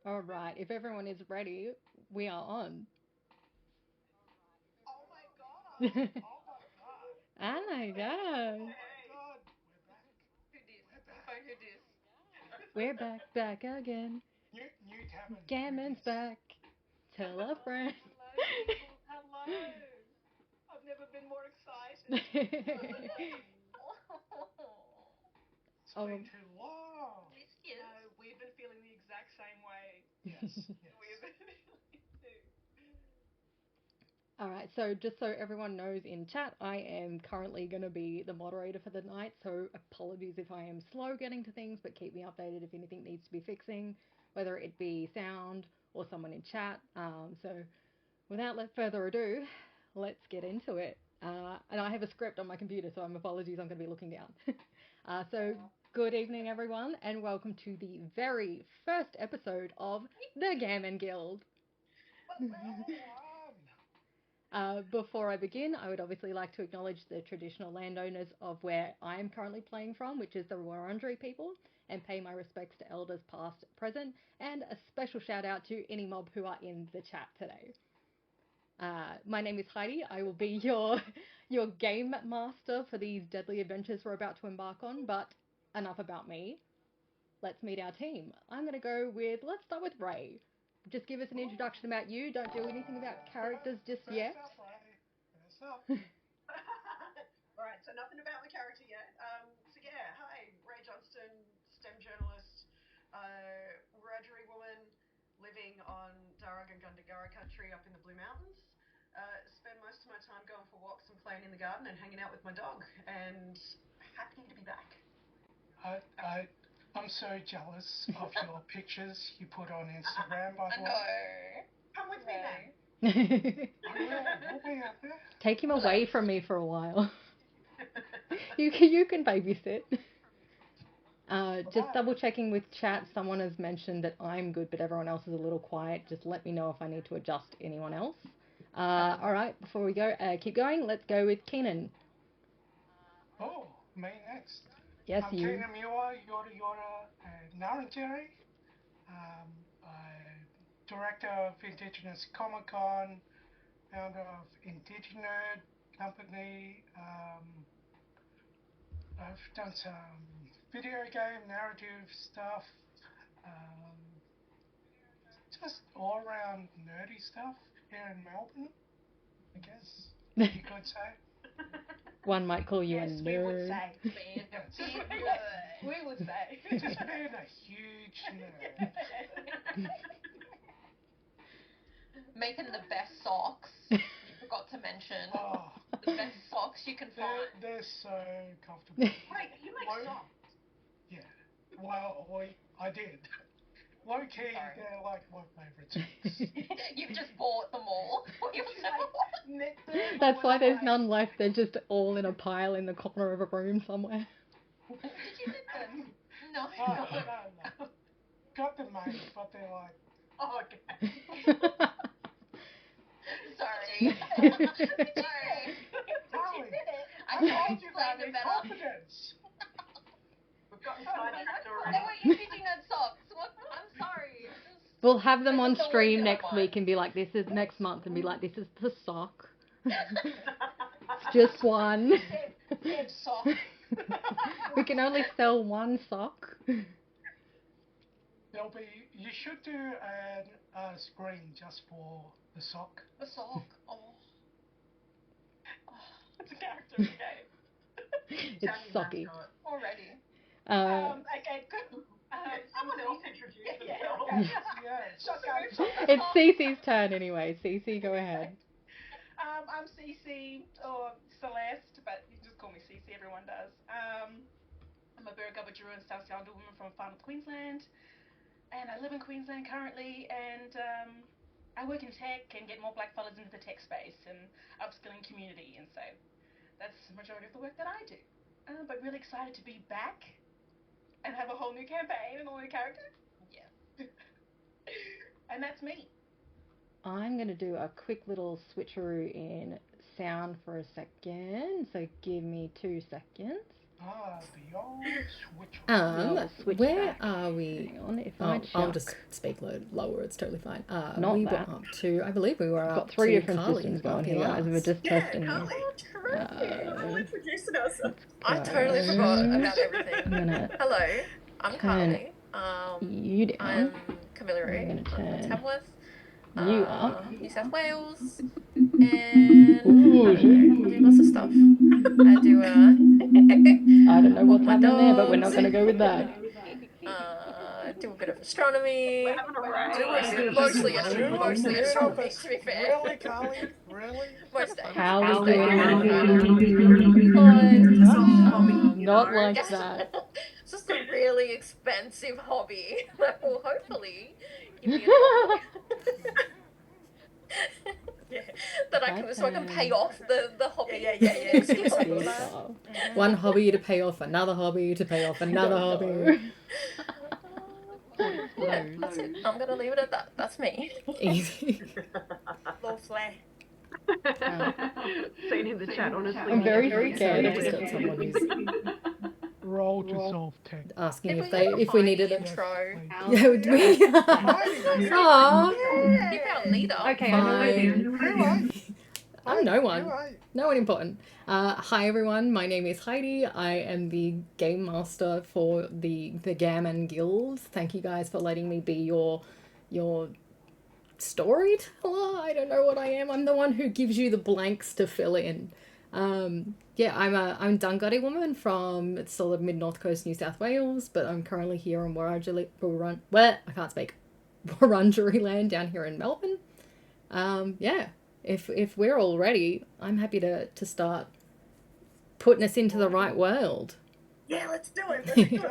All right, if everyone is ready, we are on. Oh my Oh god! Oh my god! my Oh god. my god! We're back. Who dis? We're back. Phone who dis? We're back again. New Gammon. Who Gammon's dis? back. Tell a friend. Hello, people. Hello. I've never been more excited. It's Oh, been too long. Yes, yes. No, we've been feeling the exact same way. Yes, We've yes. been feeling too. all right. So just so everyone knows in chat, I am currently going to be the moderator for the night. So apologies if I am slow getting to things, but keep me updated if anything needs to be fixing, whether it be sound or someone in chat. So without further ado, let's get into it. And I have a script on my computer, so I'm apologies, I'm going to be looking down. So, good evening, everyone, and welcome to the very first episode of the Gammin Guild. One. Before I begin, I would obviously like to acknowledge the traditional landowners of where I am currently playing from, which is the Wurundjeri people, and pay my respects to elders past, present, and a special shout out to any mob who are in the chat today. My name is Heidi. I will be your game master for these deadly adventures we're about to embark on. But enough about me. Let's meet our team. I'm gonna go with. Let's start with Ray. Just give us an introduction about you. Don't do anything about characters just First yet. up, Ray. First up. Right, so nothing about the character yet. So yeah, hi, Ray Johnston, STEM journalist, Wiradjuri woman, living on Darug and Gundagara country up in the Blue Mountains. Spend most of my time going for walks and playing in the garden and hanging out with my dog, and happy to be back. I, I, I'm so jealous of your pictures you put on Instagram, by the way. know. Come with me then. We'll be out there. Take him away from me for a while. You can babysit. Just double checking with chat. Someone has mentioned that I'm good, but everyone else is a little quiet. Just let me know if I need to adjust anyone else. All right, before we go, keep going. Let's go with Cienan. Oh, me next. Yes, I'm you. Keenan Muir, Yoda Yoda, and Narrantary. Director of Indigenous Comic Con, founder of Indigenous Company. I've done some video game narrative stuff, um, just all around nerdy stuff here in Melbourne, I guess you could say. One might call you Yes, a we would nerd. say. Being a big nerd. We would say. Just being a huge nerd. Making the best socks. You forgot to mention. Oh, The best socks you can find. they're so comfortable. Wait, you make socks? Yeah. Well, I did. Low key, Sorry. they're like my favourite socks. You've just bought them all for yourself. That's why there's none left. They're just all in a pile in the corner of a room somewhere. Did you knit them? No. No. Got them made, but they're like. Oh, okay. Sorry. Sorry. Darling, I I know told you sounded about better. confidence. We've got They were indigenous socks. What? I'm sorry. We'll have them I on just don't stream want next to week and be like, this is next month, and be like, this is the sock. It's just one. Said sock. We can only sell one sock. There'll be. You should do a screen just for the sock. The sock. Oh. It's a character in the game. It's socky. Already. Okay, good. Someone else introduce themselves. Yes. It's Cece's turn anyway. Cece, go ahead. I'm Cece, or Celeste, but you can just call me Cece, everyone does. I'm a Birragubba Druid and South Yonder woman from Far North Queensland, and I live in Queensland currently, and I work in tech and get more black fellas into the tech space and upskilling community, and so that's the majority of the work that I do. But really excited to be back and have a whole new campaign and a new character. Yeah. And that's me. I'm going to do a quick little switcheroo in sound for a second, so give me 2 seconds. The old switch. Well, switch Where back. are we? Hang on, if Oh, I I'll just speak lower. It's totally fine. Not we that. were up to. I believe we were I've up got 3 to different Karlie systems going here, last. guys. We're just testing Karlie. here. Introducing us. I totally forgot about everything. I'm gonna Hello, I'm turn Karlie. you down. I'm Camilleri. I'm gonna I'm from turn Tamworth, you up. New South Wales, and I do lots of stuff. I do I don't know what's my happening there, but we're not dogs. going to go with that. Do a bit of astronomy. We're having a Mostly Really? astronomy, to be fair. Really, Karlie? Really? Most days. How Most is days. Not like that. It's just a really expensive hobby that will hopefully give me a hobby. Yeah, that so I can pay off the hobby. Yeah. One hobby to pay off another hobby to pay off another hobby. Yeah, that's it. I'm gonna leave it at that. That's me. Easy. Lovely. Seen in the chat, honestly. I'm very scared I've of just it. got someone who's Roll to solve tech. asking Did if we needed it. intro. Yeah, would we? Aww. Keep our leader. Okay, I know Fine. I'm no one. You're right. No one important. Hi everyone, my name is Heidi. I am the game master for the Gammin Guild. Thank you guys for letting me be your storyteller. I don't know what I am. I'm the one who gives you the blanks to fill in. Yeah, I'm a Dungutty woman from sort of mid-north coast New South Wales, but I'm currently here in Wurundjeri land down here in Melbourne. Yeah, if we're all ready, I'm happy to start putting us into the right world. Yeah, let's do it. Let's do it.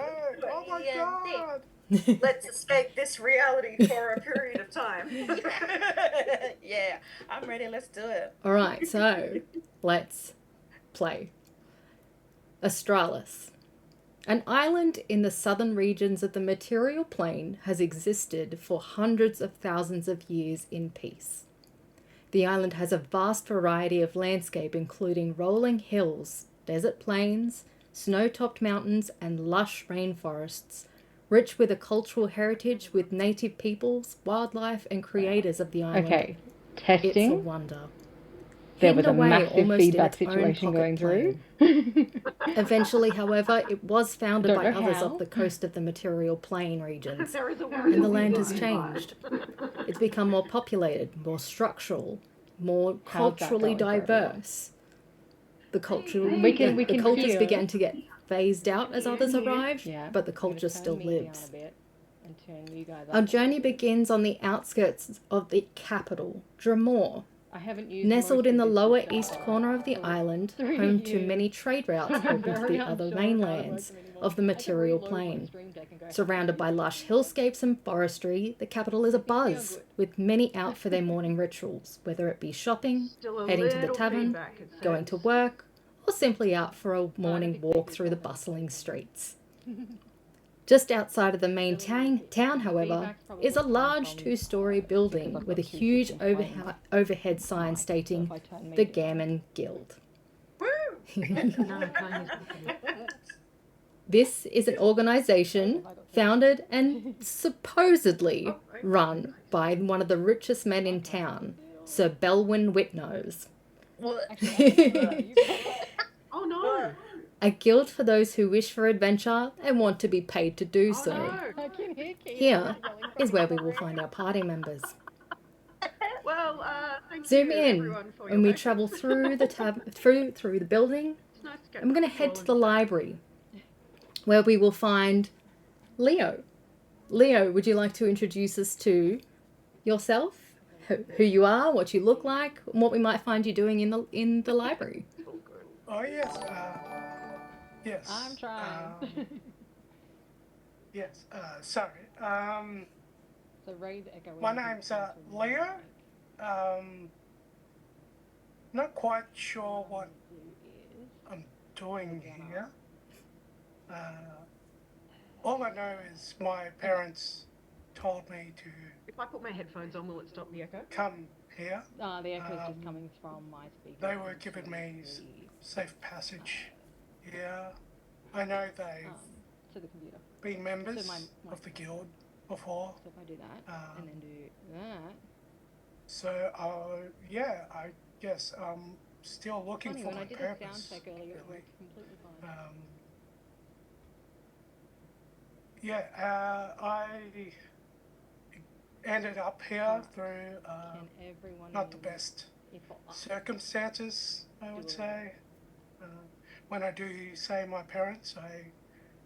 Oh my god! Let's escape this reality for a period of time. Yeah, I'm ready. Let's do it. All right, so let's play. Australis. An island in the southern regions of the material plane has existed for hundreds of thousands of years in peace. The island has a vast variety of landscape, including rolling hills, desert plains, snow-topped mountains, and lush rainforests, rich with a cultural heritage with native peoples, wildlife, and creators of the island. Okay, It's a testing. wonder. There was a Hidden away massive almost in feedback its own situation going pocket through. Eventually, however, it was founded Don't by know others how. off the coast of the material plain regions, There is a and the land has changed. It's become more populated, more structural, more How's that culturally going for everyone? diverse. The cultural We can the cultures hear. began to get phased out as others arrived, Yeah, but the I'm gonna culture turn still me down lives. a bit and turn you guys up Our a journey little bit. begins on the outskirts of the capital, Dromore, I haven't used nestled most in the of this lower system east for corner of the 3 island, 3 home to years. many trade routes I'm open to very the other unsure of how it mainlands works anymore. of the I can material reload my plain. Stream Deck and go, Surrounded by lush hillscapes and forestry, the capital is It's abuzz, feel good. with many out for their morning rituals, whether it be shopping, Still a heading to the little tavern, feedback, it going to says. work, or simply out for a morning think walk this is through the probably- bustling streets. Just outside of the main town, however, Feedback's probably is a coming large from, two-storey because building I've with a got 2 huge systems playing overhead sign mic, so stating if I turn me the down- Gammin Guild. No, Karlie's This is an organisation founded and supposedly run by one of the richest men in town, Sir Belwyn Whitnose. Oh no! A guild for those who wish for adventure and want to be paid to do so. I can hear Keith Here yelling is from where we the will room. find our party members. Well, thank Zoom you in, everyone for and your we work. travel through the through the building, It's nice to get and we're going to head to the rolling. library, where we will find Leo. Leo, would you like to introduce us to yourself, who you are, what you look like, and what we might find you doing in the library? Oh yes. Yes. I'm trying. Yes. Sorry. So raise echo. My name's Leo. Not quite sure what I'm doing here. All I know is my parents told me to If I put my headphones on, will it stop the echo? come here. The echo's just coming from my speaker. They were giving me safe passage here. I know they've to the computer. been members my of the guild before. So if I do that and then do that. So, yeah, I guess I'm still looking Funny, for when my I did purpose. a sound check earlier, it really. worked completely fine. I ended up here through Can everyone not the use best if I- circumstances, I would say. When I do say my parents, I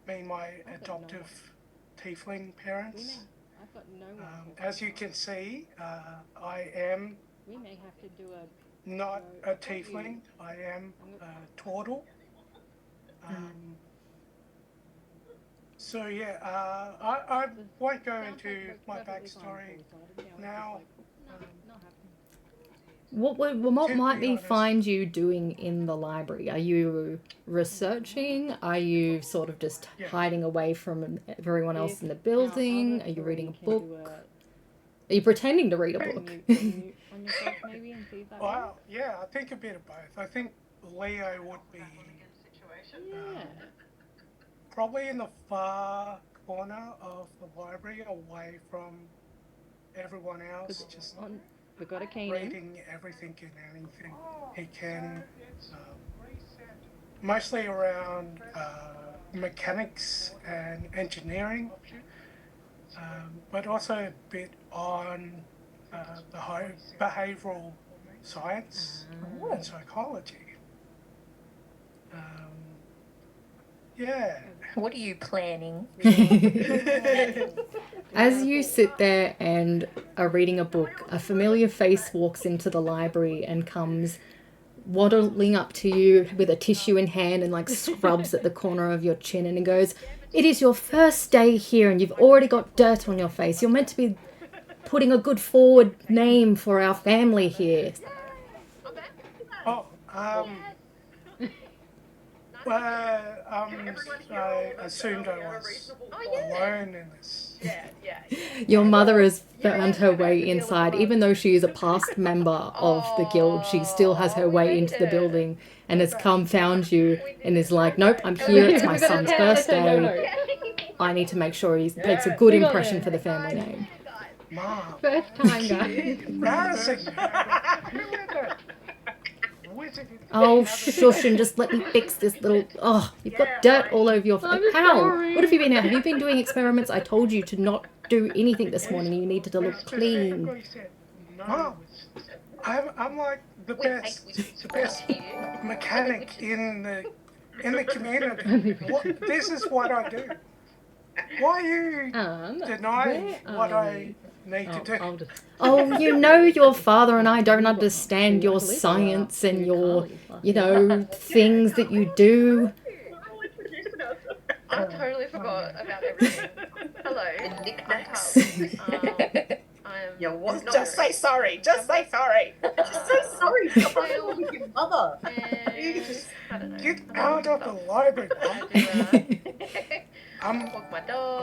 mean my adoptive tiefling parents. I've got no one. As you can see, I am We may have to do a. not a tiefling, I am a turtle. So yeah, I won't go into my backstory now. What might we find you doing in the library? Are you researching? Are you sort of just hiding away from everyone else in the building? Are you reading a book? Are you pretending to read a book? Well, yeah, I think a bit of both. I think Leo would be probably in the far corner of the library, away from everyone else, just we've got a Cienan. reading everything and anything he can, mostly around mechanics and engineering, but also a bit on the behavioural science and psychology. Yeah. What are you planning? As you sit there and are reading a book, a familiar face walks into the library and comes waddling up to you with a tissue in hand and like scrubs at the corner of your chin and goes, "It is your first day here and you've already got dirt on your face. You're meant to be putting a good forward name for our family here." I assumed I was alone in this. Your mother has found her way inside. Even though she is a past member of the guild, she still has her way into the building and has found you and is like, "Nope, I'm here. It's my son's birthday. I need to make sure he makes a good impression for the family name." Mom. First time, guys. Embarrassing. Oh, shush and just let me fix this little... Oh, you've got dirt all over your face. How? What have you been at? Have you been doing experiments? I told you to not do anything this morning. You needed to look clean. Mom, I'm like the best mechanic in the community. This is what I do. Why are you denying what I need to do? Oh, you know your father and I don't understand your science and your, things that you do. I totally forgot about everything. Hello. Knickknacks. Just say sorry. Just say sorry. Just say sorry. Stop playing with your mother. Get out of the library, Mom. I'm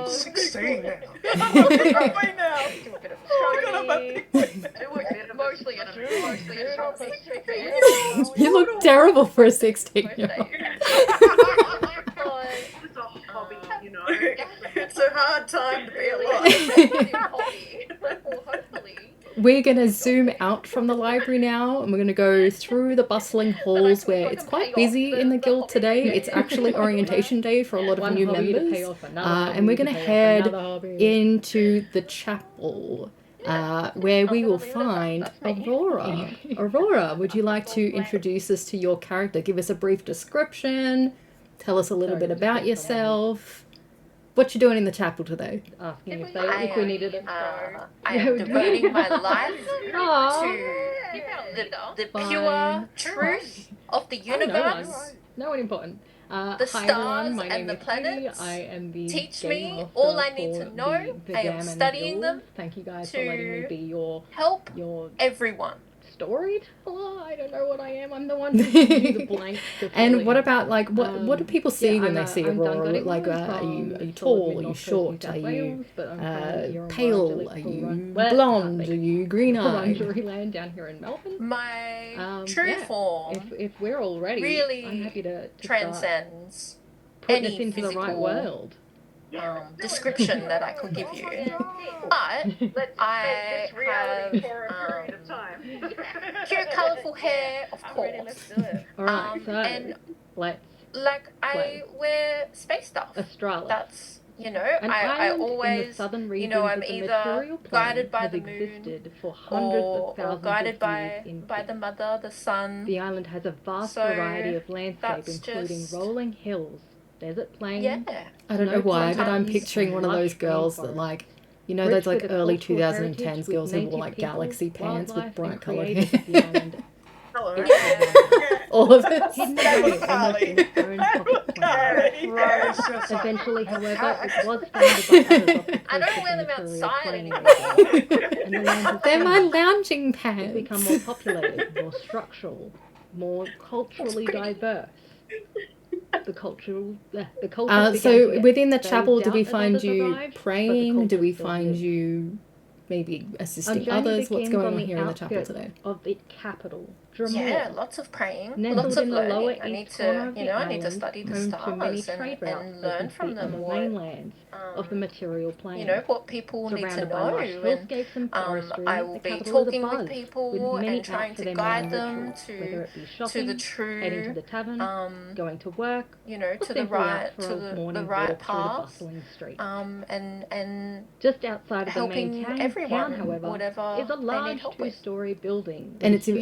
16 now. Right now. Mostly You look terrible for a 16-year-old. It's a hobby, It's a hard time to be alive. We're going to zoom out from the library now and we're going to go through the bustling halls where it's quite busy in the guild today. It's actually orientation day for a lot of new members. And we're going to head into the chapel where we will find Aurora. Aurora, would you like to introduce us to your character? Give us a brief description. Tell us a little bit about yourself. What you doing in the chapel today? Asking if we needed it. I am devoting my life to the pure truth of the universe. No one important. The stars and the planets. I am the teach me all I need to know. I am studying them. Thank you guys for letting me be your everyone. Storyteller? I don't know what I am. I'm the one who gives you the blank. And what about what do people see when they see Aurora? Like, are you tall? Are you short? Are you pale? Are you blonde? Are you green-eyed? Land down here in Melbourne. My true form. If we're all ready, really I'm happy to transcends putting any us into the right physical world. description that I could give you. But I This reality have for a period of time. cute, colourful hair, of I'm ready, course. let's do it. All right, so And let's like I wear space stuff. Australis. That's, you know, An I island in the always, southern you regions know, of I'm the either material plane guided by has the moon existed for hundreds of or thousands guided of by years in the peace. mother, the sun. The island has a vast So, variety of landscape, that's including just- rolling hills, desert plains. Yeah. I don't know why, but I'm Sometimes picturing one of those lush girls that rainforests. like, you know, Rich those like with a early cultural 2010s heritage girls with who wore native like people, galaxy pants with wildlife, bright and coloured creators hair. of the island. Hello. All of it. Hidden That away was almost Karlie. in its own pocket plane. Right. It's just like, Eventually, however, "Hey, it was founded by others off the I coast don't of wear the them material outside plane anymore. region, and the land has They're my changed. lounging It's pants. become more populated, more structural, more culturally diverse. The cultures began to So get within the phased chapel, do out we as find others you arrived, but the praying? Do culture we still find lived. you maybe Our assisting journey others? What's begins going on on the here in the chapel outskirts today? of the capital, Yeah, Dromore. lots of praying, Nestled lots of in the lower learning. I need east corner to, of you the know, I need to island, study the home to many stars trade routes and that learn can from see on them the what, mainlands of the material plane. you know, what people need to Surrounded by know. lush And hillscapes and forestry, I the will be capital is talking abuzz with people with many and trying out for to their guide morning them rituals, whether it be to shopping, the true, heading to the tavern, going to work, you know, or to the simply out right, for to a the morning right walk through the path. bustling streets. And Just outside of the main helping town, everyone, however, whatever is a they need large help with. two-story building. with And a it's huge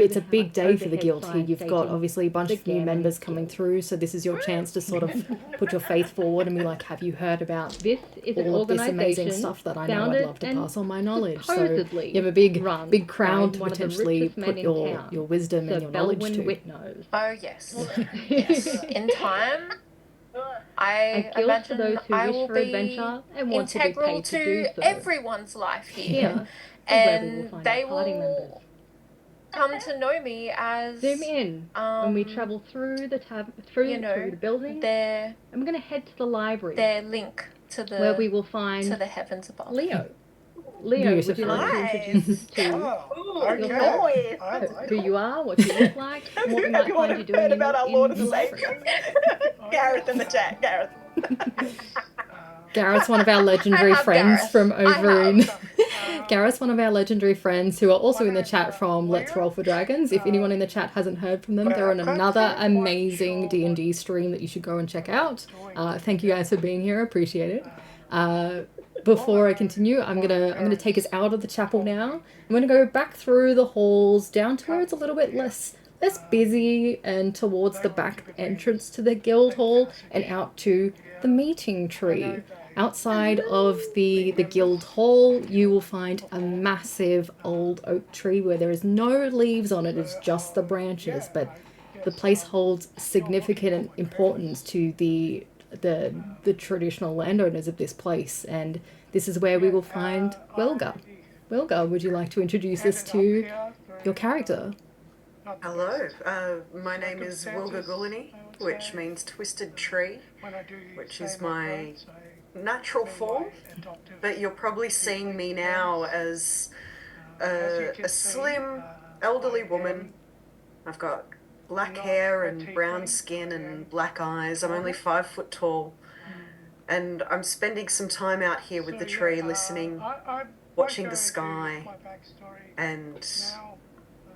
it's a big day for the overhead guild here. sign You've got stating obviously a bunch the of new Gammin members coming Guild. through, so this is your chance to sort of put your faith forward and be like, have you heard about This is an all of this amazing organisation stuff that I know I'd founded love to and pass on my knowledge? So supposedly you have a big run crowd by to one of the potentially richest men put in your town, wisdom Sir and your knowledge Belwyn to. Whitnose. Oh yes, yes. In time, I A guild for imagine those who I wish will for be adventure and want to be integral paid to do to so. everyone's life Here here, is where we will and find they our party members. will come to know me as Zoom in when we travel through the through you know, the building. their I'm going to head to the library link to the where we will find to the heavens above. Leo. Leo, would you Beautiful. like to introduce us to oh, okay. yourself? I like Who it. you are, what you look like, and what we might Everyone find you doing heard in about our the, Lord in and the library. Savior. Gareth in the chat, Gareth. Gareth's one of our legendary I have friends Gareth. from I over in. have. Gareth's one of our legendary friends who are also in the chat from Let's Roll for Dragons. If anyone in the chat hasn't heard from them, they're on another amazing D&D stream that you should go and check out. Thank you guys for being here. Appreciate it. Before I continue, I'm gonna take us out of the chapel now. I'm gonna go back through the halls down to where it's a little bit less busy and towards the back entrance to the guild hall and out to the meeting tree. Outside of the guild hall, you will find a massive old oak tree where there is no leaves on it, it's just the branches, but the place holds significant importance to the traditional landowners of this place, and this is where we will find Wilga. Wilga, would you like to introduce us to your character? Hello, my name is Wilga Gulini, which means twisted tree, which is my natural form, but you're probably seeing me now as a slim, elderly woman. I've got black hair and brown skin and black eyes. I'm only 5 foot tall, and I'm spending some time out here with the tree, listening, watching the sky, and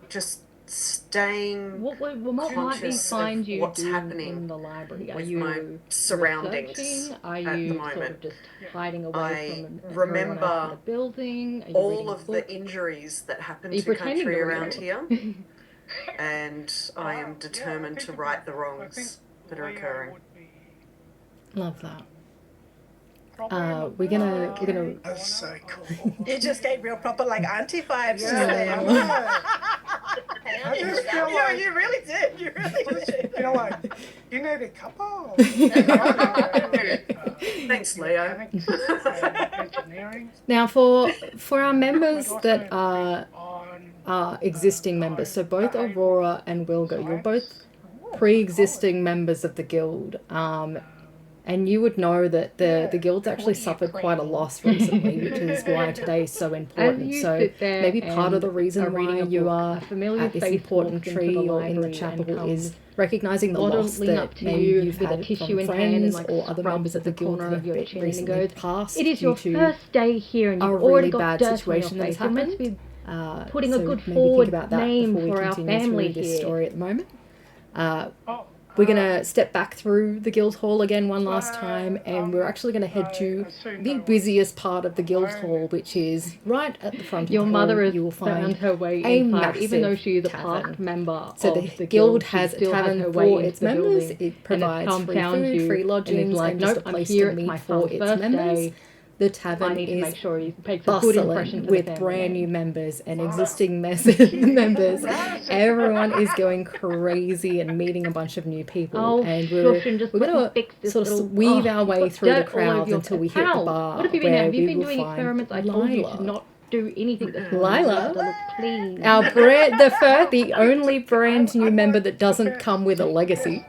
just staying What might we conscious find of you what's doing happening in the library? Are with you my surroundings researching? Are at the you sort moment. of just hiding away I from everyone else in remember the building? Are you all reading a of book? the injuries that happen Are you to pretending country to read around it? here, and I am determined to right the wrongs that are occurring. Love that. We're gonna. That's so cool. You just gave real proper like auntie vibes. Yeah, I know. I just feel like You really did. You really did. feel like you need a couple. Thanks, Leo. Engineering Now, for our members that are existing members, so both Aurora and Wilga, you're both pre-existing members of the guild, and you would know that the guild's actually suffered quite a loss recently, which is why today is so important. you So sit there maybe part of the and reason are reading why a you book, are a familiar at this face important walks into tree the or in the library and chapel comes is recognizing the loss waddling that up to maybe you you've with a had tissue from in hand and friends like or other members of the guild corner that of have your chin and recently goes, passed "It is due your to first day here, and a you've really already got bad dirt on your situation that's face. You're meant to happened. be putting a So good maybe forward think about that name before we for our continue family through this here." story at the moment. Oh, We're going to step back through the guild hall again one last time, and we're actually going to head to the busiest part of the guild hall, which is right at the front of Your the mother hall. has You will found find her way a inside, even though massive she is a tavern. past member So of the the guild. has she a still has tavern her way for into its the members. building, It and has provides come free found food, you free and lodgings, is like, and just "Nope, a I'm place here. to It's meet my for son's its first members. day. The I tavern need to is make sure he makes a good impression bustling to the with family." brand new members and existing members. Everyone is going crazy and meeting a bunch of new people, Oh, and shush, and just we're let me gonna fix this sort of little... weave oh, our you've way got through the dirt all over crowds your until we face. hit the How? bar, What have you been where Have you we been will doing find experiments? I told you to Lila. not do anything this morning. Lila? You wanted to look clean. The only brand new member that doesn't come with a legacy.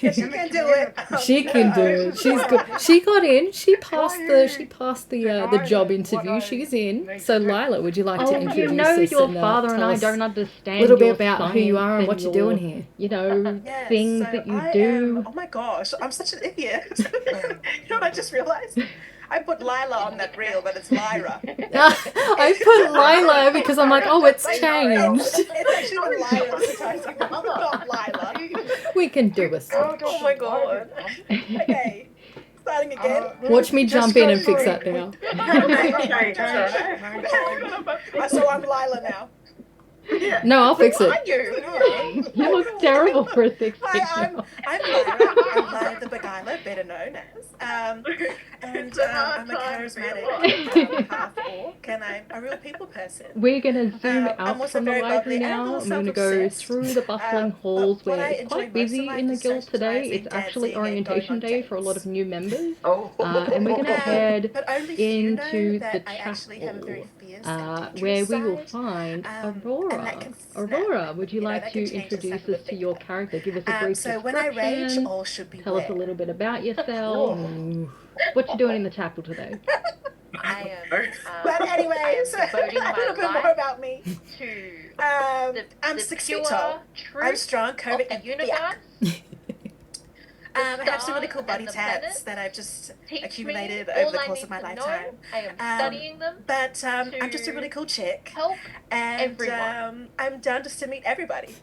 Yes, you can do it. She can do it. She's good. She got in. She passed the job interview. She's in. So Lila, would you like to Oh, introduce you know us your and father and tell I us don't a understand little bit your about who you are and what science you're your, doing here? You know, Yes, things so that you I do. oh my gosh, I'm such an idiot. You know what I just realized? I put Lila on that reel, but it's Lyra. I put Lila because I'm like, oh, it's changed. It's actually when Lyra advertising, not Lila. We can do a switch. Oh my god. Okay, starting again. Watch me jump in and fix that now. So I'm Lila now. No, I'll fix it. You look terrible for a 16. Hi, I'm Lyra. I'm Lyra the Beguiler, better known as. I'm a charismatic half-orc, and I'm a real people person. We're going to zoom I'm out also from the very library bubbly and a now. little I'm going to go self-obsessed. through the bustling halls But what where I it's enjoy quite most in busy life in the is guild today. socialising, It's actually dancing, and going orientation on day for a lot dates. of new members. Oh. And we're going to head But only few know into that the I actually have a very chapel, fierce and where dangerous we will side. find And Aurora. that can snap. Aurora, would you You know, like that to can change the introduce snap of us a to your finger. character? Give us a brief So when I rage, description. all should be Tell us a little bit about yourself. What you doing in the chapel today? I am. But anyways, I am devoting a little my bit more life about me. to I'm the 6 pure feet tall. truth I'm strong, of curvy, the and universe. I have some really cool stars body and the tabs planets that I've just Teach accumulated me over all the I course need of my to lifetime. know. I am studying them But I'm just a really cool chick, help and everyone. I'm down just to meet everybody.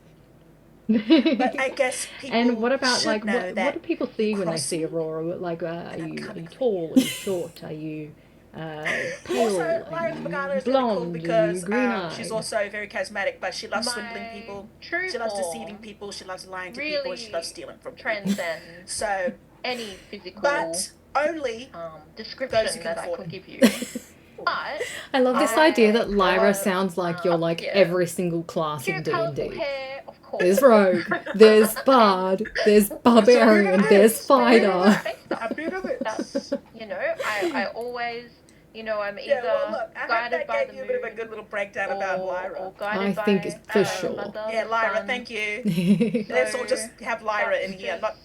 But I guess people And what about should like know what that do people see when they cross see me, Aurora? Like, are I'm you coming tall? Are you short? Are you pale? Also, Are Lyra the you Beguiler is really cool blonde? Are you because green-eyed? she's also very charismatic, but she loves My swindling people. true She loves form deceiving people. She loves lying to people. She really loves stealing from people. transcends So, any physical but only description those who can that I afford could it. give you. But I love this idea that Lyra love, sounds like you're like yeah. every single class in cute, D&D. colourful hair, of course. There's rogue, there's bard, there's barbarian, there's fighter. A bit of it. That's, you know, I always, you know, I'm either Yeah, well, look, I hope guided that by gave the you a bit of a moon good little breakdown or, about Lyra. or guided I by think it's for sure. mother, Yeah, Lyra, sun. thank you. It's Let's all just have Lyra in That's here, not,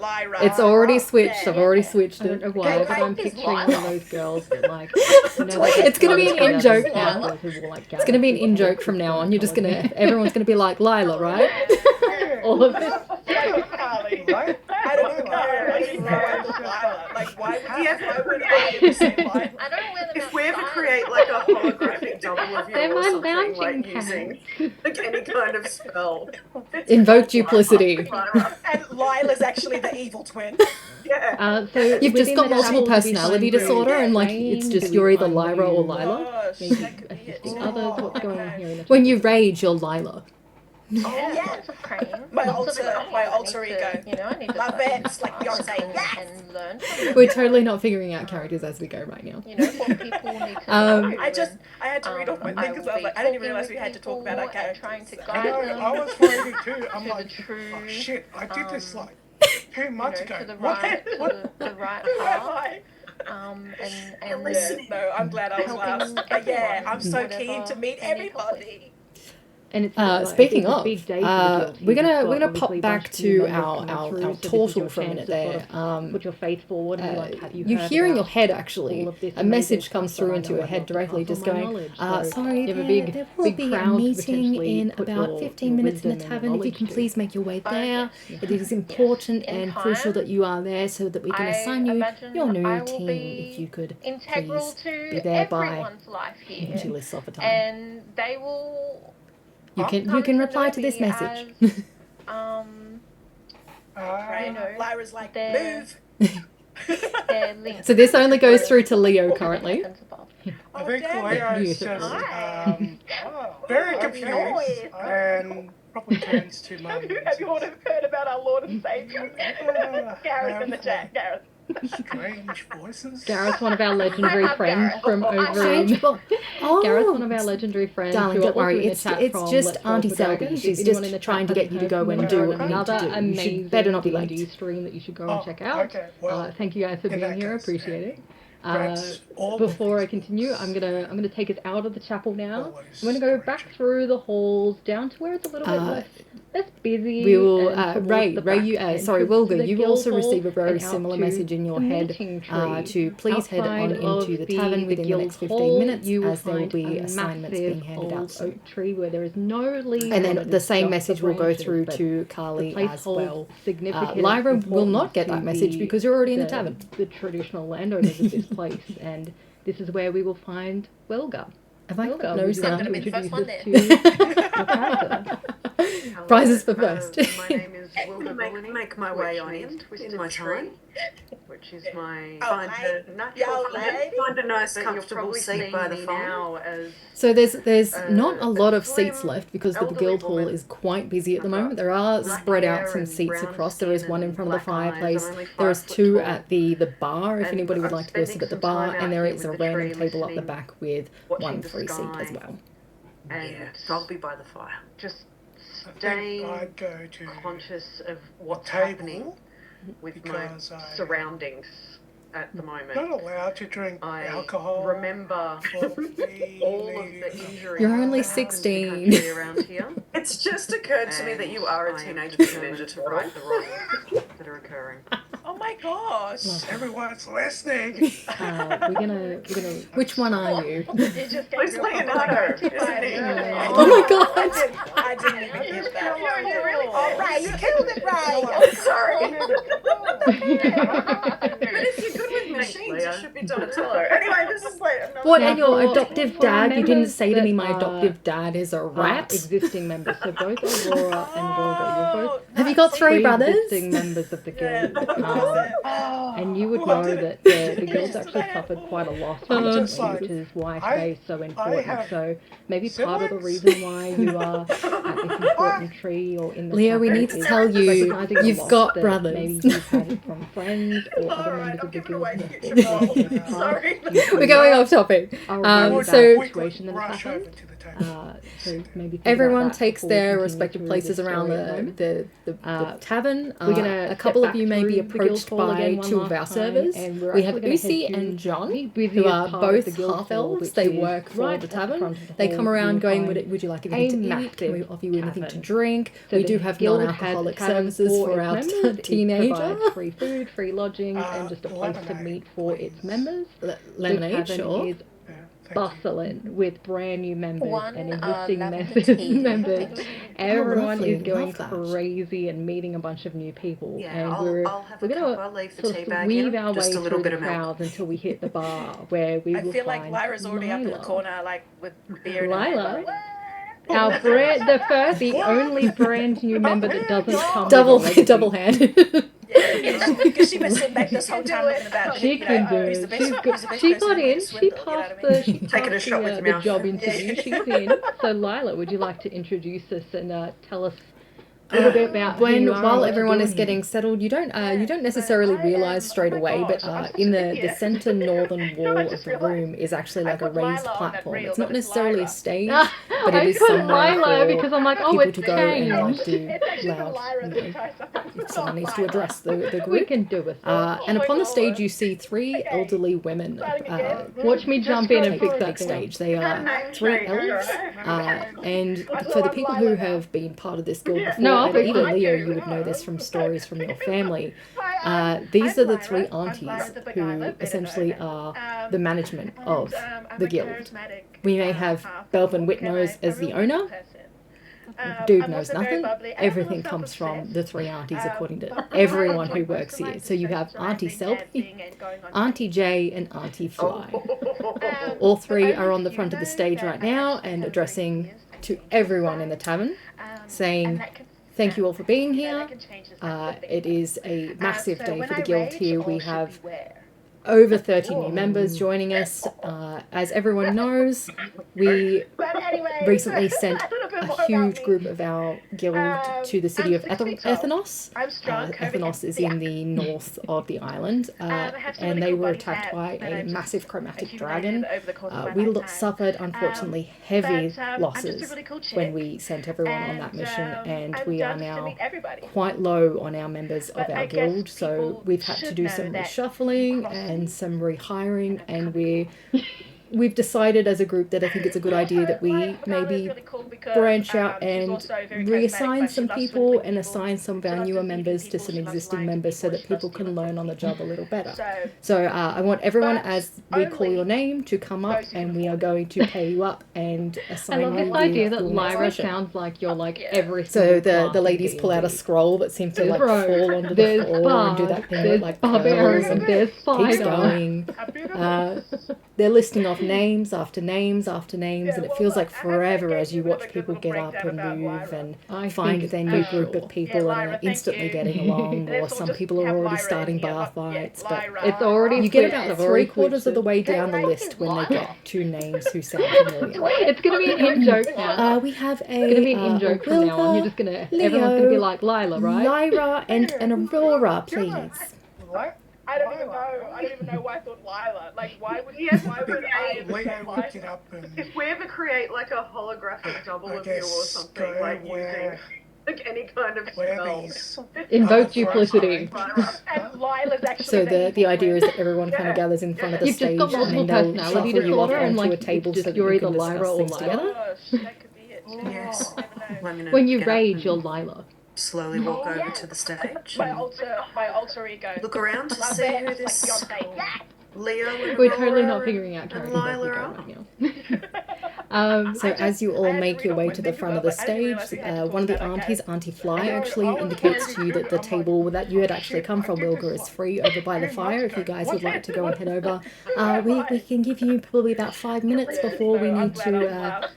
Lyra. already switched. Yeah. I've already switched I don't it. know why, but I'm Is picturing one of Lila. those girls that like, you know, like It's gonna be an in joke now. It's gonna be an in joke joke from now on. You're just gonna, everyone's gonna be like Lila, right? all of this. Karlie, right? I don't even know. I didn't know I was Lyla. Like, why would I ever say Lyla? I don't wear them If we ever outside. create like a holographic double of you They're or my something, mounting like using like any kind of spell. Invoke duplicity. And Lila's actually the evil twin. Yeah. So You've just within got the multiple chapel, do we personality find disorder, and like Rain? it's Do just we you're either find Lyra or you Lila. Gosh, maybe that could be it. assisting others? What's going on here in the When chapel? you rage, you're Lila. Yeah, Yeah. lots of praying. My lots of alter- studying. my I need alter to, ego. You know, I need to Love study it, like fast Beyonce. and, Yes. and learn from them. We're totally not figuring out characters as we go right now. You know, what people need to Um, know. I had to read off my thing because I was like, I didn't even realize we had to talk about our characters. Trying to I guide know, them I was waiting too. I'm to like, the true, oh shit, I did this like 2 you know, months ago. to the What? right, to What? the right Who am path. I? And Yeah, no, I'm glad I was helping last. But yeah, everyone, I'm so whatever keen to meet they need help with. everybody. And it's speaking it's a of, big day for the guild. we're You've gonna got pop obviously a back bunch of new to members our coming through, our so this is tortal your for a chance minute to there. sort of put your faith forward and be like, have You heard hear in your about head actually all of this a amazing message comes stuff that through I into know your I'd head love to directly, pass on just my going, knowledge. So sorry, you have a there will big be a crown to meeting potentially in put about your 15 minutes in the wisdom and tavern. If you knowledge can to. please make your way Oh, there. yes. It is important In and crucial time, that you are there so that we can I assign you imagine your new I will team. be If you could integral please to be there by... everyone's life here. She lists off a time. And they will You come can to reply know to this me message. as, Right. you know, Lyra's like, their- move. their link. So this only goes through to Leo currently. I Oh, think damn it. Leo's Beautiful. just Hi. very Oh, confused noise. and probably turns to Mum. Have you all heard about our Lord and Savior? Gareth in the chat, Gareth. Strange voices. Gareth's one of our legendary I have friends Gareth. from over in... Strange bo- Oh, Gareth's one of our legendary friends darling, who don't are also worry. in the It's chat it's from just Let's Roll Auntie for Selby. Dragons. She's If anyone just in the trying chat to get hasn't you to heard go from and her, do what you need another to do. You amazing should better not be D&D late. stream that you should go and check out. Okay, well, Thank you guys for in being that here. case, Appreciate it. that's all Before of I these continue, books. I'm gonna take us out of the chapel now. Always I'm gonna go great. back through the halls down to where it's a little bit less busy. We will, and towards Ray, the Ray, back you, entrance sorry, to Wilga, the you guild also hall receive a very and out similar to message in your the head meeting tree. to please head on Outside of into the tavern within the guild next 15 hall, minutes, you will as there will find be a assignments being massive handed out old soon. oak tree where there is no leaves And on then it, the it's same just message the will go branches, through but to the Karlie place as holds well. significant Lyra will importance not get to that message the- because you're already in the tavern. The traditional landowners of this place, and this is where we will find Wilga. Have I Wilga, got no would you like sound? to be the first introduce one us there. to your character? Prizes for first. My name is Wilga Gullini. Make my way on in my time, which is my find a nice comfortable seat by the fire. So there's not a lot of seats left because the guild hall is quite busy at the moment. There are spread out some seats across. There is one in front of the fireplace. There is two at the bar if anybody would like to go sit at the bar, and there is a random table up the back with one free seat as well. Yeah, so I'll be by the fire. Just I staying think I'd go to conscious of what's table happening with my because I surroundings at the moment. not allowed to drink I alcohol. remember coffee, all of the injuries. You're only that happen to the 16. country around here. It's just occurred to me that you are a teenage teenager to right the wrongs that are occurring. Oh my gosh. Everyone's listening. We're gonna. Which one are you? It just gave It's you a Leonardo, compliment. isn't he? Oh my god! I didn't even get that. You're really All right, you killed it, right? I'm sorry. But if you're good with machines, you should be Donatello. Anyway, this is like... What, Now and your for- adoptive for dad? You didn't members say to me that my are- adoptive dad is a rat? Existing members, so both Aurora and Wilga, you're both Have you got three brothers? existing members of the guild. Oh. And you would know that the guild's actually suffered quite a loss recently, which is why today's so important. have So maybe part of the siblings. reason why you are at this important tree or in the Leo, we tavern need to is tell you, recognising the you've loss got that brothers. Maybe you've had it from friends or other Alright, members I'm of the giving away guild. to that get have your lost in the past. Sorry. You We're going off topic. are aware of so- that situation that has rush over happened. to the table. So maybe think Everyone about that takes before we their continue respective through places this around story at the moment. the tavern. We're gonna a couple step of you back may be through the guild approached hall by again one two of last our time, servers. and we're We have actually gonna Usi head to and John, the who busiest are part of both the guild half hall, elves. which They is work for right the at the front tavern. of the They hall. come around You'll going, find would you like a anything to eat? Can we massive offer you anything to tavern. drink? So We the do have guild has non-alcoholic a tavern services for its our members. It teenager. provides free food, free lodging, and just a place to lemonade, meet for please. its members. Lemonade, the tavern sure. is Yeah, thank you. bustling with brand new members One, and existing lavender tea. members. Everyone lovely, is going love that. crazy and meeting a bunch of new people. Yeah, and I'll have we're a gonna cup. I'll leave the sort tea of bag weave in. our Just way a little through bit the of milk. crowds until we hit the bar where we I will feel like find Lyra's already up in the Lila. corner, like with beer in her Lila, hand. the only brand new member that doesn't come Double, with a legacy. double hand. Yeah, because she been sitting back this whole time looking about. She can do who's the it. best- She's who's good. the best She person got who in. can She swindle, you know passed what I mean? the Taking a shot with your the mouth. job interview. She's in. So Lila, would you like to introduce us and tell us a little bit about who you are and While what you're everyone doing is getting settled, you don't necessarily realize straight away, but in the center northern wall of the room is actually like a put Lila raised on that platform. reel, It's but not it's necessarily Lyra. a stage, here. but it I is put somewhere Lila for because I'm like, oh, people it's to go and like changed. do It's actually loud Lyra music. that tries to if someone needs to address the group. We can do it. And upon the stage, you see three elderly women. Watch me jump in and fix that Take thing. stage. They are three elves, and for the people who have been part of this guild before, No, I'll and fix even it. Leo, you would know this from stories from your family. These are the three aunties who essentially are the management of the guild. We may have Belvin Whitnose as the owner. Dude knows nothing. Everything comes from the three aunties, according to everyone who works here. So you have Auntie Selby, Auntie Jay, and Auntie Fly. All three are on the front of the stage right now and addressing to everyone in the tavern, saying, "Thank you all for being here. It is a massive day for the guild here. We have over 30 new members joining us. As everyone knows, we recently sent a huge group of our guild to the city of Ethenos. Ethenos is in the north of the island, and they were attacked by a massive chromatic dragon. We suffered, unfortunately, heavy losses when we sent everyone on that mission, and we are now quite low on our members of our guild, so we've had to do some reshuffling and some rehiring, and we've decided as a group that I think it's a good idea that we maybe branch out and reassign some people and assign some of our newer members to some existing members so that people can learn on the job a little better. So I want everyone, as we call your name, to come up, and we are going to pay you up and I assign love you this idea with that your next Lyra session. sounds like you're like every So single the ladies class pull in out a D&D. scroll that seems to like There's fall onto the there's floor and do that bards, thing there's that like barbarians, curls and there's keeps fighters. going. They're listing off names after names after names, and it feels like forever as you watch people get up and move and I find think their new for group sure. of people and are instantly getting along, or some people are already starting bar fights. But It's already you get switched. about I've already 3/4 switched of the it. way down the list when they get two names who sound familiar. It's gonna be an in-joke now. We have It's gonna be an a in-joke from now on. You're just gonna everyone's gonna be like Lila, right? Lyra and an Aurora, please. I don't even know why I thought Lila. Like, why would Leo I would get up and If we ever create like a holographic double of you or guess something, go like where- using like any kind of where spell. these Invoke duplicity. And Lila's actually So the idea is that everyone kind of gathers in front of the You've stage, just got multiple and then they'll personality shuffle you off disorder, and onto like a table it's so just that you're you either can discuss Lyra or things Lila. together. that could be it. Yes. I'm gonna When you get up rage, and you're Lila. slowly walk over to the stage My and alter ego. look around to see who this Leo and We're totally Aurora not figuring out and characters as we Lila go are. right now. So as you all make your way to the front of the stage, one of the aunties, Auntie Fly, actually indicates to you that the table that you had actually come from, Wilga, is free over by the fire. If you guys would like to go and head over, we can give you probably about 5 minutes before we need to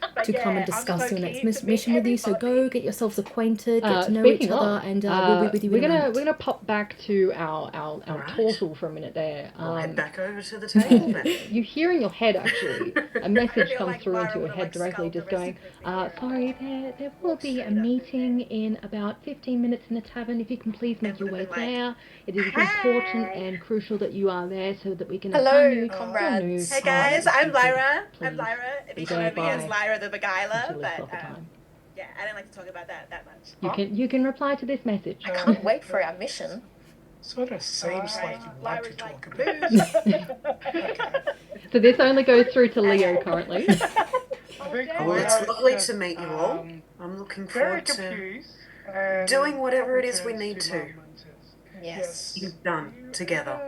come and discuss your next mission with you. So go get yourselves acquainted, get to know each Speaking other, of, and we'll be with you we're in a gonna moment. we're gonna pop back to our Right. tortle for a minute there. I'll head back over to the table then. You hear in your head actually a message comes through into your head directly, just going, sorry, there will be a meeting in about 15 minutes in the tavern. If you can please make your way there. It is important and crucial that you are there so that we can assign Hello, you comrades. your new Hey guys, target. I'm Lyra. Please. I'm Lyra. Please If you know me as bye. Lyra the Beguiler, Until but it's off the time. yeah, I didn't like to talk about that much. You can reply to this message. I can't wait for our mission. sort of seems like you want to Lyra's talk like, about booze. So this only goes through to Leo currently. Well, it's lovely to meet you all. I'm looking forward to doing whatever it is we need to. Yes. Get done together.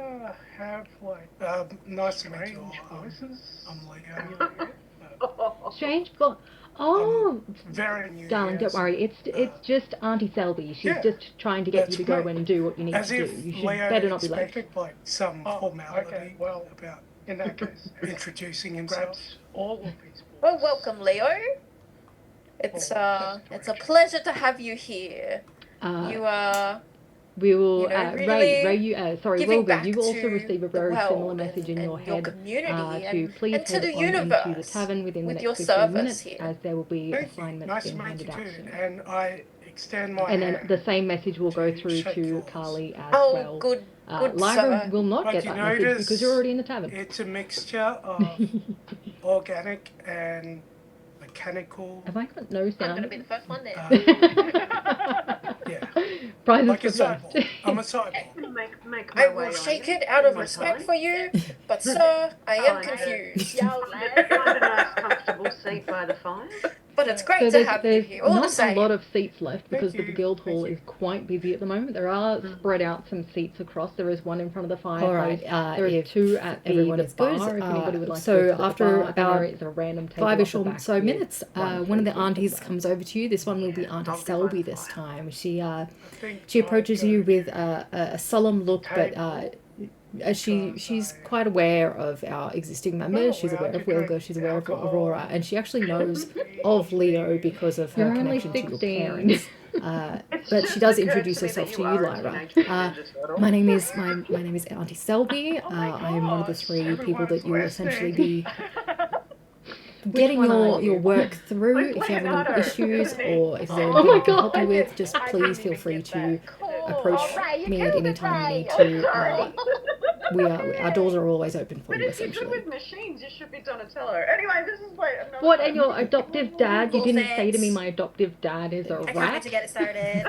Nice to meet you all. I'm Leo. Strange, but Very new. darling, don't yes. worry. It's just Auntie Selby. She's Yeah, just trying to get you that's to go great. in and do what you need As to do. if You should Leo better not be late. expected like some formality okay, well, about in that case, introducing himself. perhaps all of these Well, welcome, Leo. It's a pleasure to have you here. You are We will, you know, Ray, you, sorry, giving Wilbur, back you also to receive a the very similar world message in and your your head community to and please to head the on into the universe tavern within the with next your 15 service minutes, here. as there will be Thank you. assignments Nice to being meet handed you out too. soon. And I extend my And then hand. the same message will go through shake to yours. Karlie as Oh, well. good Lyra sir. will not Like get you that message notice, because you're already in the tavern. It's a mixture of organic and mechanical. Have I got no I'm gonna sound? be the first one there. Yeah, Prizes like a for first. cyborg. I'm a cyborg. Make I my way will on shake it it out in of my respect time. for you, but sir, I am Fine. confused. Yo, lad. Find a nice comfortable seat by the fire. But it's So great to have you there's here, all the not a same. lot of seats left because the you, guild thank hall you. is quite busy at the moment. There are spread out some seats across. There is one in front of the fireplace. right, There is if two at the everyone the is good, bar. If anybody would like so to go to after the bar, about there is a random table 5-ish off or the back so with minutes, one of the aunties comes over to you. This one will be Auntie I'll be by Selby the this fire. time. I think She approaches I'd you go with to a solemn look, but table she's quite aware of our existing members. She's aware of Wilga, she's aware of Aurora, and she actually knows of Leo because of her You're only connection to your 16. parents. But she does introduce herself to you, Lyra. My name is Auntie Selby. I am one of the three people that you will essentially be getting one are your you? work through. If you have any Leonardo. issues or if there's Oh anything my I can help you God. with, just I please didn't feel even free get to that. approach Alright, me at any time you need to. Our doors are always open for But you, if you're good essentially. with machines, you should be Donatello. Anyway, this is like another What, and your adoptive dad? You didn't say to me Bullshit. my adoptive dad is a I can't wait rat? to get it started.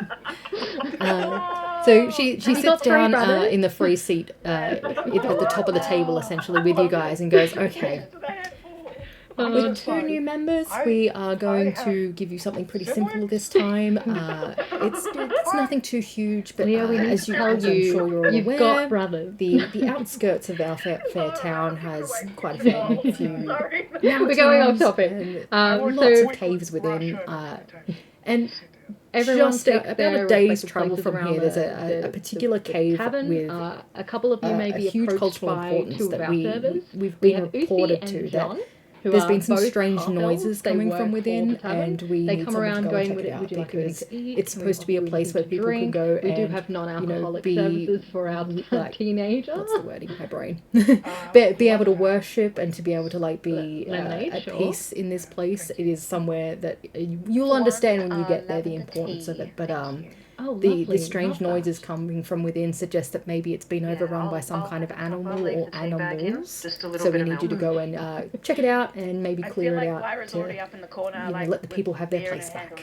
So she Have you sits got three down brothers? in the free seat at the top of the table, essentially, with you guys, and goes, okay. With two new members, we are going to give you something pretty simple this time. It's nothing too huge, but Leo, we need as to you, tell as I'm you, sure you're all you've aware, got brothers. the outskirts of our fair town has quite a fair few Sorry. We're going off mountains topic. and lots So of caves within, and everyone just takes about their a day's respective travel places from around here. There's the a particular the cave tavern. with A couple of you may a be huge approached cultural by importance two of that our we've servers. been have Uthi reported and to that John, who there's are been some both strange half-elves. noises They coming work from for within, the tavern. and we They need come someone around to go and going, check it out would you like anything because to eat? it's Can supposed to be a offer you place where anything to people can drink? go We do and, have non-alcoholic be services for our like, teenager. what's the wording? My brain. be able to worship and to be able to like be Lemonade, at sure. peace in this place. It is somewhere that you'll understand when you get there the importance of it. But Oh, the lovely. strange Love that. noises coming from within suggest that maybe it's been overrun by some kind of animal or animals. Just a little So bit we of need you to milk. go and check it out and maybe I feel clear like it out Lyra's to already up in the corner, like let the people with have their beer in place her hand back.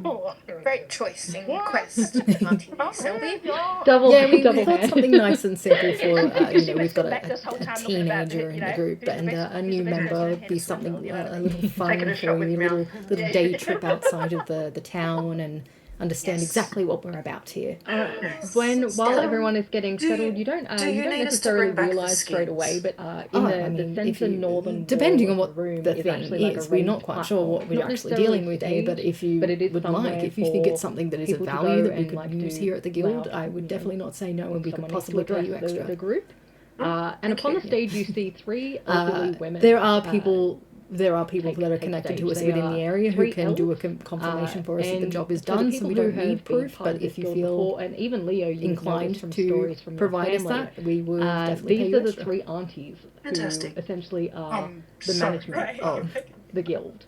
already. Great choice in quest, Auntie Selby. Double, Yeah, we double thought hand. something nice and simple for, Because she we've was got back this whole a time looking about, teenager you in know, the group who's the and best- a who's new the best member, person in be the something swindle, you know? a little fun Taking a for shot with you, Mel. little day trip outside of the town and understand exactly what we're about here. While everyone is getting Do you- settled, you don't do you don't need us to necessarily bring back the realise straight skins? away, but Oh, in the centre northern depending wall on what of the room the is thing actually like is, a we're not raised quite sure what platform. we're Not actually necessarily dealing with here, but stage, if you but it is would like, somewhere if you think it's for something that is of people to value go that we and, could like, use do here at the guild, loud, I would definitely not say no, and we could someone needs to possibly pay you address extra. the group. And upon the stage, you see three elderly women. There are people that are take connected stage. to us They within are the area who three can do a elves, confirmation for us that the and job is for the done, so people we who don't have need been proof, part but of this if you guild feel before, and even Leo, you would know inclined this from to stories from provide your us family. that, we will definitely pay These you are the extra. three aunties Fantastic. who essentially are the sorry. management of the guild.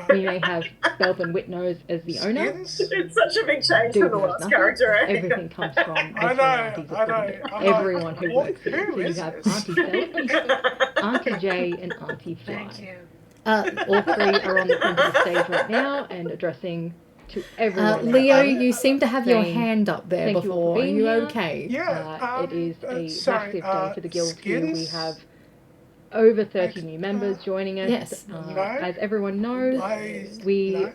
We may have Belvin Whitnose as the owner. Skins? It's such a big change Dude from the knows last nothing. character. eh? Everything comes from the I three know, aunties I at know. Privet. I'm like, Everyone who what? works here. Who So you is have this? Auntie Selby, Auntie Jay, and Auntie Fly. Thank you. All three are on the front of the stage right now and addressing to everyone. Leo, you seem to have your saying, hand up there "Thank you all before. for Are being you here." okay? Yeah. It is a sorry, massive day for the guild here. We skins? have over 30 new members joining us. Yes. No. As everyone knows, we No.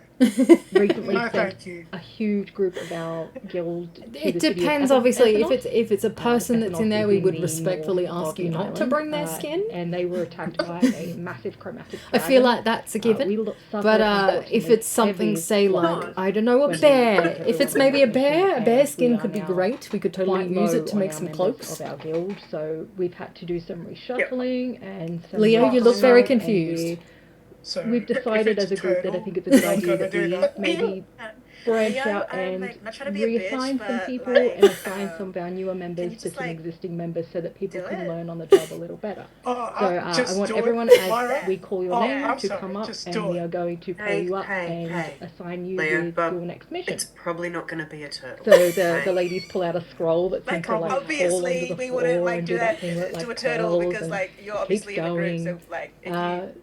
recently No, sent thank you. a huge group of our guild to It the city of depends, obviously. Ethnos. If it's a person that's in there, we would Ethnos is respectfully the north ask of you the not to island, bring their skin. And they were attacked by a massive chromatic I dragon. feel like that's a given. We suffered, But if unfortunately, it's something, heavy say loss. like, I don't know, a when bear. we If it's everyone maybe a was bear and skin we could are be now great. We could totally quite use low it to on make our some members cloaks. of our guild, so we've had to do some reshuffling and some Leo, you look refining, very and confused. So we've if decided it's as a group that I turtle, think it's a good I'm idea gonna that do we that. maybe branch Leo, out I'm, and like, not trying to be a bitch, reassign some but, people like, and assign some of our newer members to just, some like, existing members so that people do can it? learn on the job a little better. So I Just want do it, everyone, as Lyra. we call your Oh, name, I'm to sorry, come up, just and do we it. are going to call you up and assign you Leo, with Bob, your next mission. It's probably not going to be a turtle. So the ladies pull out a scroll that seems Like, to like fall onto obviously, the we floor wouldn't, like, and do do that thing where it to like a turtle curls because, and like, you're keeps obviously in a group, going. so, like,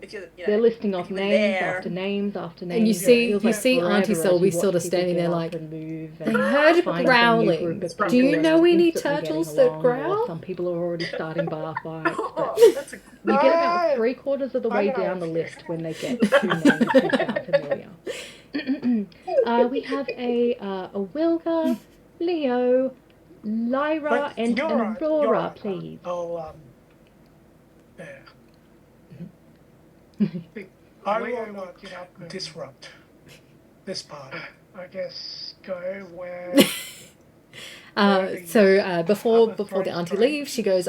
if you're, They're listing off you were names there. after names after names. And you It see, feels you like see forever Auntie as Selby you watch sort of people standing get there up like, and move they and heard find a new growling. group of Do people you and know any instantly turtles getting that along, growl? or some people are already starting bar fights. But That's a you get about 3/4 of the way I know down the a few. list when they get to names that sound familiar. We have a Wilga, Leo, Lyra, But and you're right, you're Aurora, right. please. I'll, there. I will not get up and disrupt this part. I guess go where. Before the auntie leaves, she goes,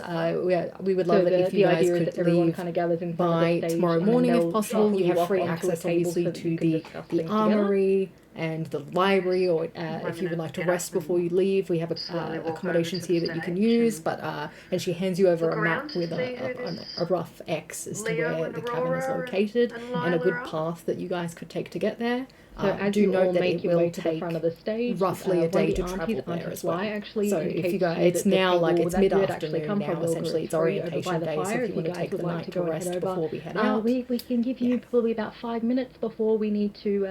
we would love it if you guys could leave kind of gathers in front by of the stage, tomorrow and then morning if they'll possible. shuffle You have off free onto a access, table obviously, so that to you can the discuss things together. armory and the library, or if you would like to get rest up and before you leave, we have slowly walk accommodations over to here the that you can stage use. and But and she hands you over look a around map to with see who this a rough X as to Leo where and the cabin is Aurora located and and a good Lila are. path that you guys could take to get there. So as do you note all that make it your way will to the take front of the stage, roughly a one day of the to aunties, travel there Auntie as Fly, well. actually So if indicates you guys, to you it's that the now like table it's that you had actually mid-afternoon come from now. Wilga Essentially, is it's free over orientation by the day. So fire if you want to guys take the would like night to to go rest ahead over. before we head out, We can give you probably about 5 minutes before we need to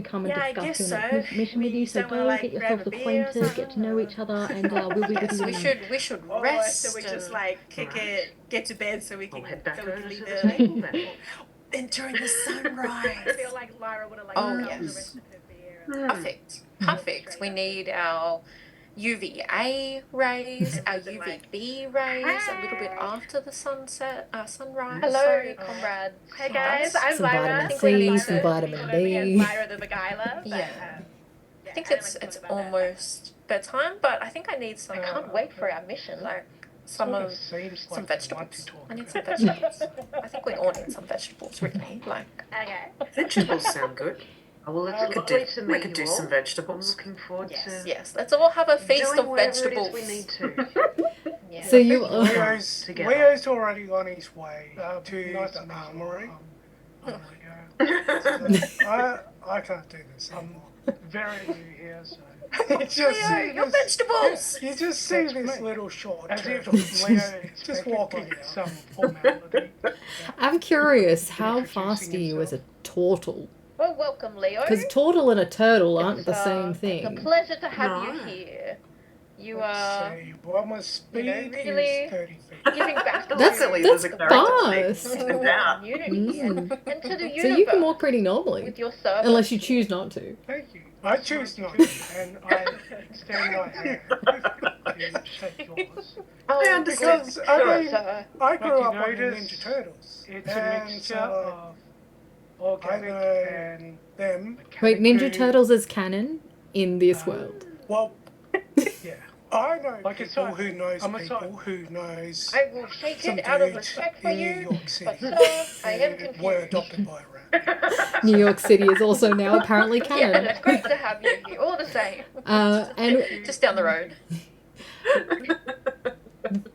come and Yeah, I discuss guess your next so. mission with you. So Don't wanna, go like, get grab yourselves a beer or acquainted, get to know something, each other, and we'll be with Yes, you. we should Or rest. should we just, like kick Alright. it, get to bed so we I'll can head back over leave to the early. table then. Enjoying the sunrise. I feel like Lyra would have like Oh, grabbed yes. the rest of her beer. And Perfect. We need our UVA rays, our UVB rays a little bit after the sunrise. Hello, Sorry. comrades. Hey guys, I'm some Lyra. vitamin I think C, we're Lyra. some vitamin People know me as D. Lyra the Beguiler. But, Yeah. I think it's almost bedtime, but I think I need some. I can't wait for our mission. Like Sort of some seems like vegetables. you want I to need talk some vegetables. I think we all need some vegetables, really. Like, Okay. Vegetables sound good. Oh, well, it's Lovely to we meet could you do all. some vegetables. I'm looking forward yes, to yes. Let's all have a feast doing of whatever vegetables. it is we need to. Yeah. So you Leo's already on his way to the armory. I can't do this. I'm very new here, so. Leo, your vegetables! You just see this little short turtle just walking some formality. I'm curious, how fast are you as a turtle? Well, welcome, Leo. Because a turtle and a turtle aren't It's, the same It's thing. a pleasure to have you No. here. You Let's are see, well, my speed really is 30 feet. giving back to That's Silly, there's a character fast. that stands out. community and to the universe. So you can walk pretty normally, with your service. unless you choose not to. Thank you. I choose not to, and I extend my hand to shake yours. Oh, I understand. Because, Sure, I mean, sir. I grew up on the notice Ninja Turtles. It's a and mixture so, of organic I know and them. Wait, Ninja who- Turtles is canon in this world. Well, yeah. I know Like a people side- who knows I'm a people side. who knows I will shake some it out of dude respect for in New you, York but City sir, I am who confused. were adopted by a rat. New York City is also now apparently Yeah, canon. it's great to have you here, all the same. And just down the road.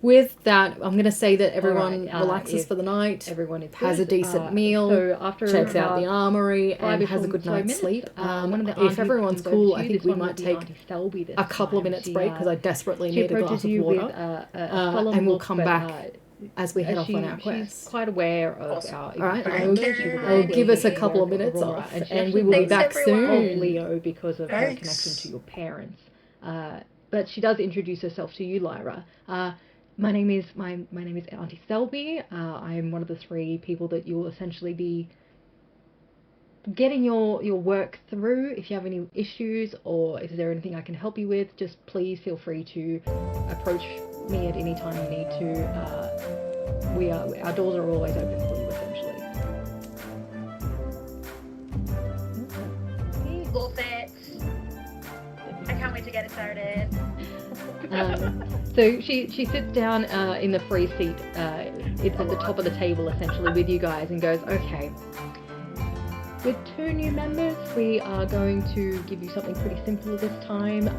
with that, I'm going to say that everyone Alright, relaxes if for the night, Everyone is has a good. decent meal, So after checks out the about armory, 5 and has a or good so night's minutes, sleep. one of the If aunties everyone's comes over cool, to I you. think This we one will might be take Auntie Selby this a couple of time. minutes She, break because I desperately she need a glass approaches of you water. with a solemn And we'll look, come but, back as we head off on our she's quest. quite aware of Awesome. our Alright, existence. Thank She you. was I'll aware give us a of couple of minutes Aurora, off, and she and actually we will be knows back everyone. of soon. Leo because of her Thanks. connection to your parents. But she does introduce herself to you, Lyra. My name is Auntie Selby. I am one of the 3 people that you'll essentially be getting your work through. If you have any issues or if there anything I can help you with, just please feel free to approach me at any time you need to. Our doors are always open for you, essentially. All set. I can't wait to get it started. So she sits down in the free seat. It's at the top of the table essentially with you guys and goes, okay, with 2 new members, we are going to give you something pretty simple this time.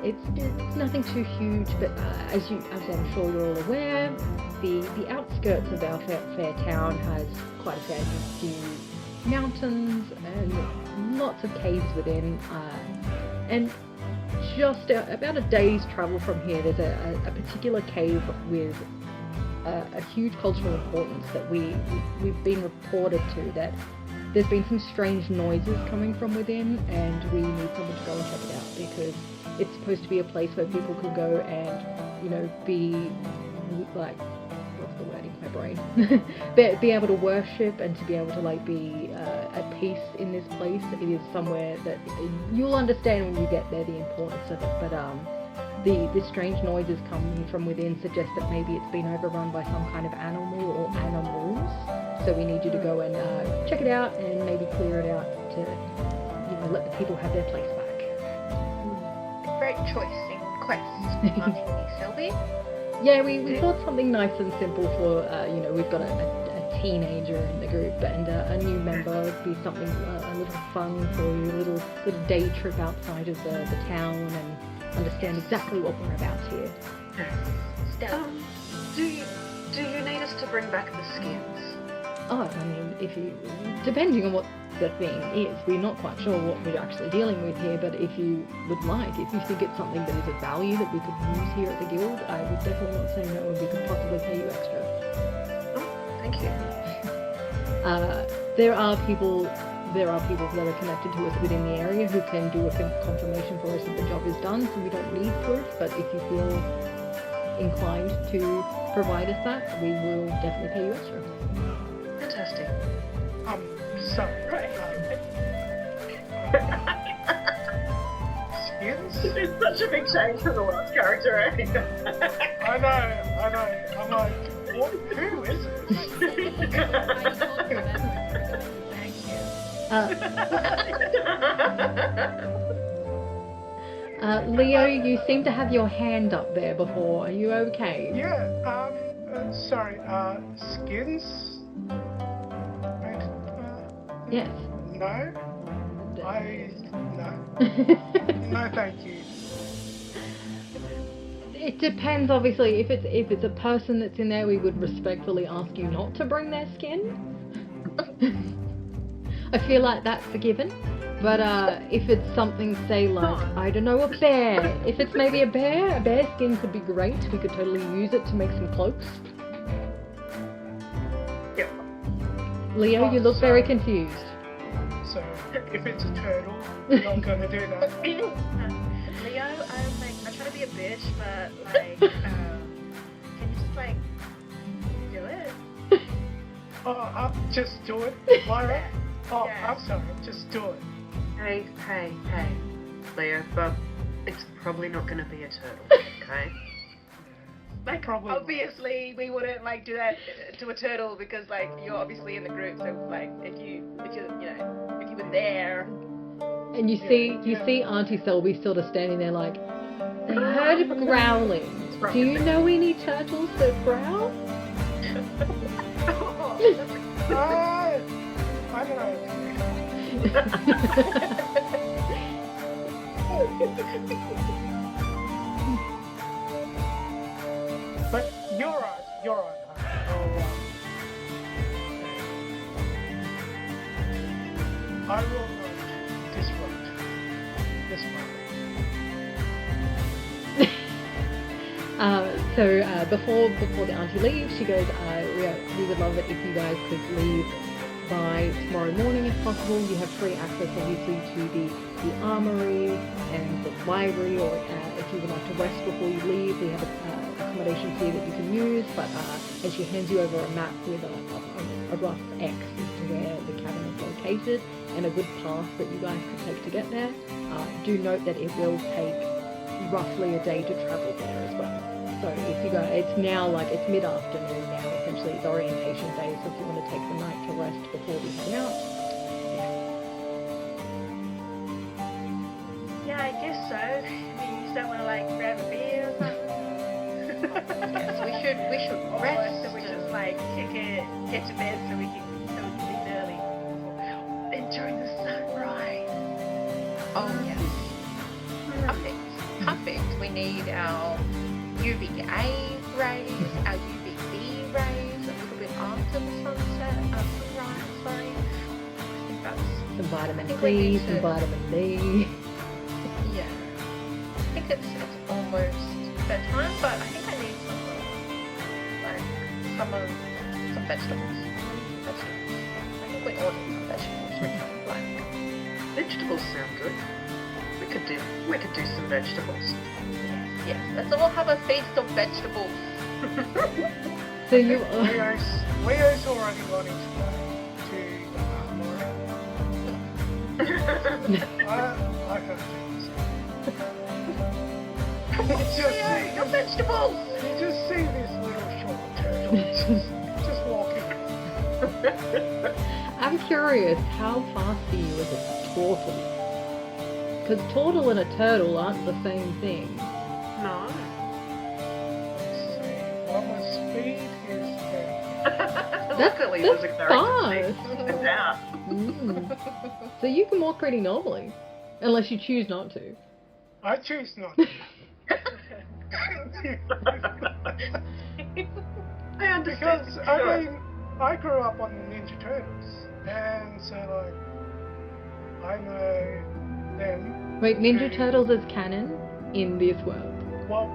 It's nothing too huge, but as I'm sure you're all aware, the outskirts of our fair town has quite a fair few mountains and lots of caves within, and just about a day's travel from here, there's a particular cave with a huge cultural importance that we've been reported to that there's been some strange noises coming from within, and we need someone to go and check it out because it's supposed to be a place where people can go and, be like, what's the word in my brain? be able to worship and to be able to be at peace in this place. It is somewhere that you'll understand when you get there the importance of it, but the strange noises coming from within suggest that maybe it's been overrun by some kind of animal or animals. So we need you to go and check it out and maybe clear it out to, let the people have their place back. Great choice in quest, Auntie Selby. Yeah, we thought something nice and simple for, we've got a teenager in the group and a new member would be something a little fun for you, a little day trip outside of the town and understand exactly what we're about here. Do you need us to bring back the skins? Oh, I mean, depending on what the thing is, we're not quite sure what we're actually dealing with here, but if you would like, if you think it's something that is of value that we could use here at the guild, I would definitely not say no and we could possibly pay you extra. Oh, thank you. There are people that are connected to us within the area who can do a confirmation for us that the job is done, so we don't need proof, but if you feel inclined to provide us that, we will definitely pay you extra. Fantastic. Sorry. Skins? It's such a big change from the last character, eh? I know. I'm like, what? Who is this? Leo, you seem to have your hand up there before. Are you okay? Yeah, sorry, skins? Yes. No? No. No, thank you. It depends, obviously. If it's a person that's in there, we would respectfully ask you not to bring their skin. I feel like that's a given. But if it's something, say, like, I don't know, a bear. If it's maybe a bear skin could be great. We could totally use it to make some cloaks. Yep. Leo, you look very confused. So, if it's a turtle, we're not going to do that. Leo, I try to be a bitch, but can you just do it? Oh, just do it, Lyra. Oh, Yeah. I'm sorry, just do it. Hey, Leo, but it's probably not going to be a turtle, okay? Probably not. Obviously, we wouldn't do that to a turtle because you're obviously in the group. So if you were there, And you see Auntie Selby sort of standing there like, I heard growling. Do you know any turtles that growl? I don't know. But you're right. I will not disrupt this moment. So before the auntie leaves, she goes, we would love it if you guys could leave by tomorrow morning if possible. You have free access obviously to the armory and the library, or if you would like to rest before you leave, we have accommodations here that you can use, but and she hands you over a map with a rough X as to where the cabin is located and a good path that you guys could take to get there. Do note that it will take roughly a day to travel there as well. So if you go, it's now it's mid-afternoon now, essentially it's orientation day, so if you want to take the night to rest before we head out. yeah, I guess so. Maybe you just don't want to grab a beer or something. Yes, we should rest. So we just get to bed so we can leave early. In Oh, yes. Perfect. We need our UVA rays, our UVB rays, a little bit after the sunset, sunrise, sorry. I think that's... Some vitamin I think we C, need some to- vitamin D. Yeah. I think it's almost bedtime, but I think I need some vegetables. I think we all need some vegetables. Vegetables sound good. We could do some vegetables. Yes, let's all have a feast of vegetables. So you Leo's already wanting to go to the I can't do this. Leo, your vegetables! You just see this little short turtle just walking. I'm curious, how fast are you as a turtle? Because turtle and a turtle aren't the same thing. No. Let's see. Well, my speed is 10. Luckily, that's there's a character fast. thing out. So you can walk pretty normally, unless you choose not to. I choose not to. I understand. Because, I mean, I grew up on the Ninja Turtles, and so, like, I know them. Wait, Ninja Turtles is canon in this world. Well,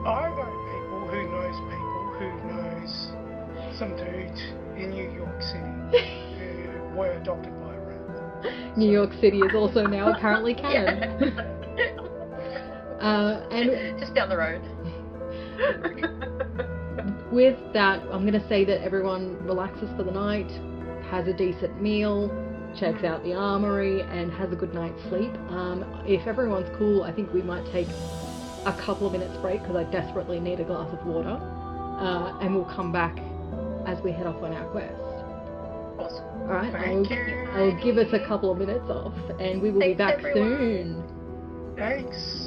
I know people who knows some dudes in New York City who were adopted by a rat. New York City is also now apparently canon. And Just down the road. with that, I'm going to say that everyone relaxes for the night, has a decent meal, checks out the armory, and has a good night's sleep. If everyone's cool, I think we might take a couple of minutes break because I desperately need a glass of water, and we'll come back as we head off on our quest. Awesome. All right, Thank you. I'll give us a couple of minutes off, and we will be Thanks, back everyone. soon. Thanks.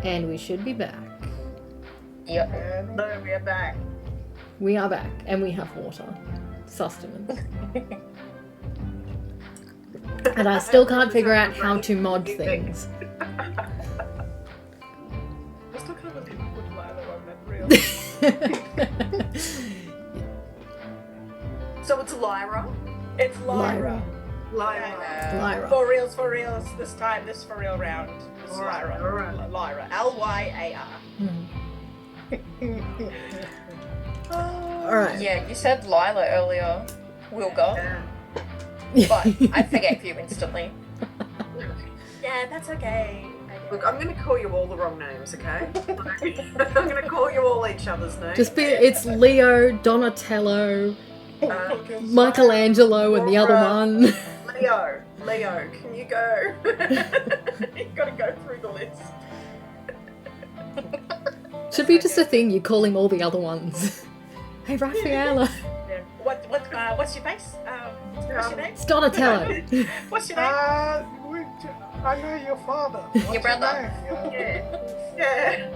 And we should be back. Yep. And No, we are back. We are back, and we have water. Sustenance. And I still can't figure out how to mod things. I still can't believe you put Lila on that reel. So it's Lyra. It's Lyra. Lyra. For reals. This time, this for real round. It's Alright, Lyra. alright. Lyra. Lyar. Alright. Yeah, you said Lila earlier, Wilga, Yeah. but I forgave you instantly. Yeah, that's okay. Look, I'm going to call you all the wrong names, okay? I'm going to call you all each other's names. It's Leo, Donatello, Michelangelo, and the other one. Leo, can you go? You've got to go through the list. Should be just a thing, you call him all the other ones. Hey, Raffaella. Yeah. What's your face? What's your name? It's Donatello. What's your name? I know your father. What's Your brother. name? Yeah.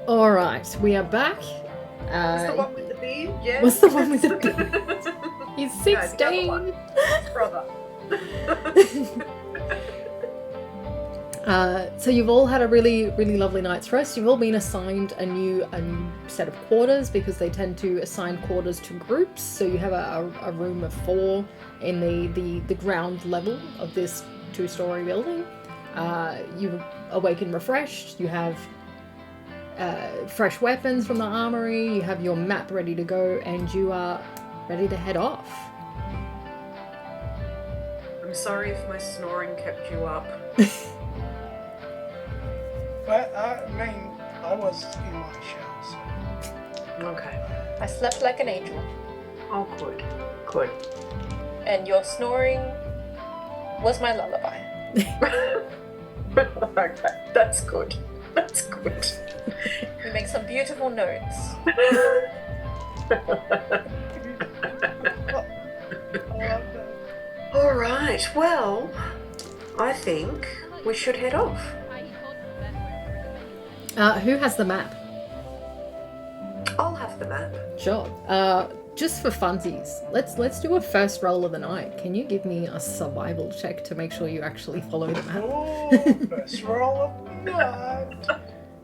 Alright, we are back. What's the one with the beard? Yeah. What's the one with the beard? He's No, the other 16. one. His brother. So you've all had a really, really lovely night's rest. You've all been assigned a new set of quarters because they tend to assign quarters to groups. So you have a room of 4 in the ground level of this 2-story building. You awaken refreshed. You have fresh weapons from the armory. You have your map ready to go, and you are ready to head off. I'm sorry if my snoring kept you up. But I mean, I was in my shell, so. Okay. I slept like an angel, Oh, good. Good. and your snoring was my lullaby. Okay, that's good. That's good. You make some beautiful notes. All right. Well, I think we should head off. Who has the map? I'll have the map. Sure. Just for funsies, let's do a first roll of the night. Can you give me a survival check to make sure you actually follow the map? Oh, first roll of the night.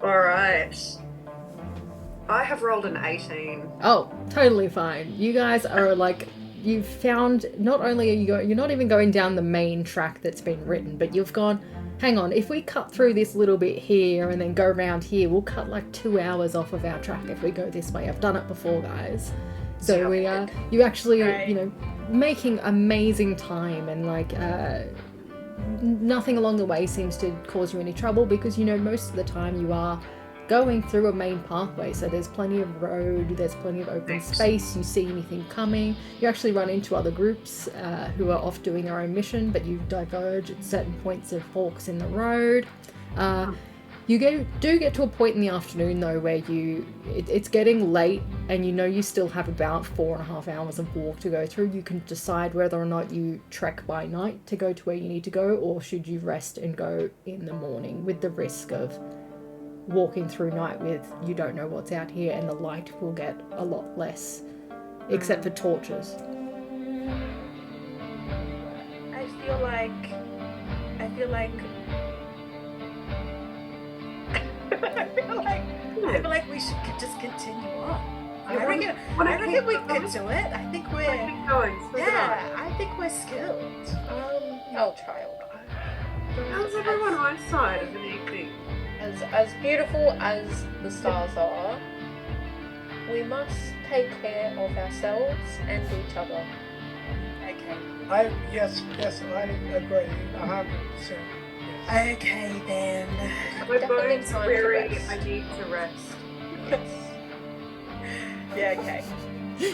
All right. I have rolled an 18. Oh, totally fine. You guys are like, you've found, not only are you're not even going down the main track that's been written, but you've gone, hang on, if we cut through this little bit here and then go around here, we'll cut like 2 hours off of our track if we go this way. I've done it before, guys. So we are, you actually, you know, making amazing time, and like, nothing along the way seems to cause you any trouble, because, you know, most of the time you are going through a main pathway, so there's plenty of road, there's plenty of open space, you see anything coming, you actually run into other groups who are off doing their own mission, but you diverge at certain points of forks in the road. You do get to a point in the afternoon though where it's getting late, and you know you still have about 4.5 hours of walk to go through. You can decide whether or not you trek by night to go to where you need to go, or should you rest and go in the morning, with the risk of walking through night with, you don't know what's out here, and the light will get a lot less, except for torches. I feel like I feel like we should just continue on. I reckon we could do it. I think we're skilled. Oh, child. How's everyone eyesight of an evening? As beautiful as the stars are, we must take care of ourselves and each other. Okay. Yes, I agree. 100%. Okay then. My Definitely bones time to weary. rest. I need to rest. Yeah, okay.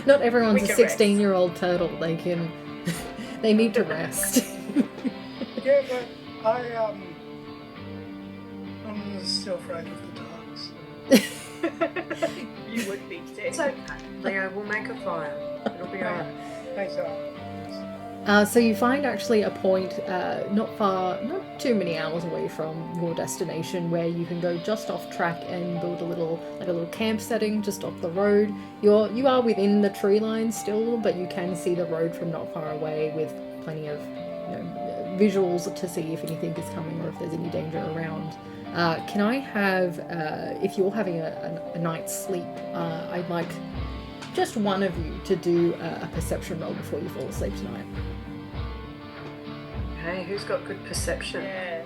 Not everyone's We a can rest. 16-year-old turtle. They can, they need to rest. Yeah, but I'm still afraid of the dark. So. You would be too. It's okay. Leo, we'll make a fire. It'll be alright. Thanks, So you find actually a point not too many hours away from your destination, where you can go just off track and build a little camp setting just off the road. You are within the tree line still, but you can see the road from not far away, with plenty of, you know, visuals to see if anything is coming or if there's any danger around. Can I have, if you're having a night's sleep, I'd like just one of you to do a perception roll before you fall asleep tonight. Hey, who's got good perception? Yeah.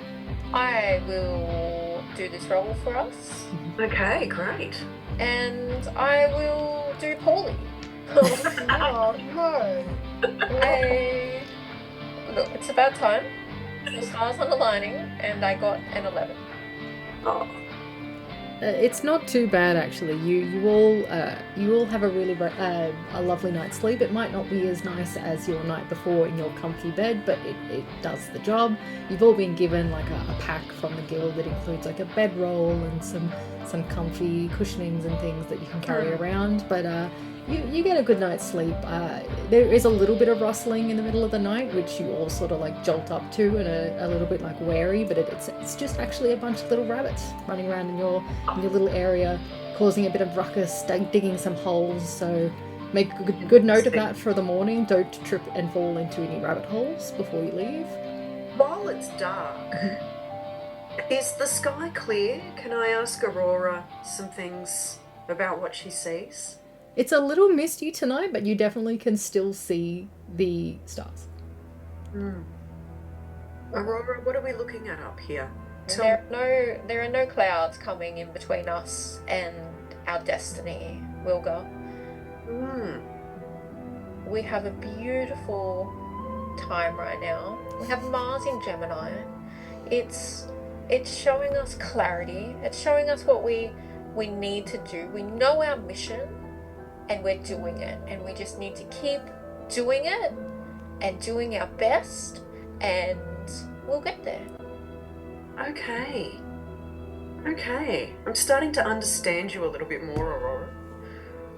I will do this roll for us, Okay, great. and I will do poorly. Oh, no. Look, it's about time. The stars are aligning, and I got an 11. Oh, It's not too bad actually. You all have a really a lovely night's sleep. It might not be as nice as your night before in your comfy bed, but it does the job. You've all been given like a pack from the guild that includes like a bedroll and some comfy cushionings and things that you can carry around. But you get a good night's sleep. There is a little bit of rustling in the middle of the night, which you all sort of like jolt up to and are a little bit like wary, but it's just actually a bunch of little rabbits running around in your little area, causing a bit of ruckus, digging some holes. So make a good note of that for the morning. Don't trip and fall into any rabbit holes before you leave. while it's dark, is the sky clear? Can I ask Aurora some things about what she sees? It's a little misty tonight, but you definitely can still see the stars. Aurora, what are we looking at up here? There are no clouds coming in between us and our destiny, Wilga. We have a beautiful time right now. We have Mars in Gemini. It's showing us clarity. It's showing us what we need to do. We know our mission, and we're doing it. And we just need to keep doing it and doing our best, and we'll get there. Okay. Okay, I'm starting to understand you a little bit more, Aurora.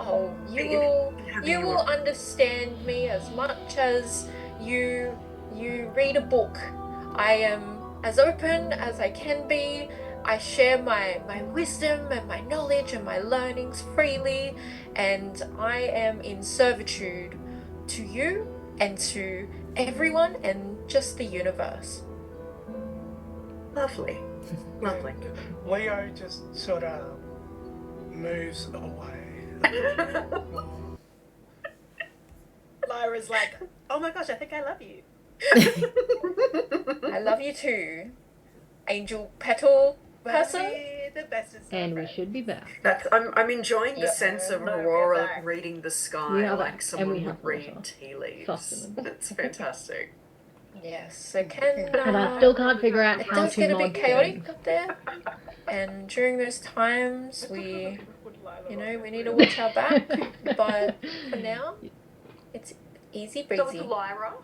Oh, you will understand me as much as you read a book. I am as open as I can be. I share my wisdom and my knowledge and my learnings freely, and I am in servitude to you and to everyone and just the universe. Lovely. Lovely. Leo just sort of moves away. Lyra's like, oh my gosh, I think I love you. I love you too, angel petal person. The best is And we should be back. I'm enjoying the sense of No, we're Aurora back. reading the We sky are like back, someone and we would have read water. tea leaves. Sustenance. It's fantastic. Yes, so can And I still can't figure out it how does to get a mod bit chaotic things. up there, and during those times we need to watch our back, but for now it's easy So it's breezy. Lyra.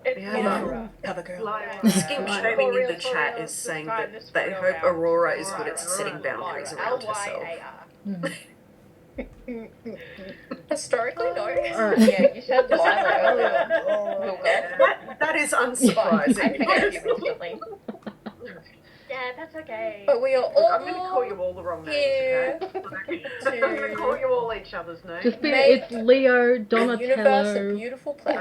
Yeah. Cover girl. Lyra. Skim Shaming in the chat is saying that they hope Aurora is good at setting boundaries around herself. Historically, no. Alright. Yeah, you said Lyra earlier. That is I unsurprising. forget you instantly. Yeah, that's okay. But we are all I'm going to call you all the wrong names, here okay? I'm going to call you all each other's names. Just be, Make it's Leo, the universe a Donatello, beautiful place.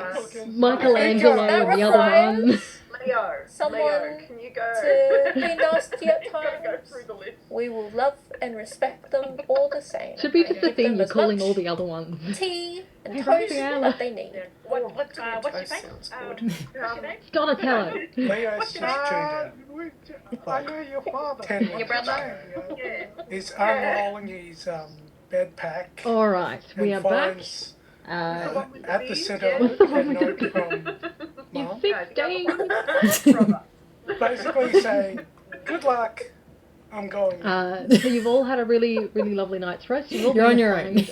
Michelangelo, That and the other one. requires Leo, someone Leo, can you go? to be nasty at You gotta go times. through the list. We will love and respect them all the same. Should be and just a give thing them you're as calling much all the other ones. tea and Hey, toast Raphael. that they need. What's your Toast face? sounds What's your name? Donatello. Leo's What's just your tuned I know your father. 10 Your brother? Yeah. He's unrolling his bed pack Alright, we are and back. finds with the at the bees, centre yeah. a note from You Mum, 16! Brother. basically saying, good luck, I'm going. So you've all had a really, really lovely night's rest. You've all You're been on your assigned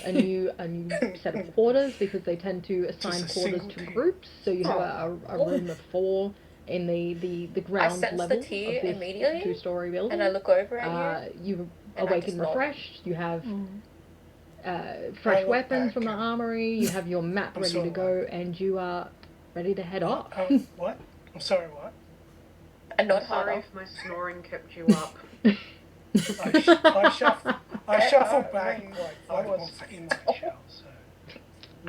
a new set of quarters because they tend to assign Just a quarters single to tea. groups. So you have a room of 4 in the ground sense the level of tea this immediately, 2-story building. And I look over at you. You and I awaken just nod. refreshed. You have fresh look weapons back. from the armory. You have your map I'm ready sorry, to go, and you are ready to head off. What? I'm sorry, what? And not Sorry harder. if my snoring kept you up. I shuffled back like I was in my shell, so.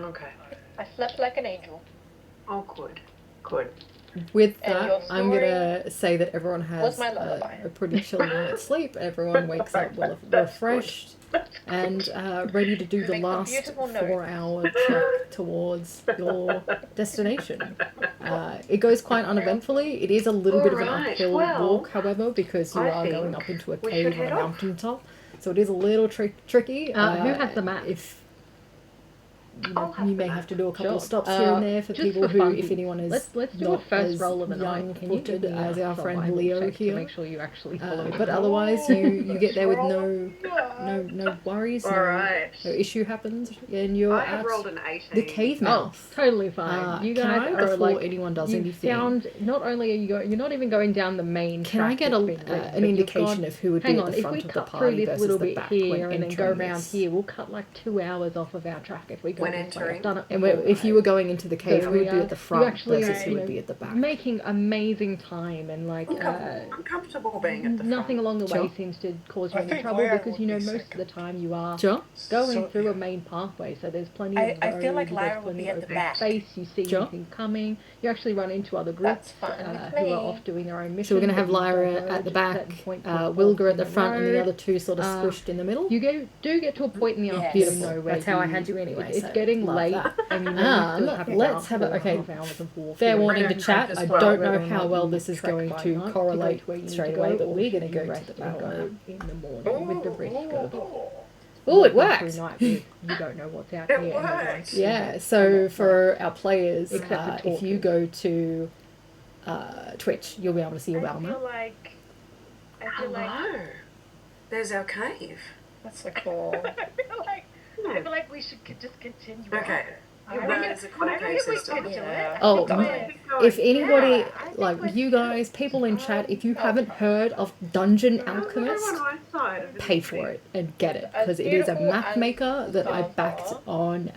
Okay. I slept like an angel. Oh, good. With And that, your I'm story gonna say that everyone has was my lullaby. a pretty chill night's sleep. Everyone wakes up well refreshed and ready to do the Make some last beautiful notes. 4-hour trek towards your destination. It goes quite uneventfully. It is a little bit of an Alright, uphill well, walk, however, because you I are going think up into a we cave should on a head off. mountaintop. So it is a little tricky. Who has the map? If I'll have you the may map. have to do a couple of Sure. stops here and there for Just people for who, funsies. if anyone is Let's do a not first as roll of the night. young Can you give footed me as our friend survival Leo check to here. make sure you actually follow But otherwise, you get there with no worries, Alright. no issue happens, and you're I have at rolled an 18. the cave Oh, mouth. totally fine. You can guys I, are before like anyone does you anything, found. Not only are you you're not even going down the main. can I track get that's been written, an but you've indication gone- of who would Hang be on, at the if front we of the cut through party this versus little the bit back here when and then go entering round this? here, we'll cut like 2 hours off of our track if we go When this way. entering. I've done it And before, if you were going into the cave, So who would be you at the front actually versus are, who you would know, be at the back? making amazing time and like I'm comfortable being at the nothing front. along the Sure. way seems to cause you I any think trouble Leo because would you know be most second. of the time you are Sure. going So, through yeah. a main pathway, so there's plenty I of feel like road, Lyra there's would plenty be at of the open back. space. You see Sure. anything coming. You actually run into other groups That's fine with who me. are off doing their own missions. So we're going to have but you Lyra diverge at the at back, certain points of Wilger at in the front, and the road. other two sort of squished in the middle. You do get to a point in the Yes. afternoon Beautiful. though where That's how I had you anyway, It's so getting love late, that. and you know you still have Let's have about a 4.5 hours of walking. Fair warning to Brennan chat. as I well. don't know Whether or how not well you this is trek going by to night to correlate go to where you need straight to away, go, but or we're should going to you go to rest the and back on go that. in the morning with the risk of Oh, it walking worked. through night with you don't know what's out It here. and everyone's worked. Yeah, so for our players, Except for if you go to Twitch, you'll be able to see your I Walma. feel like Hello. There's our cave. That's so cool. I feel like we should just continue. Okay. That is a cool game system. Yeah. Oh, Yeah. if anybody, Yeah, I think like we're- you guys, people in chat, if you haven't heard of Dungeon Alchemist, pay for it and get it, because it is a map maker that I backed on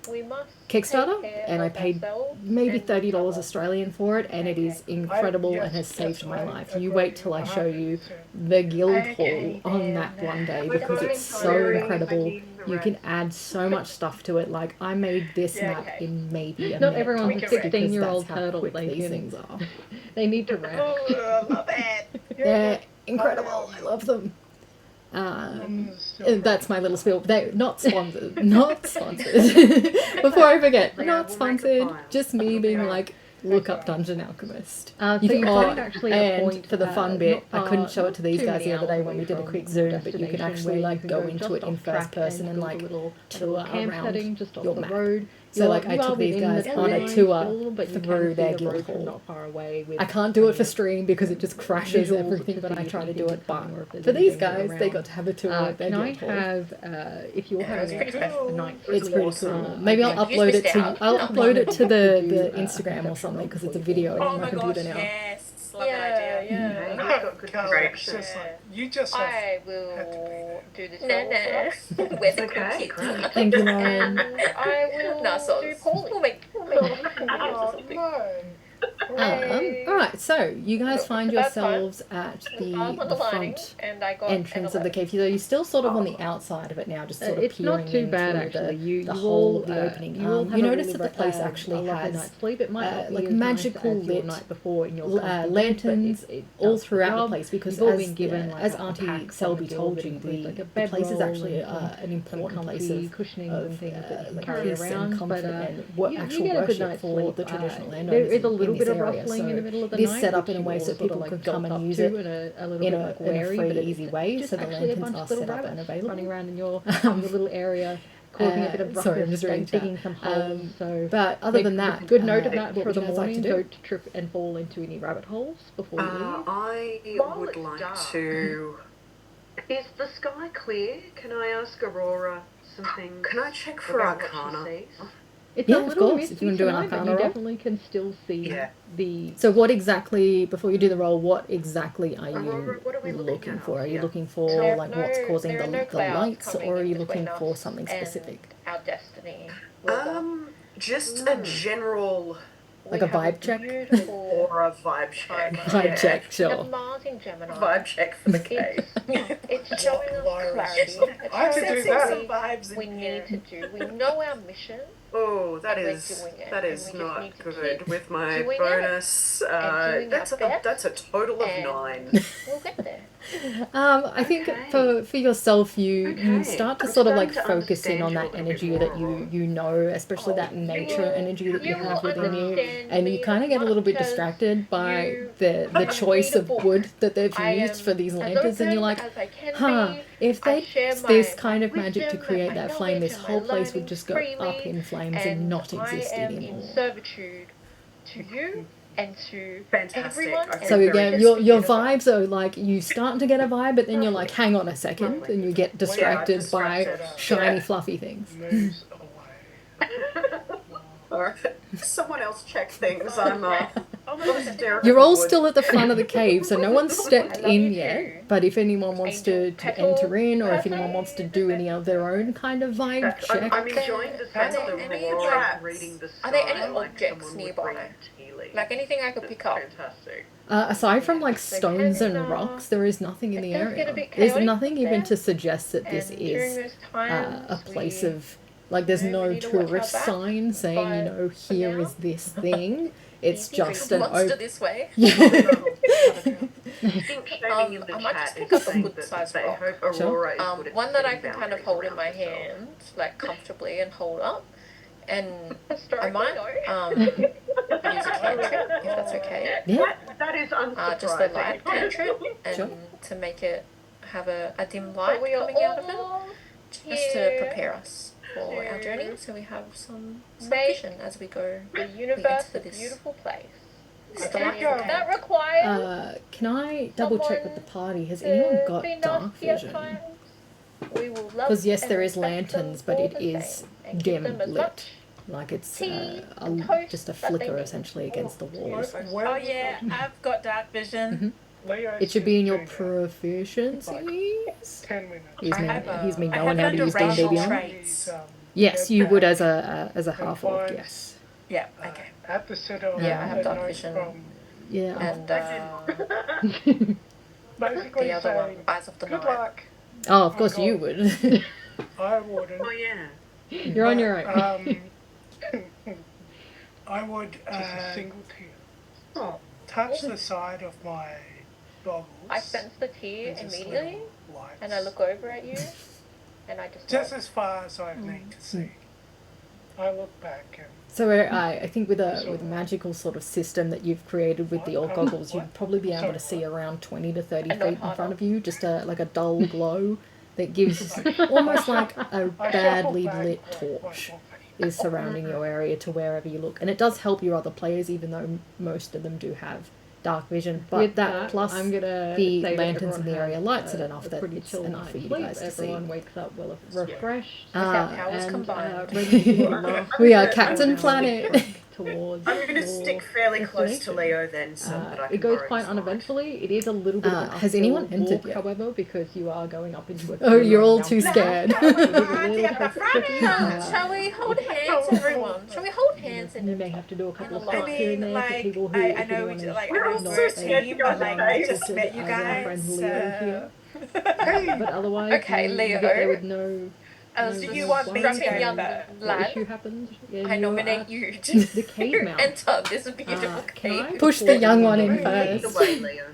We must Kickstarter, take care and I of paid ourselves maybe and $30 each other. Australian for it, and it is incredible and has saved my life. You wait till I show you the guild hall on that one day, because it's so incredible. You can add so much stuff to it. Like, I made this map in maybe a Not minute everyone's a tops, because 16-year-old that's how turtle. quick They these can- things are. They need to rest. Oh, I love it. They're incredible. I love them. That's my little spiel. They're not sponsored. Not sponsored. Before I forget, not sponsored. Just me being like, look up Dungeon Alchemist. So You you can, find actually a and point for the fun bit, I couldn't show it to these too guys the many other day hours when we away did a from quick Zoom, but you can destination actually where like you go can into just it in off track first person and build like a little tour camp around setting just off your the map. road. So like I You are took these within guys the on a lines tour still, but you through can see their the road guild from hall. not far away with I can't do it for plenty of stream because it just crashes visuals everything, to but I see try if to do anything it. is But coming or if there's for these anything guys, they around. got to have a tour of their Can I guild hall. have, if you're having pretty a cool. night It's pretty cool. Maybe I'll Use upload this it to down. I'll upload it to the Do, Instagram or perception something, roll because it's a before you video fall. on my computer now. Yes. Love Yeah, that idea. yeah. You've got good It's perception. just like, you just have I had to will do this No, roll no. for us. Where's the Okay, cookies? great. Thank you, And Lauren. I will No, so do poorly. we'll make videos or something. All right, so you guys find That's fine. yourselves at I'm the underlining, front and I got entrance of the cave. So you're still sort of on the outside of it now, just sort of It's peering not too in bad through actually. You the you whole all of the opening. You all You have a notice really that the place a actually lovely has night's sleep. It might not be like as nice magical as your lit night before in your comfy bed, but lanterns it all does the throughout the job. place, because You've all as, been given like as a Auntie pack from Selby the guild told that you, includes, the, like a the place is bedroll actually and an some important place comfy of cushionings and things that you can like carry peace around. and comfort But and you actual get a good worship night's for sleep. the traditional There landowners is a in little this bit of area. rustling So in the middle of the it is night, set up which in a way you so all people sort of can like come jolt and up use to it in a little in bit a, like in a wary, free, but easy it's way. just So the actually a lanterns bunch are of little set up and rabbits available. running around in your little area, causing a bit of Sorry, I'm ruckus just reading and chat. digging some holes. So But other make than a that, good note of that what for would the you guys like morning. to do? Don't trip and fall into any rabbit holes before you leave. I While would it's like dark. to. Is the sky clear? Can I ask Aurora some things? Can I check for about what Arcana? she sees? It's Yeah, a of little course, if misty you wanna do an tonight, but Arcana you roll. definitely can still see Yeah. the. So what exactly, before you do the roll, what exactly are Aurora, you what are we looking at for? Are you here? looking for There are like what's no- causing there are no the clouds lights, coming or are in you between looking for us something and specific? Our destiny. Wilbur. Just a general Like We a have vibe check? Beautiful or a vibe check. timeline. Vibe check, We sure. have Mars in Gemini. Vibe check for the cave. It's showing us clarity. It's I could showing do us that. what we need to do. We know our mission. Oh, that And we're is doing it, that and is we just not need to good. keep With my doing it bonus, doing our that's best, a total of and 9. We'll get there. I think Okay. for yourself, you Okay. start to I'm sort of starting like to focus in understand on you a that little bit energy more, that Aurora. you know, especially that You nature will- energy that you will have within you, understand and you me kind of as get a little bit much as distracted by you the choice read a of book. wood that they've I used am for these as lanterns, and you're open like, as I can huh, be. if I they share used this my kind of magic to wisdom create and my that flame, this knowledge and whole my place would learnings just go freely, up in flames and not exist I am anymore. in servitude to you and to Fantastic. everyone. I and feel So very again, just your the your universe. vibes are like, you start to get a vibe, but then you're like, hang on a second, and you get distracted by distracted. shiny Yeah. fluffy things. moves away. Alright. Someone else check things. I'm You're all still at the front of the cave, so no one's stepped I love in you yet. too. But if anyone wants to Angel petal, enter in, or if anyone petal. wants to do any of their own kind of vibe check, I'm enjoying the sense Are there of any Aurora traps? reading the sky Are there any like objects someone would nearby? read tea leaves. Like anything I could pick up. Fantastic. aside from like stones and can, rocks, there is nothing in it the does get a area. bit There's chaotic nothing even there. to suggest that this And during is those times, a place we- of, like, there's you know, no we need to watch our tourist back, sign saying, you but know, for here now- is this thing. It's Easy just for an monster open. this way. Yeah. Think shading in the I might chat just pick is up a saying good that size they rock. hope Aurora is good at One that I setting can kind of boundaries hold in around my herself. hand, like comfortably, and hold up. And I Historically, might no. use a cantrip, if that's okay. Yeah. That is unsurprising. Just a light cantrip, and Sure. to make it have a dim So light we are coming out of it, all just here to prepare us for our journey, so we have some Make vision as we go. The universe into a this beautiful place. It's And delightful. that requires Can I double check with the party? Has anyone to got be dark nasty at vision? times. We will love Because yes, and there is respect lanterns, them but all it the is same, and give dim them as lit. much Like it's Tea and toast just a that they flicker need. essentially against the walls. Oh yeah, I've got dark vision. Leo It should be in your seems to proficiencies. 10 minutes. Here's me I knowing have how to use D&D racial Beyond. traits. Yes, you would as a half orc. finds, Yes. Yeah, okay. At the center of Yeah, I have a dark note vision. from Yeah. And basically the other one, saying, Eyes of the good Night. luck. Oh, of course Oh, you God. would. I wouldn't. Oh yeah. You're on your own. I would Just a single tear. Oh, touch the side of my goggles. I sense the tear and just immediately, little lights. and I look over at you, and I Just nod. as far as I need to see. I look back and So I think with a magical sort of system that you've created with the orc goggles, you'd probably be able to see around 20 to 30 And not feet in front harder. of you, just like a dull glow that gives almost like a badly lit torch is surrounding your area to wherever you look. And it does help your other players, even though most of them do have dark vision. But With that plus I'm gonna the say that lanterns in everyone the area has, lights it enough a that pretty it's chill enough night's for you sleep. guys to see. Everyone wakes up well refreshed. Powers and combined. ready to laugh We are Captain Planet. towards I'm going to your stick fairly close to destination. Leo then, so that I can It goes borrow quite his light. uneventfully. It is a little bit of an Has uphill anyone entered walk, yet? however, because you are going up into a Oh, you're all mountain. too scared. Shall we hold hands, everyone? Shall we hold hands You in may have to do a couple of I stops here and mean, there for like, people who, I if know anyone we is like, We're I all know so we're a scared team, to but go like, on I dates. just met you as our guys. friend Leo here. hey, But otherwise, Okay, you Leo. get there with no Do no you want me to worries. strapping young go? What lad? issue happened? Yeah, I you nominate are you at to the cave mouth. enter this beautiful Can I, cave. Push the before young one anyone in goes, first. Either way, Leo.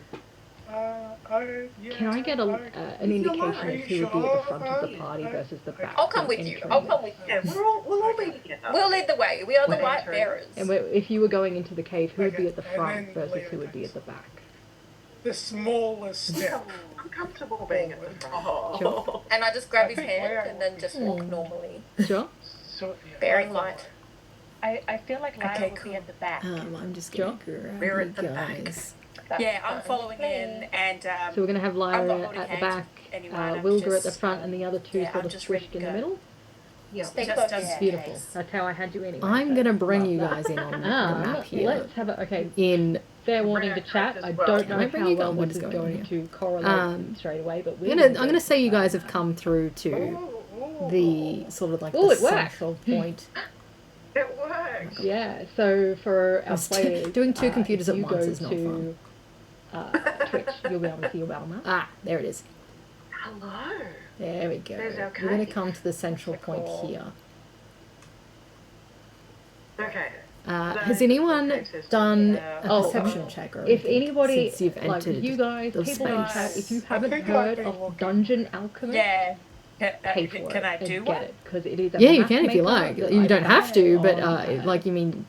Can I get an indication of who would be at the front of the party versus the back? I'll come with you. I'll come with you. Yeah, we'll all be together. We'll lead the way. We are the Okay. light bearers. And if you were going into the cave, who would be at the Okay, front and then versus Leo who would be takes at the back? the smallest step. I'm comfortable being at the front. Sure. And I just grab I his think hand Leo and then would just be- walk normally. Sure. So, yeah, Bearing I light. I feel like Lyle Okay, would cool. be at the back. I'm just gonna grab We're you at the back. guys. That's Yeah, I'm fine. following in, and So we're going to have I'm not Lyra holding at the hands back, with anyone, I'm Wilger at the just, front, and the other two yeah, sort I'm of just ready squished to in the go. middle. Yeah. Stay Just- close. just- Yeah. Beautiful. case. That's how I had you anyway. I'm so gonna bring love you that. guys in on the map here. Let's have it. Okay, In fair warning Bring to our chat. characters I as well. don't Can know I bring how you well guys? What this is is going going on to correlate Um, straight away, but I'm gonna say you guys have come through to the sort of like Ooh, the it worked. central point. It works. Yeah, so for our Yes, players, doing two computers if at you once go is not to, fun. Twitch, you'll be able to see your battle map. Ah, there it is. Hello. There we go. There's our We're gonna cave. come to the central point Cool. here. Okay. Has anyone done a Oh, perception check or If anything anybody, since you've like entered you guys, the people in space? chat, if you I haven't think heard I've of been looking. Dungeon Alchemist, Yeah. pay for Can it I do and one? get it, because it is a Yeah, you map can if you maker. like. You don't have to, but on, like you mean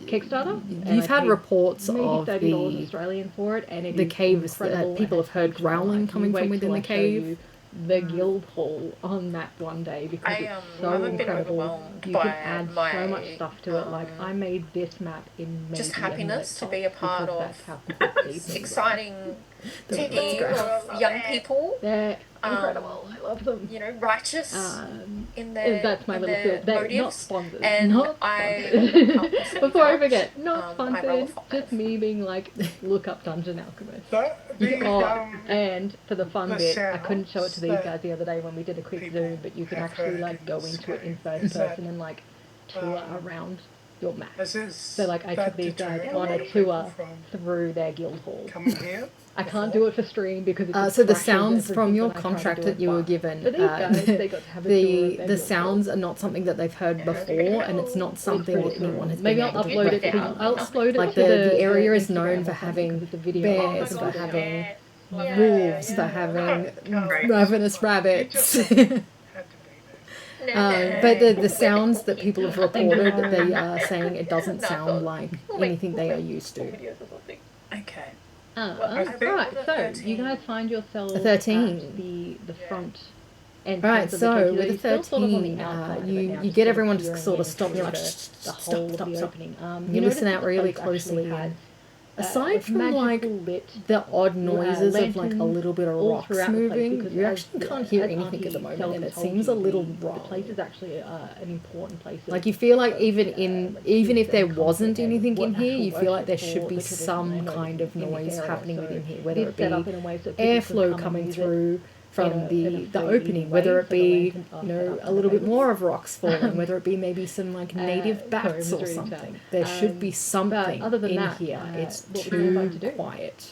Kickstarter. and you've I had paid reports maybe of $30 the Australian for it, and it the is caves incredible that people and have heard huge. growling You coming wait from within till the I show cave. you the guild hall on that one day, because I it's am so I'm a bit incredible. overwhelmed You by can add my so much stuff to it. Like I made this map in maybe just a happiness to minute be a tops, part because of that's how quick these things are. exciting The- team that's great. of young people, They're incredible. I love them. you know, righteous If in their that's my in little their field. They're not motives. sponsored. And Not I sponsored. help myself Before I out. forget, not I roll a sponsored. 5. Just me being like, look up Dungeon Alchemist. The, Oh, and for the fun the bit, I couldn't show it to these sounds guys the other day when we did a quick people Zoom, but you can have actually heard like in go this into it in game first is that, person and like tour around your map. so So like I took these guys on a tour through their guild hall. coming here. I can't do it for stream because it So the crashes sounds from everything your when I try to contract do that it you were fast. given, But these guys, they got to have a tour of the their guild sounds hall. are not something that they've heard before, and it's not something that anyone has Maybe been I'll able to upload it. replicate. I'll upload it Like to the area is Instagram known or for something, having 'cause it's a video. bears, Oh for my God, having Yeah, wolves, yeah. for having Right. ravenous rabbits. But the sounds that people have reported, they are saying it doesn't sound like anything they are used to. Okay. Right, so you guys find yourselves A 13. at the front entrance Right, of the so cave. with a You're still sort of on the 13, outside of it you now, you just get everyone to peering sort of in stop. through You're like, the stop, whole of stop, the stop. opening. You notice listen that out the really place actually closely. has Aside from like lit the odd noises of like a lanterns little bit of all rocks throughout the place, moving, because you as- actually can't hear as anything Auntie at the moment, Selby and it told seems you, a little the wrong. place is actually an important place. Like you feel like even if there and wasn't comfort and anything in what here, you actual feel like there worship should for be the traditional some landowners kind of in this noise area. happening So within here, it whether is it set up be in a way so people can airflow come coming and use it through from in a the fairly opening, easy whether way, it so the be lanterns are you set know up a and little bit available. more of rocks falling, whether it be maybe some like native sorry, bats I'm just or reading something. chat. There should be But something other than in that, here. It's what would you like to too do? quiet.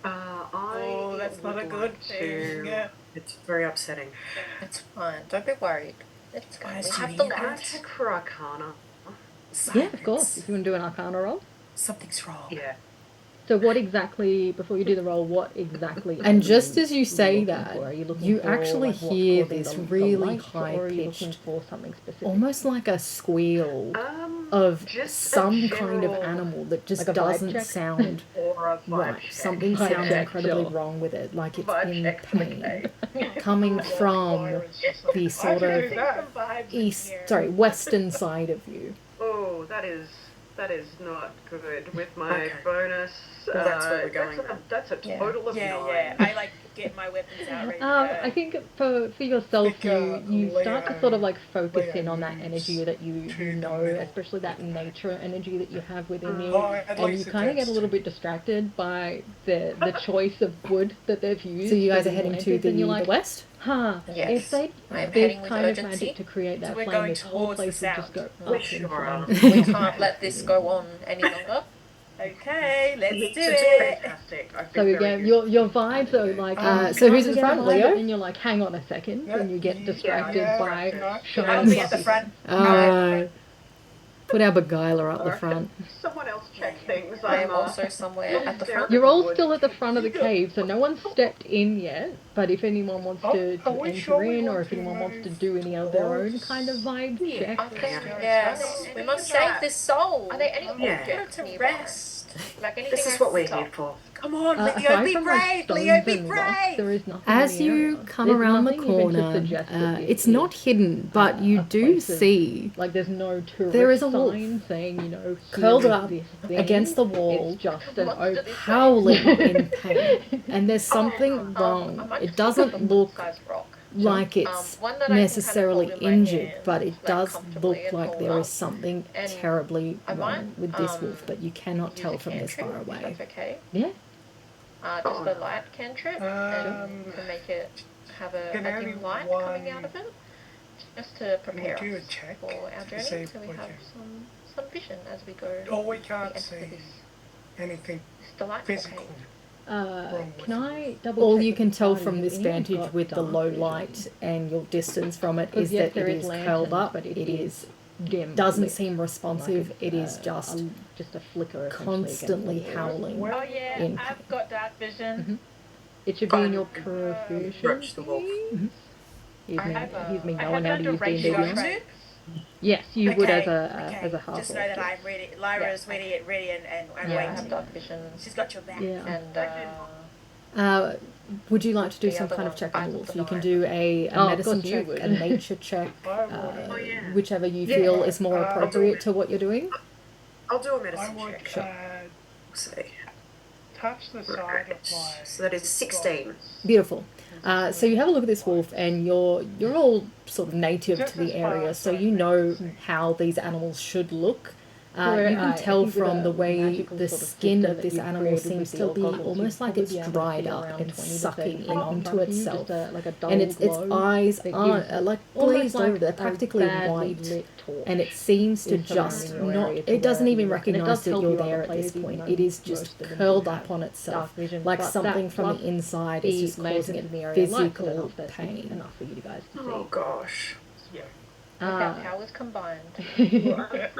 I that's not would a good like thing. to. It's very upsetting. It's fine. Don't be worried. It's good. We have Do the you light. check for Arcana? Yeah, of course. If you want to do an Arcana roll. Something's wrong. Yeah. So what exactly, before you do the roll, what exactly And are just you as you say looking that, for? Are you looking you for, actually like, what's hear causing this the really lights, or are you looking high-pitched, for something specific? almost like a squeal of Just some a kind of general- animal that just Like a vibe doesn't check? sound Or a vibe right. check. Something Vibe sounds check, incredibly sure. wrong with it, like it's Vibe in check, pain, okay. coming from Virus or something. the I sort can of do that. Some vibes in here. western side of you. Oh, that is not good with my Okay. bonus. Well, that's where we're going then. That's a Yeah. total of 9. Yeah. I like get my weapons out ready to go. I think for yourself, Think, you start to Leo- sort of like focus Leo in on that moves energy that you to the know, middle especially that of the pack. nature energy that you have within you, Oh, at and you least kind of get a that's little two. bit distracted by the choice of wood that they've used. So you for guys are these heading to lanterns, and you're the like, west? huh, Yes. if they I am this heading with kind of urgency. magic to create that So we're flame, going this whole towards the place would just go south. up We in sure flames. are. We can't let this go on any longer. Okay, let's It's do it. fantastic. I So feel again, very your vibes are like so who's in you get a front, vibe, Leo? and then you're like, hang on a second, and you get distracted yeah, by no. shiny I'll be at the fluffy front. Put our beguiler up the front. Someone else check things. I am I'm, also somewhere at the front. You're all still at the front of the cave, so no one's stepped in yet. But if anyone wants to Are we enter sure we in, or want if to anyone wants to move do any of their own towards- kind of vibe check, Okay, Yeah. yes. We must save this soul. Are there any Yeah. objects to nearby? rest? Like anything This is I what can we're stop? here for. Come on, Leo, aside be from like brave. stones Leo, be and rocks, brave. there is nothing. As in the you area. come There's around the nothing even to corner, suggest that this it's is, not hidden, but you a do place of- see like there's no tourist There is a wolf sign saying, curled here is up this thing. against the wall, It's just an open. howling in pain, and there's something I wrong. might It just doesn't pick up look the guy's rock. like it's One that I can necessarily kind of hold in my injured, hand, but it like, does comfortably look and like hold there up. is something And terribly I might, wrong with this wolf, but you cannot use tell a from this cantrip, far if away. That's okay. Yeah. Just the light cantrip, and to make it have a Can dim light coming out of it, just to prepare do a us check for our to journey, see so we if we have can- some vision as we go. Or we the can't end of see this anything delightful physical. cave. Can I double All check you with can the tell party from if this anyone's vantage got with the dark low vision? light and your distance from it Because is yes, that it there is lanterns, curled up, but it is dim. doesn't lit, seem responsive, like it is a just a flicker essentially against constantly the wall. howling. Well, Oh yeah, In I've got dark vision. It should be in your proficiency. Approach the wolf. He's me, he's me I knowing have how to use D&D direction beyond. traits. Yes, you would as Okay, a half. Just know that I'm ready. Lyra's ready and Yeah. I waiting. have dark vision, She's got your back. Yeah. and Would you like to do The some other kind of one, check on the eyes of wolf? the You can night. do a Oh, of medicine course you check, would. a nature check, I would. whichever you Yeah. feel is more I'll do appropriate it. to what you're doing. I'll do a I medicine would check. Sure. See. Touch the side Right. of my. So that is 16. Beautiful. So you have a look at this wolf, and you're all sort of native to the area, so you know how these animals should look. You can tell from the way the skin of this animal seems to be almost like it's dried up and sucking in onto itself. And its eyes aren't like glazed over, they're practically white. And it seems to just not, it doesn't even recognize that you're there at this point. It is just curled up on itself, like something from the inside is just causing it physical pain. enough for you guys to see. Oh gosh. with our powers combined.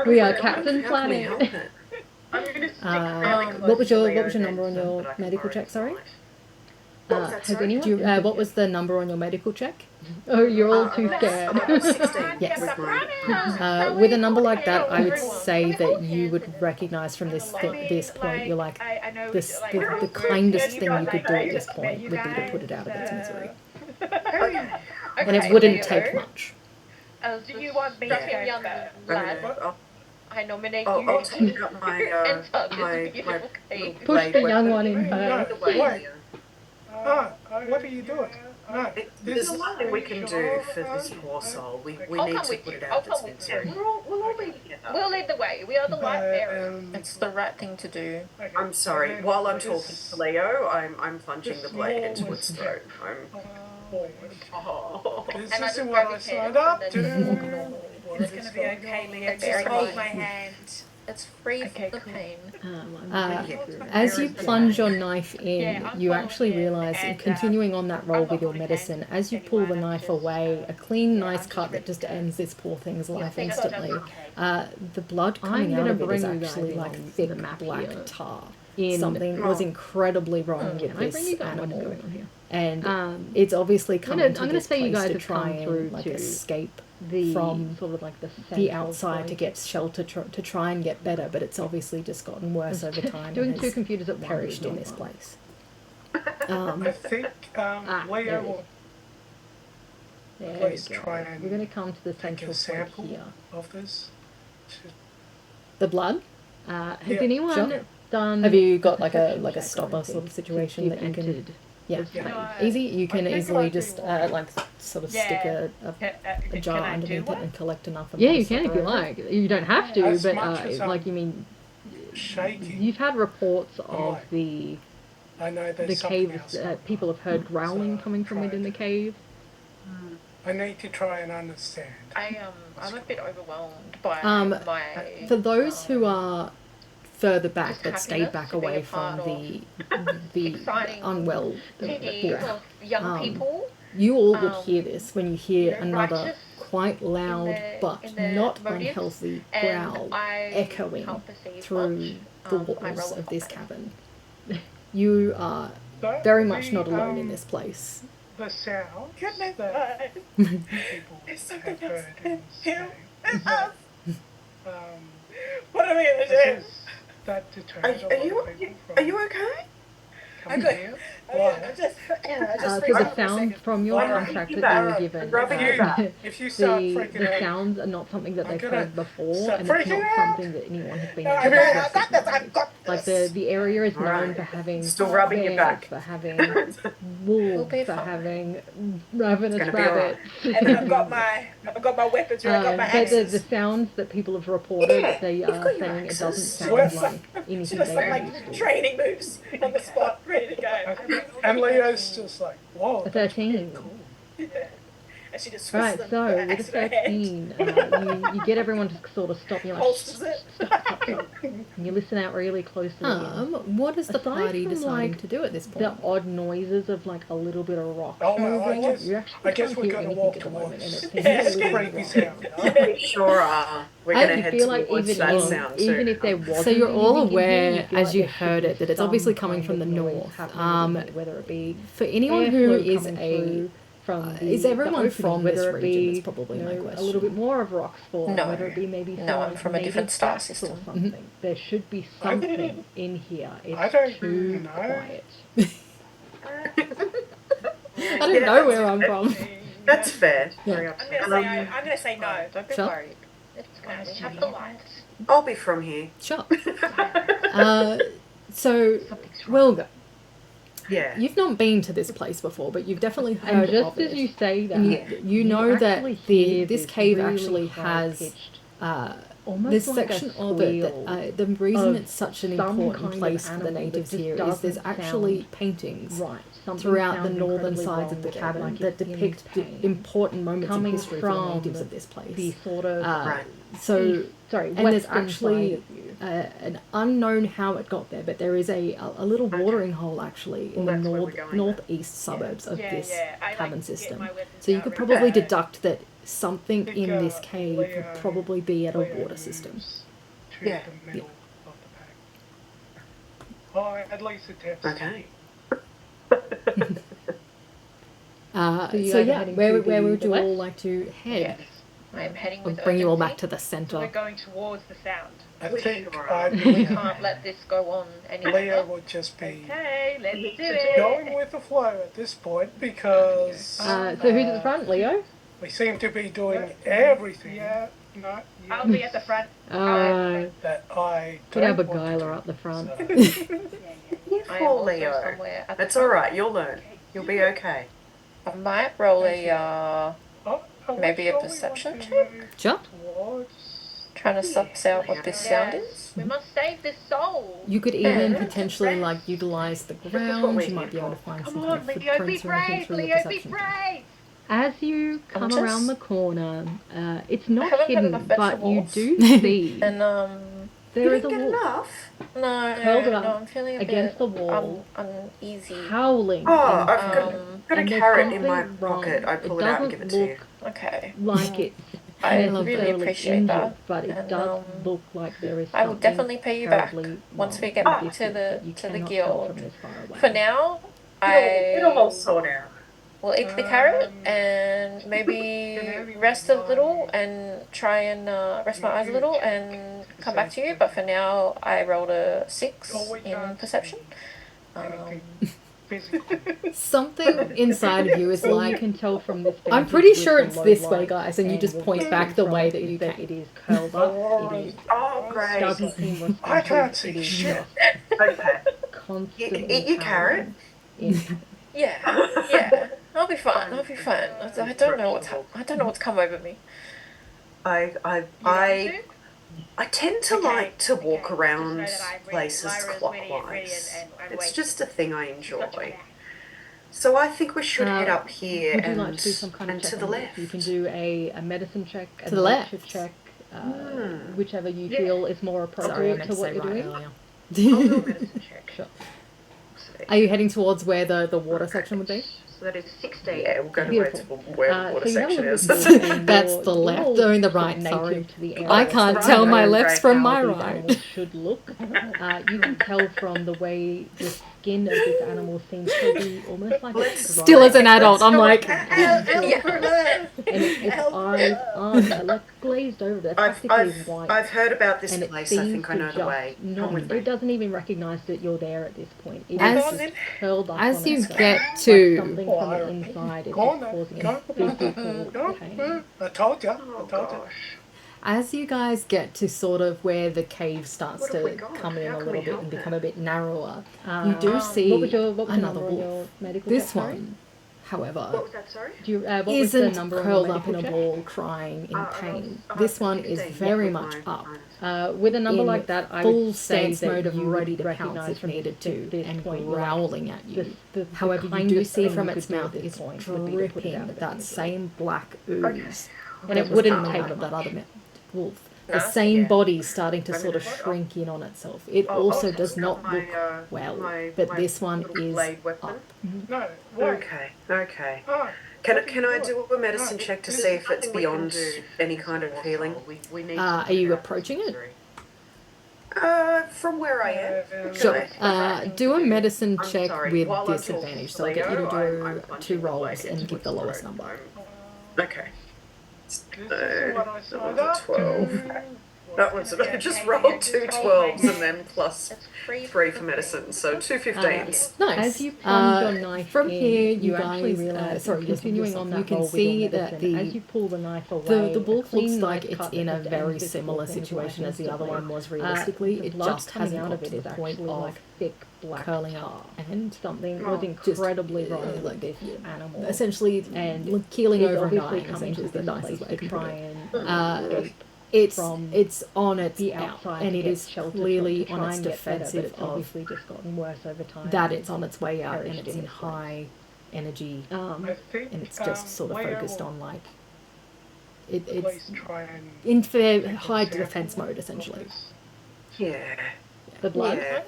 We are Captain How can we Planet. help it? I'm gonna stick really close What was to your Leo number on then, your but I can medical borrow check? Sorry. light. What was that, Has sorry? anyone? Do you, what was the number on your medical check? Oh, you're all too scared. 16. Yes. With my, With a number like that, I would say that you would recognise from this point, you're like, I know this like, the kindest thing you could do at this point would be to put it out of its misery. And it wouldn't take much. Do you want me to Fucking go young first? lad. I nominate Oh, you I'll take up my enter this my beautiful cave. Push blade the young weapon. one in No, first. wait. What are you doing? No, There's one thing we can do for this poor soul. We need to put it out of its misery. We'll all be together. We'll lead the way. We are the light bearers. It's the right thing to do. I'm sorry. While I'm talking to Leo, I'm plunging the blade into its throat. This And I isn't just what I grab his signed hand up and to. then walk normally. It's gonna be okay, Leo. It's Just very hold nice. my hand. It's free Okay, the cool. pain. As you plunge your knife in, Yeah, I'm you following actually it, realise, and, continuing on that roll I'm not with your holding medicine, hands as you with pull the anyone, I'm knife just, away, a clean, yeah, I'm nice just cut that ready just to go. ends this poor thing's life think that's instantly. okay. The blood I'm coming out gonna of it is bring you guys actually in like on thick the map black here. tar. In Something was incredibly wrong with Can I bring this you guys? What is animal, going on here? and it's obviously coming I'm to gonna this say you place guys to have try come through and like to escape The from sort of like the the central outside to point. get shelter to try and get better, but it's obviously just gotten worse over time. Doing and two has computers at once is perished in not this fun. place. I think there Leo it is. will There please we go. try and We're going to come to the take central a point sample here. of this. The blood? Has Yeah, anyone sure. done? Have you got like a perception like a check or stopper anything sort of situation since that you you've can? entered Yeah, the space? easy. You can think easily I'd be just more- like sort of Yeah. stick a jar Can I do underneath it one? and collect enough. And Yeah, put a you can if stopper you over it. like. You don't have to, As but much as like I'm you mean, shaking. you've had reports of Right. the I know there's something caves. else going People on. have heard growling So coming from try within the to- cave. I need to try and understand. I'm a bit overwhelmed by my. For those who are further back just that stayed happiness back to be away a from part the exciting unwell city wolf, of young people. you all would hear this when you hear you know, another righteous quite loud their- but in their not motives, unhealthy and growl I echoing can't perceive through much. the I walls roll of this combat. cabin. You are very much not alone in this place. The sounds Goodness, that There's people something have heard in here. Spain. What are we gonna do? Has that Are, deterred a are lot you of people from are you okay? coming good. here? I just So freaked the out for a sounds second. from your Alright. contract You that you were back. given, Rubbing you back. If you start the freaking out, sounds are not something that I'm they've gonna heard before, start and it's not freaking out. something that anyone has been No, able I've to got this. recognize. I've got Like this. the area is known Alright. for having Still rubbing your bears, back. for having wolves, be for fine. having ravenous Gonna be alright. rabbits. And then I've got my weapons ready. I've got my But the axes. sounds that people have reported, Yeah, they you've are got your saying it axes. doesn't sound Well, like anything Just they're like used to. training moves on the spot, ready to go. and Leo's just like, whoa. A 13. And she just Right, twists so them with a axe in her hand. 13, you get everyone to sort of stop. And you're like, Holsters it. stop. And you listen out really closely. What is the Aside party from, deciding like, to do at this The point? odd noises of like a little bit of rock Oh, well, moving. You actually I guess can't we're hear going to anything walk at the moment, and towards it Yeah, seems this a little creepy wrong. sound. We sure are. We're going to I head feel like towards even that if, sound even too. if there wasn't So you're all anything in here, aware, you feel as like you there should heard be it, that it's some obviously coming kind from the of noise north. happening within it, whether it be For anyone who airflow is coming a through from is the everyone openings, from whether this it region be, is probably you my know, question. a little bit more of rocks falling, No. whether it be maybe No, some I'm from a native different star bats system. or something. There should be something in here. It's I don't too know. quiet. I don't know where I'm from. That's fair. Yeah. Very I'm upset. gonna say no. Don't be Sure. worried. It's fine. We have the lights. I'll be from here. Sure. So, Wilga, Yeah. you've not been to this place before, but you've definitely And heard just of as it. you say that, And you know that actually the hear this cave really actually has high-pitched, this almost like section a of it squeal that the reason of it's such an some important kind of place for the animal that natives just here is there's doesn't actually sound paintings right. Something throughout the sounds northern incredibly sides wrong of the with it, cabin like that it's in depict pain. important moments in Coming history for the from natives of this place. the sort of Right. So, east, sorry, and there's western actually side of you. an unknown how it got there, but there is a little watering hole actually in Well, the that's where we're going then. northeast suburbs of this I like cabin to get system. my weapons So you out could ready. probably deduct that something think, in this cave Leo- would probably be at a Leo water system. moves To Yeah. the middle of the pack. Oh, at least attempts. Okay. So you So guys are yeah, heading where to would the you all west? like to head? Yes. I am heading We'll with bring you all urgency. back to the So we're center. going towards the sound. I We think sure I are. We believe can't let this go on any Leo longer. would just be Okay, let's do going it. with the flow at this point because So who's at the front, Leo? we seem to be doing everything not I'll be at the front. that I Put our don't want to beguiler do. up the front. So, You I am poor also Leo. somewhere at the It's alright, you'll learn. You'll be okay. I might roll Thank you. a maybe a perception check? Sure. Trying to suss out what this sound is. We must save this soul. You could even potentially like utilize the ground. You might be able to find some Come kind on, of Leo, be footprints or anything brave. through your Leo, be perception check. brave. As you come just- around the corner, it's I not haven't had hidden, enough but you vegetables. do see And You there is a didn't get wolf enough? no, Curled no, up I'm feeling a against bit the wall, uneasy. howling. Oh, in I've pain. got a And there's carrot in my something wrong. pocket. I pull it out and give it to doesn't you. Okay. look like it's I love really necessarily appreciate injured, that. but it And, does look like there is I will something definitely pay you back terribly once we wrong get with back this to wolf, the but you to the cannot tell guild. from this far away. For now, It'll all I sort out. will eat the carrot and maybe rest a little and try and rest my eyes a little and come back to you. But for now, I rolled a 6 in perception. Something inside of you is All like, you can tell from this I'm vantage pretty with sure the it's low this way, light guys, and you and just what point you're back the from way it that is you that came. it is curled up. It is Oh, great. doesn't seem I can't see responsive. It is shit. Okay. constantly Eat your carrot. in Yeah, I'll be fine. I'll be fine. I don't know what's come over me. I tend to like to walk around Just know that I places Lyra's clockwise. and It's wait. just a thing I enjoy. Gotcha. So I think we should head up here Would you and, like to do some kind of and check to the on this? left. You can do a medicine check, a To the left. nature check, Hmm. whichever you feel is more Sorry, I appropriate meant to to what say you're right doing. earlier. I'll do a medicine check. Sure. Are you heading towards where the water section would be? So that is 16. Yeah, we'll go to Beautiful. where the water So you have a section look is. at this and That's you're- the you're left, all doing the sort of right, native sorry. to the area, I can't so tell you my know lefts from how my these right. animals should look. You can tell from the way the skin of this animal seems to be almost like it's Still as an adult, I'm like, and its eyes aren't like glazed over. They're practically white. I've heard about this and it place. seems I think I to know the just way. Come not, with me. it doesn't even recognise that you're there at this point. It As- is just curled up as on you itself. get Like to something from the inside is Go on just then. causing Go. physical pain. I told you. I Oh, told you. gosh. as you guys get to sort of where the cave starts What have we to got? come in How a can little we bit help and it? become a bit narrower, you do what see was your another number on wolf. your medical This check, sorry? one, however, What was that, sorry? Do you, what was the isn't number curled on your up in a medical check? ball crying in pain. I This rolled one is 16, very with much my up. bonus. With a number in like that, I full would say stance that mode of you ready would to pounce recognise if from needed to, this and point, growling at you. the However, you kind do of see thing from you its could do at mouth this is point would be to put it out dripping of that its same black ooze And that it was wouldn't coming take out of that much. other wolf. No? The same Yeah. body starting to I'm sort of gonna- shrink in on itself. It I'll also just does pick not up look well, but my this one little is blade weapon. up. No, wait. Okay. Oh, Can I do a medicine check to see if it's beyond any kind of healing? Are you approaching it? From where I am. Sure. Do a medicine I'm check sorry, with while I'm disadvantage. So talking I'll get you to to Leo, do I'm 2 punching the rolls blade and into give the its lowest throat. number. Okay. this is what I That signed was a up 12. to. That was I just rolled 2 12s and then plus It's free 3 for medicine, so 2 15s. Nice. As you plunge your knife from in, here, you actually guys, realise, sorry, just continuing yourself, on that you can roll with see your that medicine, as you pull the knife away, the a wolf clean looks like knife it's cut in that a just very ends this similar wolf into situation life as the other instantly. one was realistically. The It blood just coming hasn't out got of to it the is point actually of like thick black curling tar. up and Something Oh, was incredibly wrong like, with this animal. essentially And keeling it's over and obviously dying, coming to essentially, is the this nicest place way I to can try put it. and escape It's from on its the out, outside and to it get is shelter clearly to try on its and get better, but defensive it's of obviously just gotten worse over time. that it's on its way out and perished it's in in this place. high energy I think, and it's just sort of Leo focused will on like please it's try and in fair take a high sample defense mode of essentially. this. Yeah. The blood. Yeah.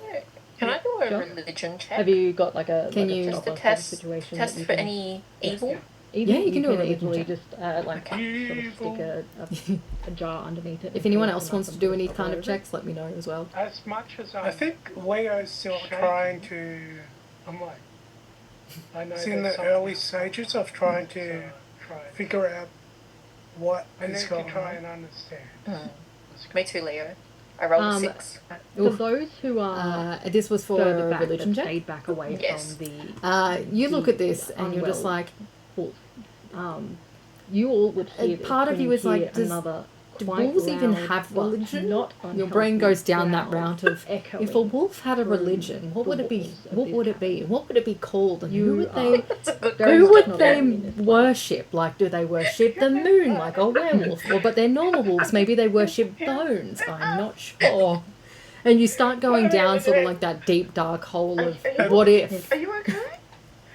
Can I do a Sure. religion check? Have you got like a Can like you- a Just stopper to sort of test situation test that you for can- any evil? Even Yeah, you can do a religion easily check. just like sort of stick a jar underneath it. If and anyone pour else some wants to up do and any put kind it of over it. checks, let me know as well. As much as I think Leo's still trying to. I'm like, I know it's in the early stages of trying to figure out what is going on. Try and understand. Me too, Leo. I rolled a Um, 6. For Oof. those who are This was for further a back, religion that check. stayed back away Yes. from the You look the at this and you're just unwell like, wolf. You all would hear this part of when you is hear like, does- another do quite wolves even loud, have but religion? not Your brain unhealthy goes down that growls route of echoing if a wolf had a through religion, what the would it be? walls of What this would it be? cavern. What would it be called? And who You would are they? very Who much would not they alone in this place. worship? Like, do they worship the moon like a werewolf? Or but they're normal wolves. Maybe they worship bones. I'm not sure. And you start going down sort of like that deep dark hole of what if. Are you okay?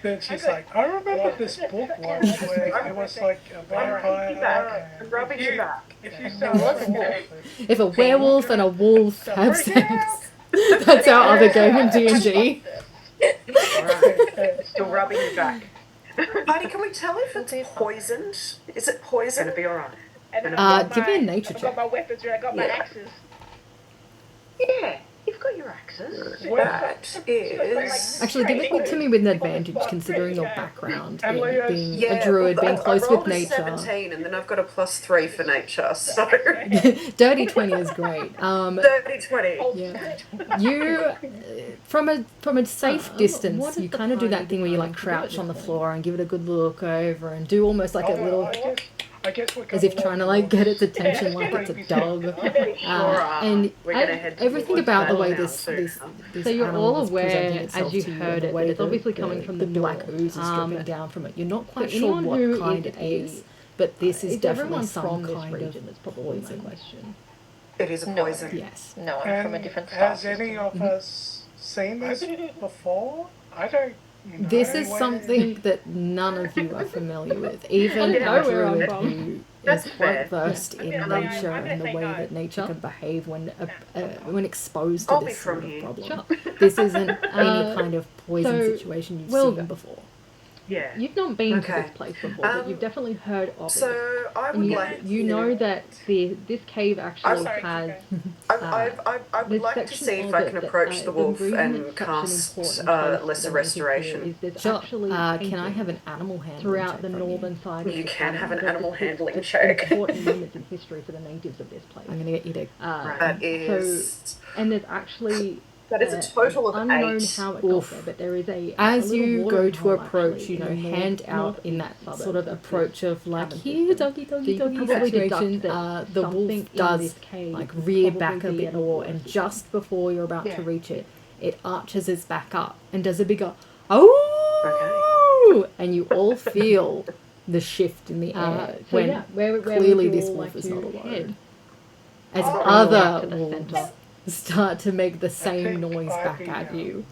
Then she's like, I remember this book once where it was like a vampire. I'm rubbing your back. If a werewolf and a wolf have sex, that's our other game in D&D. Still rubbing your back. Heidi, can we tell if it's poisoned? Is it poisoned? It'll be alright. Give me a nature I got check. my weapons ready. I got my Yeah. axes. Yeah, you've got your axes. That is... Actually, give it to me with an advantage, considering your background, being Yeah, a druid, being close I with rolled a nature. 17 and then I've got a +3 for nature, so... Dirty 20 is great. 30-20. Yeah. You, from a safe what distance, is you the kind of do party that thing where you like deciding to do at crouch on the this floor and give it a good look over and do almost like a little, I guess we're as if trying to like get its attention like it's a dog. And We're gonna head everything towards about the that way now this soon. this So you're animal all is presenting aware, itself as you to heard and the it, way that it's obviously coming from the black door. ooze is dripping down from it. You're not quite so sure anyone what who kind is it is, but this is Is definitely everyone some from this kind region? of Is probably my poison. question. It is a No. poison. Yes. No, I'm from a And different star has system. any of us seen this before? I don't know. This is where- something that none of you are familiar with. Even don't know a where I'm druid from. who That's is fair. quite versed in I'm gonna nature and the say way no. that nature can behave when exposed to I'll be this from sort of here. problem. Sure. This isn't any kind of poison so, situation you've well, seen before. Yeah. You've not been to Okay. this place before, but you've definitely heard of it. So I And would you, like you know that this cave actually sorry, has I would this like to section see if of I it can that, approach the wolf reason and it's such an cast important place for lesser the native here restoration. is there's Sure. actually Can I have paintings an animal handling throughout check the from you? northern side of You the can have an cabin that animal depicts handling just check. important moments in history for the natives of this place. I'm going to get you to... That is... And there's actually That is a total of unknown 8. how it Oof. got there, but there is a As little you go watering to hole approach, actually you know, in the hand out in that northeast sort of suburbs approach of like, cabin here, system. doggy, So doggy, you could doggy probably situation, deduct that the something wolf in does this cave like would rear probably back a be bit at more, war. and just before you're about to Yeah. reach it, it arches its back up and does a bigger, oh, and you all feel the shift in the air So when yeah, where clearly would you this all wolf like is to not alone. head? As Bring you other back to the wolves centre. start to make the same think noise I'd back be, at you.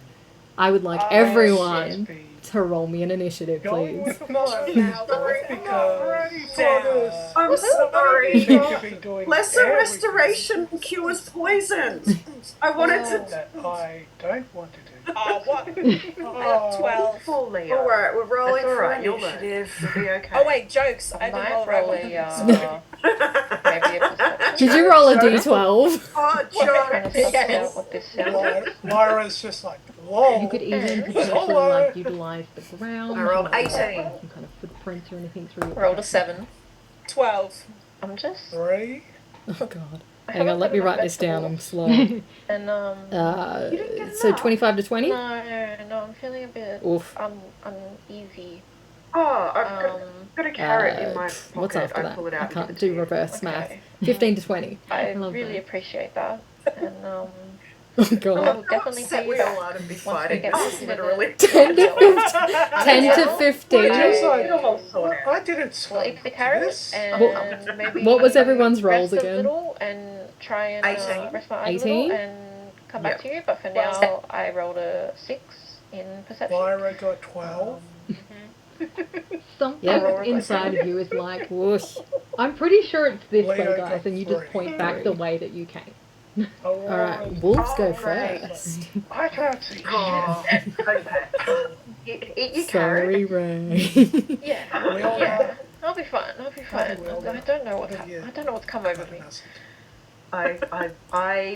I would like Oh, everyone shit. to roll me an initiative, Going please. with mine because I'm sorry. to be doing Lesser everything restoration cures poison. I wanted to... that I don't want to do. Oh, what? Oh, 12. Poor Leo. Alright, we're rolling That's for alright, you'll learn. initiative. You'll be okay. Oh, wait, jokes. I I didn't might roll roll right. maybe a perception. Did you roll a d12? Oh, Trying to suss Yes. out what this sounds like. Lyra's just like, whoa. You could even potentially like utilize the ground. I rolled or, like, 18. some kind of footprints or anything through your Rolled a 7. 12. I'm just... 3. Oh god. I Hang on, haven't let me got enough write this down, I'm vegetables. slow. And, So 25 to 20? No, I'm feeling a bit Oof. uneasy. Oh, I've got a carrot in my pocket. What's after I that? pull it out I and can't give it do to you. reverse math. Okay. 15 to 20. I love really that. appreciate that. And, Oh I god. will definitely Upset pay we you all back are to be once we fighting. get This is together. literally... 10 to 15. 10 to 15. Just like, It'll all sort out. I didn't We'll swap eat the carrot this. and maybe What was everyone's rolls rest again? a little and try and 18. rest my eyes a 18? little and come back to you. But for now, I rolled a 6 in perception. Lyra got 12. Something Yeah. inside of you is like, Whoosh. I'm pretty sure it's this way, Leo guys, got and you just 3. point back the way that you came. Alright, wolves go Alright. first. I can't see Oh, okay. Eat your Sorry, carrot. Ray. Yeah, We all yeah. I'll be fine. I'll be fine. will. I don't know what's Yeah. I don't know what's come over me. I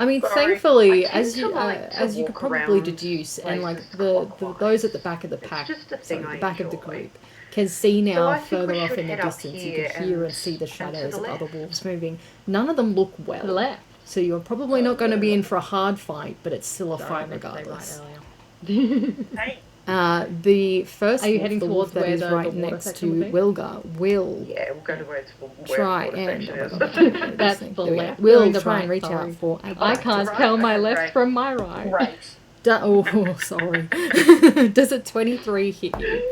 mean, sorry, thankfully, I tend as to you like to as you could walk probably around deduce, and like places the clockwise. those at the back of the It's pack, just a sorry, thing the I back of the enjoy. group, can see So now I think we further off should in the head up distance. You here can hear and and- see the and to shadows the of other left. wolves moving. None of them look well. To the left. So you're probably not going to be in for a hard fight, but it's still a Sorry, fight I meant to say regardless. right earlier. The first Are you wolf, heading the towards wolf that where is the right water next to section would be? Wilga, will Yeah, we'll go to where it's try water and section is. That's the there we go. left. Will Doing the try and right, reach sorry. out for a I bite. can't Right, tell my okay, left right. from my right. Right. Oh, sorry. Does a 23 hit you?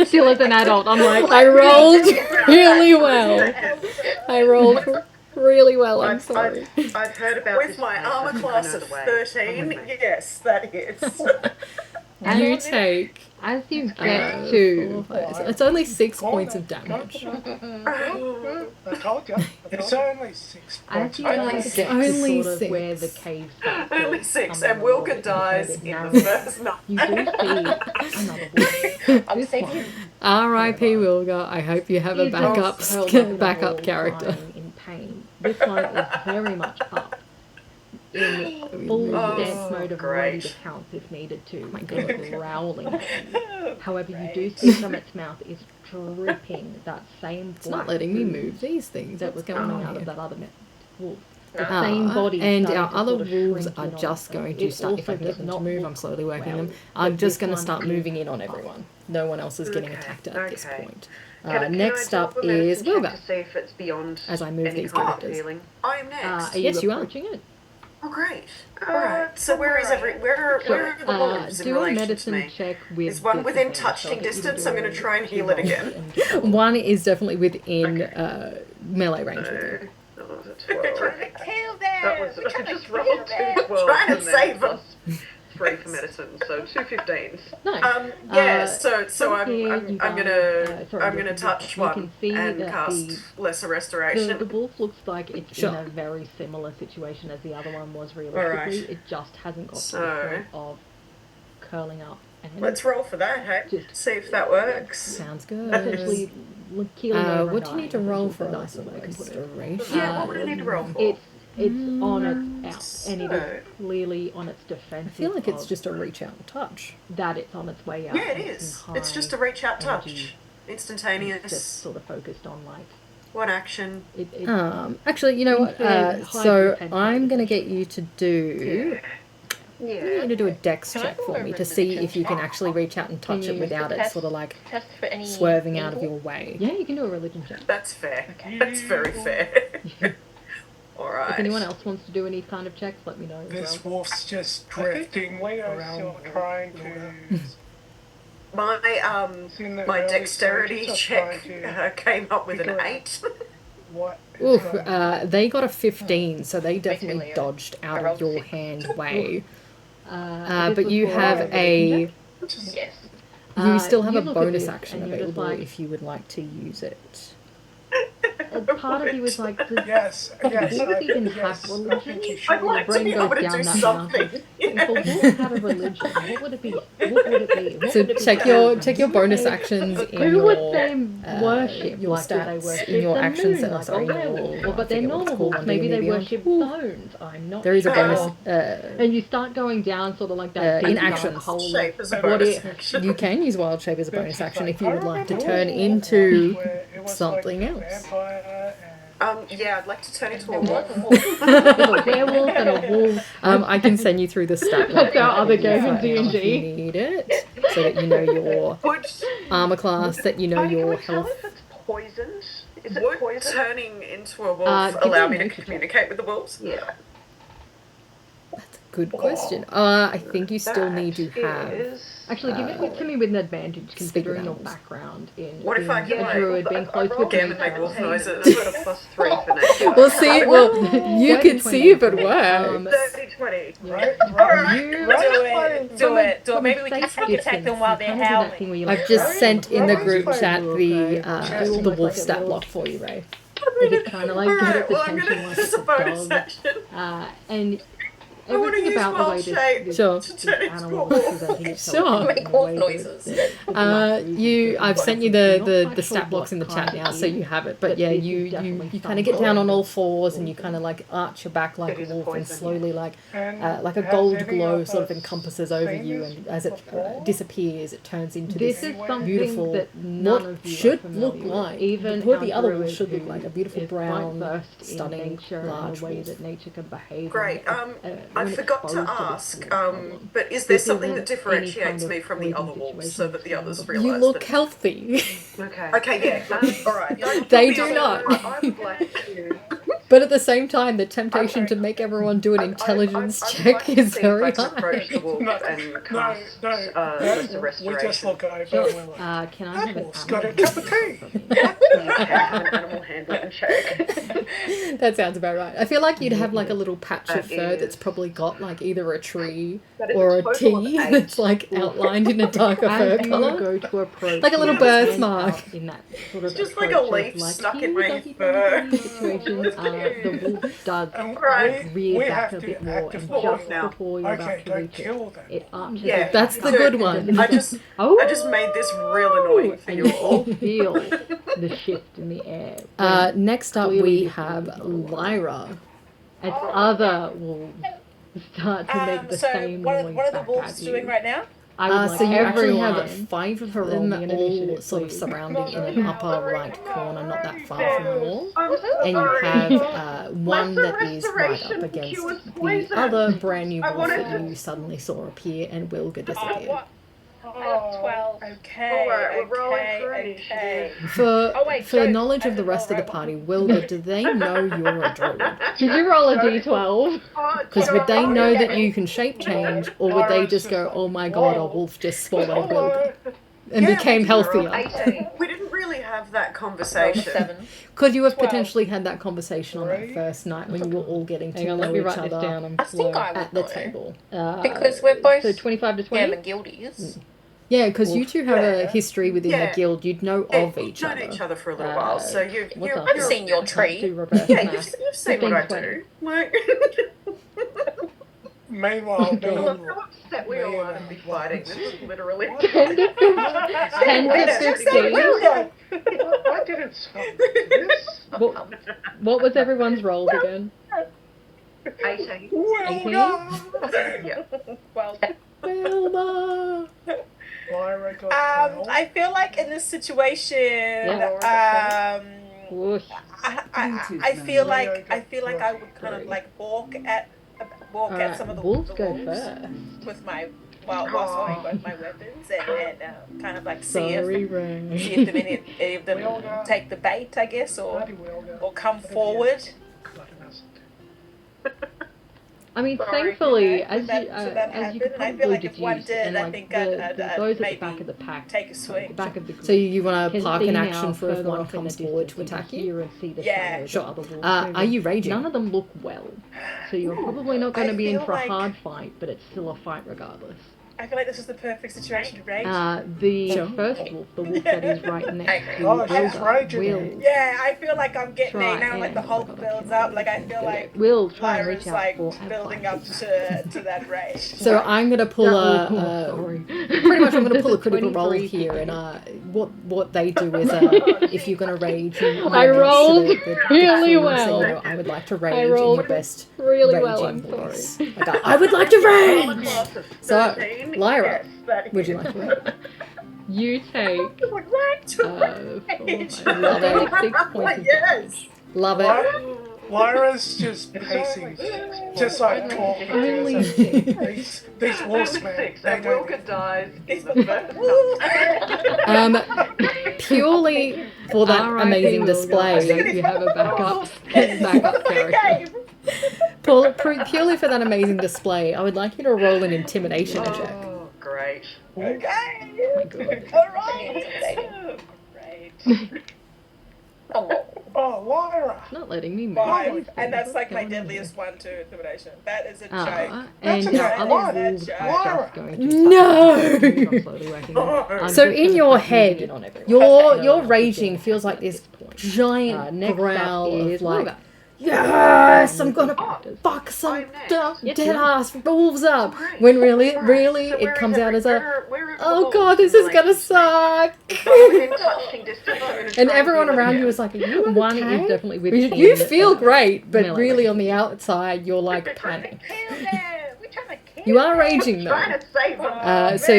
Still as an adult, I'm like, I rolled really well. I rolled really well. I'm sorry. I've heard about With this my place, armor I class know of the way. 13, Come with me. yes, that hits. You take. as you get to... It's only 6 points of damage. I told you. It's only 6 As points. you Only guys six. get to Only sort of six. where the cave starts Only to 6, come and in a little Wilka bit, dies and in it the narrows. first night. You do see another wolf. I'm This thinking. one R.I.P. Wilga. I hope you have a is backup just curled up in a backup ball, character. crying in pain. This one is very much up. In full Oh, dance mode of ready to great. pounce if needed to. my It's God. growling at you. However, you do see from its mouth is dripping that same It's not black letting me ooze move these things. that What's was going coming on out of here? that other wolf. The same body And starting our to other sort of wolves shrink are in on just itself. going to It start, if I also can get does them to not move, look I'm slowly working them. well, I'm but just this going to one start is moving in on up. everyone. No one else is getting Okay, attacked at this okay. point. Can Next I do up a is medicine check Wilga. to see if it's beyond As I move any these kind of characters. healing? I am next. Are you Yes, you are. approaching it? Oh, great. Alright, so where is where are the wolves in Do a relation to medicine me? check with Is one within disadvantage. touching I'll get you to distance? do I'm going a to try and few heal it rolls again. and get a roll. One is definitely within melee range with you. That was a 12. Kill them! That was, We're I trying to just kill rolled them. 2 12s Trying to and then save them. plus 3 for medicine, so 2 15s. No. Yeah, so from here, I'm you gonna guys, sorry, I'm gonna you touch can one see and that cast Lesser Restoration. the wolf looks like it's Sure. in a very similar situation as the other one was realistically. Alright. It just hasn't got to So- the point of curling up and Let's roll for that, hey? Just- See if that works. Sounds good. essentially keeling over What and do you need dying, to roll essentially, for the a nicest lesser way I can put it. restoration? Yeah, what would I need to roll for? It's on its out, and it So- is clearly on its I defensive. feel like it's of just a reach out and touch. that it's on its way out. Yeah, it and is. in It's just high a reach out touch. energy, and it's Instantaneous. just sort of focused on like One action. it Actually, you know what? High So defensive I'm going to get you to do. I need Yeah. you to do a dex Can I check roll for a me to see religion if you can check? actually reach out and touch you it without it test- sort of like Test for any swerving out of evil? your way. yeah, you can do a religion check. That's fair. Okay. That's very fair. Alright. If anyone else wants to do any kind of checks, let me know as This well. wolf's just drifting around, trying to. My dexterity check came up with an 8. What? Oof, they got a 15, so they definitely Basically, dodged I out rolled of your 6. hand way. This But was you for have religion a. check. Yes. You still have you a look at bonus this action and you're just available like- if you would like to use it. Part of you was like, does Yes, yes. wolves even have yes, I religion? think you I'd should. like to brain be goes able to down do that something. path. If a wolf had a religion, what would it be? What would it be? What So would it be? check your bonus actions in Who your would they worship? your Like, do they stats worship in your the actions moon, that like sorry, a werewolf? your- Or, I but they're forget what it's normal called wolves. on Maybe they D&D Beyond. worship Ooh. bones. I'm not There is a sure. bonus And you start going down sort of like that in deep dark actions. hole. Shape as a What bonus if- action. You can use wild shape as a bonus action if you would like to I turn remember into where it was something like a else. vampire Yeah, I'd like to turn into a wolf. There's a werewolf and a wolf. I can send you through the stat block That's our other that game you in find out if D&D. you need it, so that you know your Would, armor class, that you know Heidi, can your we tell health. if it's poisoned? Is it would poisoned? turning into a wolf Give allow me me a to nature check. communicate with the wolves? Yeah. Good question. I think you still need to have. Actually, give it to me with an advantage, considering your animals. background in What if I being hear a druid, being close with Gammin nature. make wolf noises? I've got a +3 for nature. We'll see. Well, you can see if it works. 30, 20. Right? You Do it. Do it. Do it. Maybe we can safe sneak attack distance, them while you they're kinda do that howling. thing where you, like, I've just throw sent in the Right. group Right. chat the Almost the like wolf a stat little- block for you, Ray. It just kind of like get Alright, its well, I'm attention gonna like use it's a a bonus dog. action. And I want to everything use about the way wild this, shape this, Sure. to this turn into a animal wolf. is presenting itself Sure. in Make a wolf way noises. I've sent you You're not the quite sure stat blocks in the what chat kind now, it so is, you have it. but But yeah, this is you definitely kind of get down on all fours and something. you kind of like arch your back like It a is a wolf and poison, slowly like And like a has gold any glow of sort of us encompasses over seen you, this and as it before? disappears, it turns into This this is something beautiful, that none what of you are should familiar look with. like, Even what our the other wolf druid should look who like, a beautiful is brown, quite versed in stunning, nature large and the way wolf. that nature can behave. Great, and I forgot to ask, but is there something that differentiates me from the other wolves so that the others realise You look that... healthy. Okay, yeah. Alright. They do not. I would like to. But at the same time, the temptation to make everyone do an intelligence check is very high. approach the wolf and cast we just look over and we're like, Can I have an Apple's got a cup of tea. an animal handling check. That sounds about right. I feel like you'd have like a little patch of fur that's probably got like either a tree or a T that's like outlined in a darker fur colour. Go to approach Like a little birthmark. in that sort of Just like a leaf stuck in my fur. The wolf does Right. rear We back have a to bit more, and actively just now. before you're about Okay, to don't reach kill them. it arches. Yeah, That's the good one. I just made this real annoying for and you you all. all feel the shift in the air. Next up, Clearly we this have is Lyra. as other wolves start to make the So same what noise are the back wolves at you. doing right now? I would like So you actually everyone have 5 of to roll them me an all initiative, sort of please. surrounding in an upper right corner, not that far from the wall. I'm And you sorry. have one Lesser that is right up restoration against cures the poison. other brand new I wolf wanted that to- you suddenly saw appear, and Wilga disappeared. What? I got 12. Okay. Alright, we're rolling for okay. For Oh, wait, for so knowledge of the I- rest of the party, Wilga, do they know you're a druid? Did you roll a d12? Because would they know that you can shape change, or would they just go, "Oh my god, a wolf just swallowed Wilga and became healthier"? 18. We didn't really have that conversation. 7. Could you have 12. potentially had that conversation on that first night when you were all getting to Hang on, know let me each write this other down. I'm I think slow. I would at the know. table? Because we're both So 25 to 20? Gammin Guildies. Yeah, because you two have a history within Yeah. the guild. You'd know Yeah, of each you've known other. each other for a little while, so what's up? I've seen your tree. Do reverse yeah, math. you've seen what I 15, do. Like, Meanwhile, me look and how upset we all are to be fighting. This is literally 10 to 15. I didn't stop this. What was everyone's rolls again? 18. yeah. Well, Wilma! Lyra got 12. I feel like in this situation, Whoosh. I feel like I would kind of like balk at some of the wolves go wolves first. with my whilst holding both my weapons and kind of like see if Sorry, Ray. any of them take the bait, I guess, Bloody Wilga. or come forward. I mean, Sorry. thankfully, Yeah, as that- you so that as you happened, could and I probably feel like if one deduce, did, and I like think the, I'd those at the maybe back of the pack, take a swing. the back of the group. So you want to can park see an now action for if further one off in the comes forward to distance, you attack can you? hear and see the Yeah. shadows Sure. of other wolves Are moving. you raging? None of them look well, so you're probably not going I to be in feel for a like- hard fight, but it's still a fight regardless. I feel like this is the perfect situation to rage. The Sure. first wolf, the wolf that is right next to Oh, she's Wilga, raging. will Yeah, I feel like I'm getting Try it now. Like the and- Hulk builds up. Like I feel like will try and Lyra's reach out like for building up advice. to that rage. So I'm going to pull Sorry. pretty much I'm going to pull a critical roll 23. here, and what they do is if you're going to rage, you I rolled really thing, well. So, you know, I would like to rage in rolled your best really well, raging I'm voice. sorry. Like, I would like to rage. So, 13, Lyra, yes, that would you like to rage? You take would like to 4, 5, 6 points of damage. Love it. Lyra's just pacing, just like talking to Only herself. These wolves, man, Six, they and don't Wilka dies in the first Purely for that R.I.P. amazing Wilga. display. You have a backup character. Purely for that amazing display, I would like you to roll an intimidation check. Oh, great. Okay. My God. All right. Great. Oh, Lyra! It's not letting me move. 5, and that's like my What's going on deadliest one to intimidation. That is a joke. And That's our okay. other Why? wolves are Why? just going to No! start slowly whacking them. I'm So just in gonna your start moving head, in on everyone. your No, raging no, feels like at this point. giant Next up growl is of like, Wilga. yes, I'm gonna Characters. fuck some I'm next. Yes, dead you are. ass wolves up. Great. When really, Alright, so it where comes is out as a, where are the oh wolves god, this in is gonna relation to me? suck. Well, within touching distance, I'm gonna try And be everyone with around you. you is like, are you One okay? is definitely with You feel great, but melee really range. on the outside, you're like panicked. Kill them. We're trying to kill You are raging though. Trying to save them. So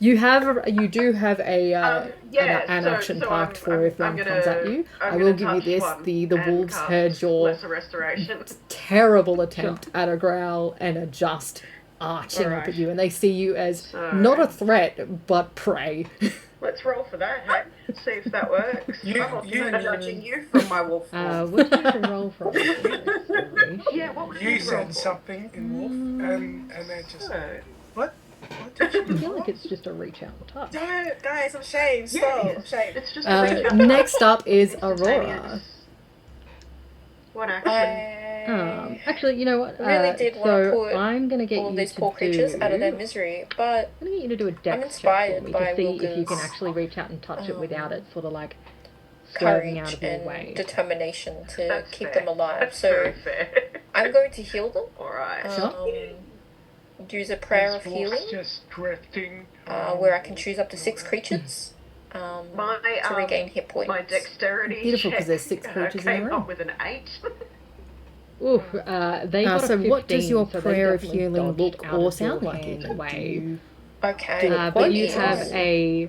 you do have an action parked for if one comes at you. I will give you this: the wolves heard your Lesser restoration. terrible attempt at a growl and are just arching up at you, and they see you as not a threat but prey. Let's roll for that, hey? See if that works. I'm judging you from my wolf form. What did you roll for? Yeah, what would You roll said for? something in wolf, and then just what? I feel like it's just a reach out and touch. No, guys, I'm ashamed. Stop. I'm ashamed. It's just a reach out. Next up is Aurora. What action? Actually, you know what? Really did want to put I'm gonna get all you these to poor creatures do... out of their misery, but I'm gonna get you to do a dex check inspired for me by to see if you Wilga's, can actually reach out and touch it without it sort of like swerving courage out of your and way. determination to That's keep fair. them alive. That's So very fair. I'm going to heal them. Alright. Use a prayer of This wolf's healing, just drifting. where I can choose up to 6 creatures My, to regain hit points. My dexterity Beautiful, 'cause check, there's 6 creatures in a came row. up with an 8. Oof, they got a So 15, what does your so they prayer of definitely healing dodged look out or of your sound like? hand Even? wave. Okay. But what you is- have a...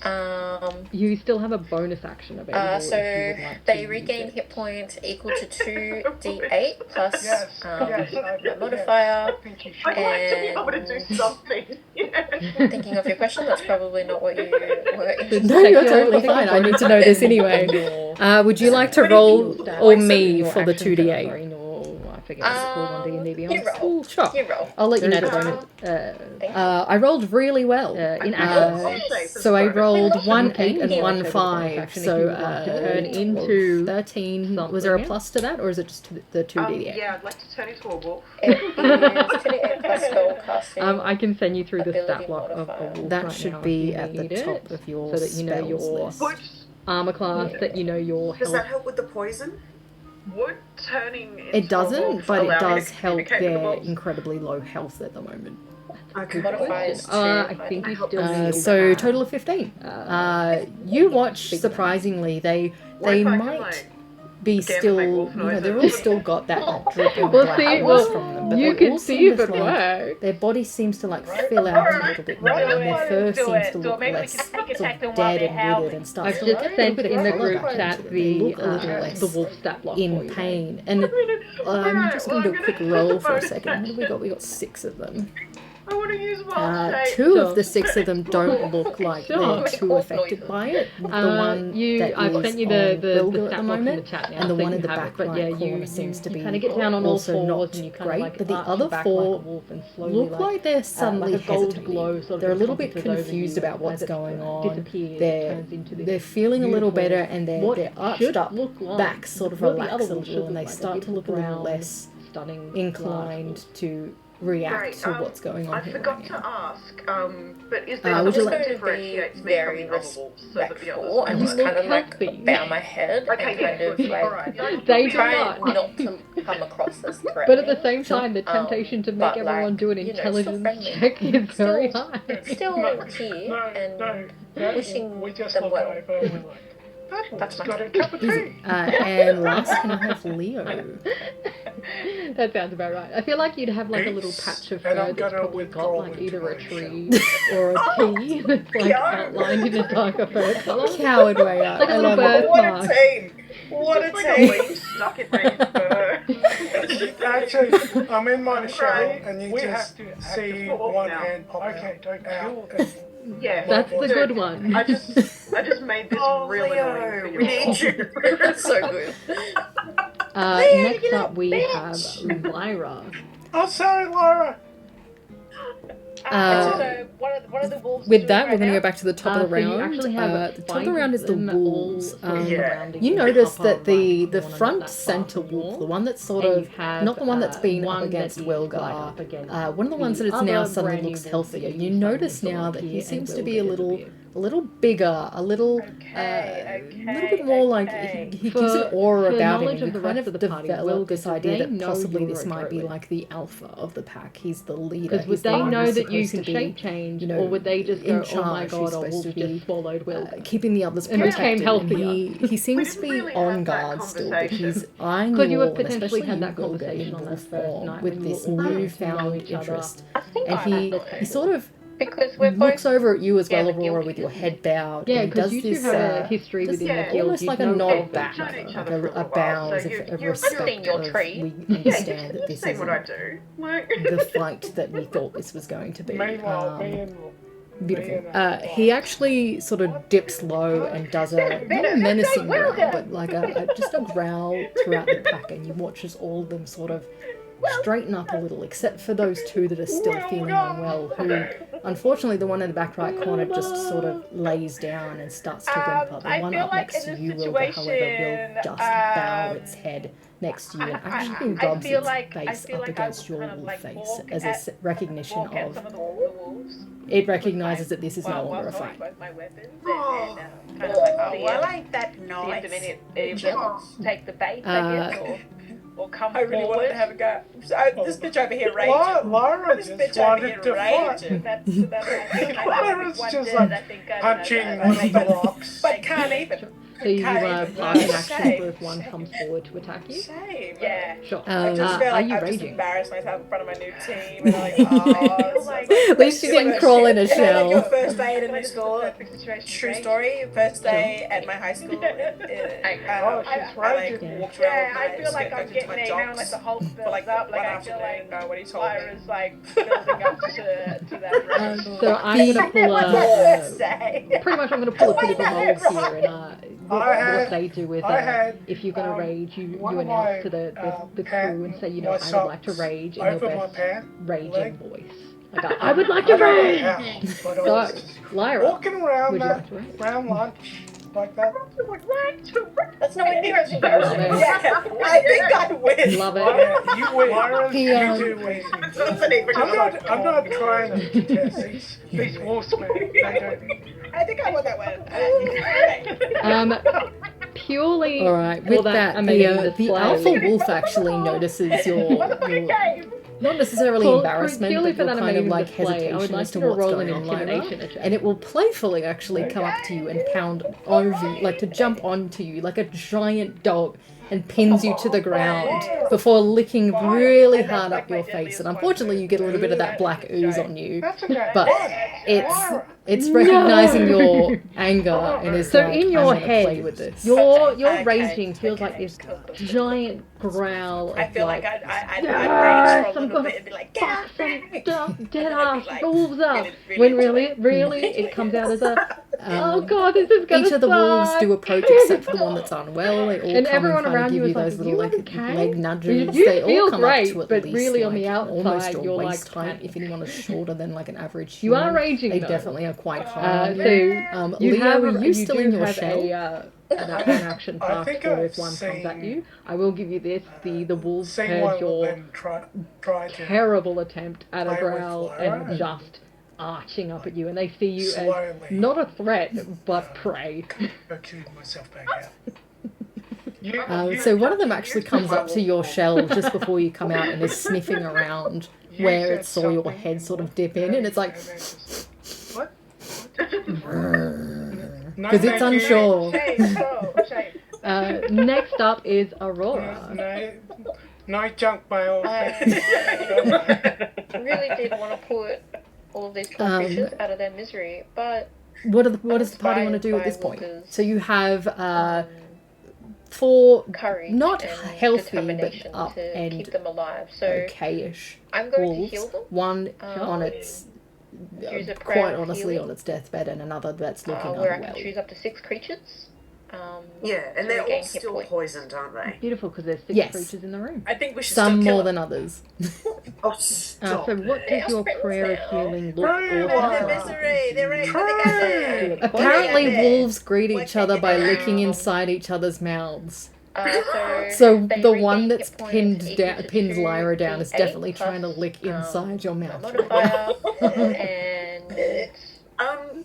Um, You still have a bonus action available if so you would like they to use regain it. hit points equal to 2d8 plus Yes, a modifier. I think you should. I'd like to be And- able to do something. Thinking of your question, that's probably not what you were interested No, in. you're totally fine. I need to know this anyway. Would you like to roll or me for the 2d8? I forget what it's called on D&D Beyond. You roll. Cool, sure. You roll. I'll let you know the There's bonus. I rolled really well. In So I rolled 1 Okay, 8 and yeah, 1 okay, 5. action if So you would like to turn into 13. something Was there a else. plus to that, or is it just the 2d8? Yeah, I'd like to turn into a wolf. It is 2d8 plus spell casting. I can send you through the Ability stat block of a modifier. wolf That right should now be if you at the need it, top of your so that you know spells your list. Would, armor class, that you know your Does health. that help with the poison? would turning into It doesn't, a wolf but it allow me does to help communicate with the their wolves? incredibly low health at the moment. Okay. Modifiers to I think you still need So to total of 15. You watch, surprisingly, they What if I can, might like, be gamma still, make wolf they've all noises? still got that dripping Well, black see, eyes well, from them, but you they can all see seem if to it like, works. their body seems to like fill out a little bit more, and their fur seems to look Maybe we less can sneak sort attack of them while dead they're and withered howling. and stuff. I've So just a little sent bit of in the colour group back chat into them. They look a little the less wolf stat block in for you. pain. And I'm just going to do a quick roll for a second. What have we got? We got 6 of them. I want to use wild shape. 2 Sure. of the 6 of them don't look like Sure. they're too affected by it. The one that I've is sent you on the Wilga stat at the block in the moment, chat now, and the so one you in the have back it, but right yeah, corner you seems to be kind of get down on all also fours not and you kind great, of like but the arch other your back 4 like a wolf and slowly look like they're suddenly like a gold hesitating. glow sort of They're a little bit encompasses over confused you about what's as it going on. disappears, They're turns into this they're feeling a little beautiful- better, and what they're arched should up, look like back sort of what the relax other a wolf should little, and look they like, start to look a little brown, less stunning, inclined large to react Great, to what's going on I here forgot right to now. ask, but is there would you something like- that to be differentiates me from very the other wolves so that the respectful others and You just look kind of like healthy. bow my head Okay, and yeah, kind of good. like Alright. They do try not. not to come across as threatening. But at the same time, the temptation to make but, everyone like, do an you know, still intelligence friendly. check is very Still- high. Still No, here no, and no, wishing we just them look well. over and we're like, that That's wolf's my got a turn. cup of Easy. tea. And last, can I have Leo? That sounds about right. I feel like you'd have like a little Peace, patch of and fur I'm that's gonna probably got withdraw like into either a my tree or a T that's like outlined in a darker fur colour. Coward way up. Like a I little love it. birthmark. What a team! What a Like a team! leaf stuck in Ray's fur. Actually, I'm in my shell, Right. and you We just have to see walk one now. hand pop Okay, don't out. kill Yeah, That's the dude, good one. I just made this Oh, real annoying Leo, for we you. need you. So good. Next up we have Lyra. Oh, sorry, Laura. So what are the wolves With doing that, right we're going to now? go back to the top of the So you round. actually have The top of the round is the them all wolves. sort of Yeah. surrounding You the notice upper that the right corner, front that part center of the wolf, the wall, one that's sort and of you have, not the one that's been one up against that is, like, Wilgar, up against one of the ones that is the now other suddenly brand new looks wolf healthier. that You you notice suddenly now saw that he appear seems and to be a Wilgar little disappear. a little bigger, a little bit more like he gives an aura about him. You kind of develop this idea that possibly this might be like the alpha of the pack. He's the leader. Because would they know that you can shape change, or would they just go, "Oh my god, a wolf just swallowed Will," keeping the others and protected? became healthier? He seems to be on guard still, but he's eyeing you all, you have and potentially especially had you, that Wilga, conversation in on wolf that first form night with when we this all got to know newfound each other. interest. I think And he sort of because we're looks both over at you as well, Gammin Aurora, Guild. with your head bowed. Yeah, and he because does you two this, have a history just within the guild. almost like a know nod of back, each other. like a bow as if of respect your of tree. we understand that this See is what I do. Like, the fight that we thought this was going to be. Meanwhile, me and Beautiful. He actually sort of dips low and does a not a menacing growl, but like just a growl throughout the pack, and you watch as all of them sort of straighten up a little, except for those two that are still feeling unwell, who, unfortunately, the one in the back right corner just sort of lays down and starts to whimper. The one up next to you, Wilga, however, will just bow its head next to you and actually rubs its face up against your wolf face as a recognition of it recognizes that this is no longer a fight. My weapons Oh, I like that noise. take the bait, I guess, or come I really wanted to have a go. So, this bitch over here Lyra raging. This just bitch over wanted here to fight. raging. Lyra's just like punching one of the rocks. But can't even. So you Can't plan even. an action for if one comes forward to attack you? Shame. Yeah. Sure. I just feel are like you I've just raging? embarrassed myself in front of my new team, and I'm like, oh, At least you didn't crawl in a Like your shell. first day at a new school. True story. First day at my high school. I like walked around. I feel like I'm getting there now, like the whole for like up, like one I feel afternoon. like Nobody told me. Lyra's like building up to that rage. So I'm gonna pull a Say. pretty much I'm gonna pull a critical role here, and what they do with I had, if you're gonna rage, you one of announce my, to the pant- crew and say, you know, my I would socks like to rage in your over my best pant raging leg. voice. Like I would like to I don't know rage. how, but I So, was Lyra, walking around would you that, like to rage? around lunch like that. That's nowhere near as embarrassing. Love it. Yeah, I think I win. Love it. Yeah, you win. The, You do win. I'm not trying to test these wolves, man. They don't. I think I won that one. Purely All right, for with that, amazing the display. alpha wolf actually notices your not necessarily embarrassment, purely but for your that kind of amazing like display, I would hesitation like as to you to what's roll an going on, Lyra. intimidation check. And it will playfully actually come up to you and pound over you, like to jump onto you like a giant dog, and pins you to the ground before licking really hard up your face. And unfortunately, you get a little bit of that black ooze on you, That's okay. but it's recognizing your anger and is So like, in I'm your gonna head, play with this. your Okay, raging feels like this giant growl of I feel like like I'd yes, rage for a I'm little gonna bit and be like, fuck get some dead And I'd ass be like, wolves up. really When really, it comes out as a oh god, this is gonna Each of the wolves suck. do approach except for the one that's unwell. They all And come everyone and kind around of you give you is like, those little "You like okay?" leg nudges. You They all feel come great, up to at but least really on the almost outside, your you're, like, waist height. If anyone is shorter than like an average You human, are raging, they though. definitely are quite high. So Leo, are you you still do in your have shell? an action I pass think for I've if one comes at seen, you. I will give you this: the wolves Seen heard one of your them try to terrible attempt at a play with growl Lyra and just arching up at you, and they see you as slowly not a threat but prey. cue myself back out. So one of them actually comes up to your shell just before you come out and is sniffing around where it saw your head sort of dip in, and it's like What? because it's unsure. Next up is Aurora. No junk mail. Really did want to put all of these poor fishes out of their misery, but What does the party want to do at this point? Walker's, So you have 4 courage not and healthy but determination up to and keep them alive. So okay-ish I'm going wolves. to heal them. One on its Use a quite prayer of honestly healing. on its deathbed, and another that's looking Where I unwell. can choose up to 6 creatures. Yeah, and to they're all regain hit still points. poisoned, aren't they? Beautiful, because there's 6 Yes. creatures in the room. I think we should Some still kill more them. than others. Oh, stop. So what does your prayer of healing look Oh, their like? misery. They're right. They got Apparently, Yeah. wolves greet What each can other you by do? licking inside each other's mouths. So So they the regain one hit that's points pins equal to pins Lyra down is 2d8 definitely trying to plus, lick inside your mouth. modifier, and Um,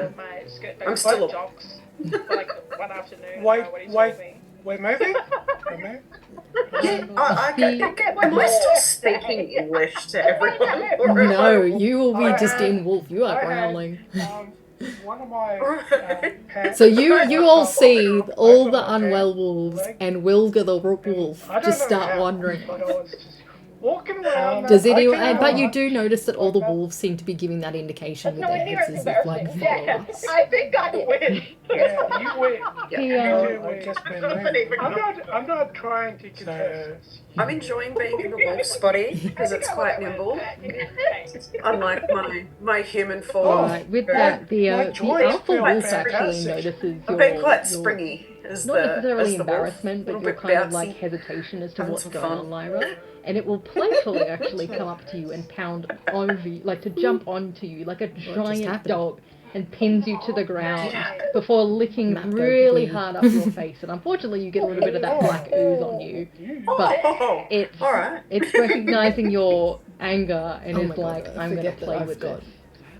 can. my skirt I'm still jocks for like one afternoon. Wait, what he wait. told me. We're moving? We're moving? Am I still speaking English to everyone? No, you will be just had- in wolf. You are I growling. had, one of my pets. So you all see all the my unwell pet wolves leg. and Wilga the wolf I don't just know start how, wandering. but I was just walking around. Does I anyone? can But you watch do notice that all the like that. wolves seem to be giving that indication with No, their I hear heads it's as if like embarrassing. follow Yeah, us. I think I win. Yeah, you win. The, I've just been moving. I'm not trying to contest this. I'm enjoying being in the wolf's body because it's quite nimble, unlike my human form. Alright, with that, the joints alpha feel wolf actually fantastic. notices I'm your, being quite your springy as not the necessarily as the wolf. embarrassment, but Little your bit kind of bouncy. like hesitation as to Having what's some going fun. on, Lyra. And it will playfully actually come up to you and pound over you, like to jump onto you like a giant happened? dog, and pins you to the ground before licking Map really go hard up your face. And unfortunately, you get a little bit of that black ooze on you. But Oh, it's alright. it's recognizing your anger and Oh is my God, like, I I'm going to forget that play I've with got this.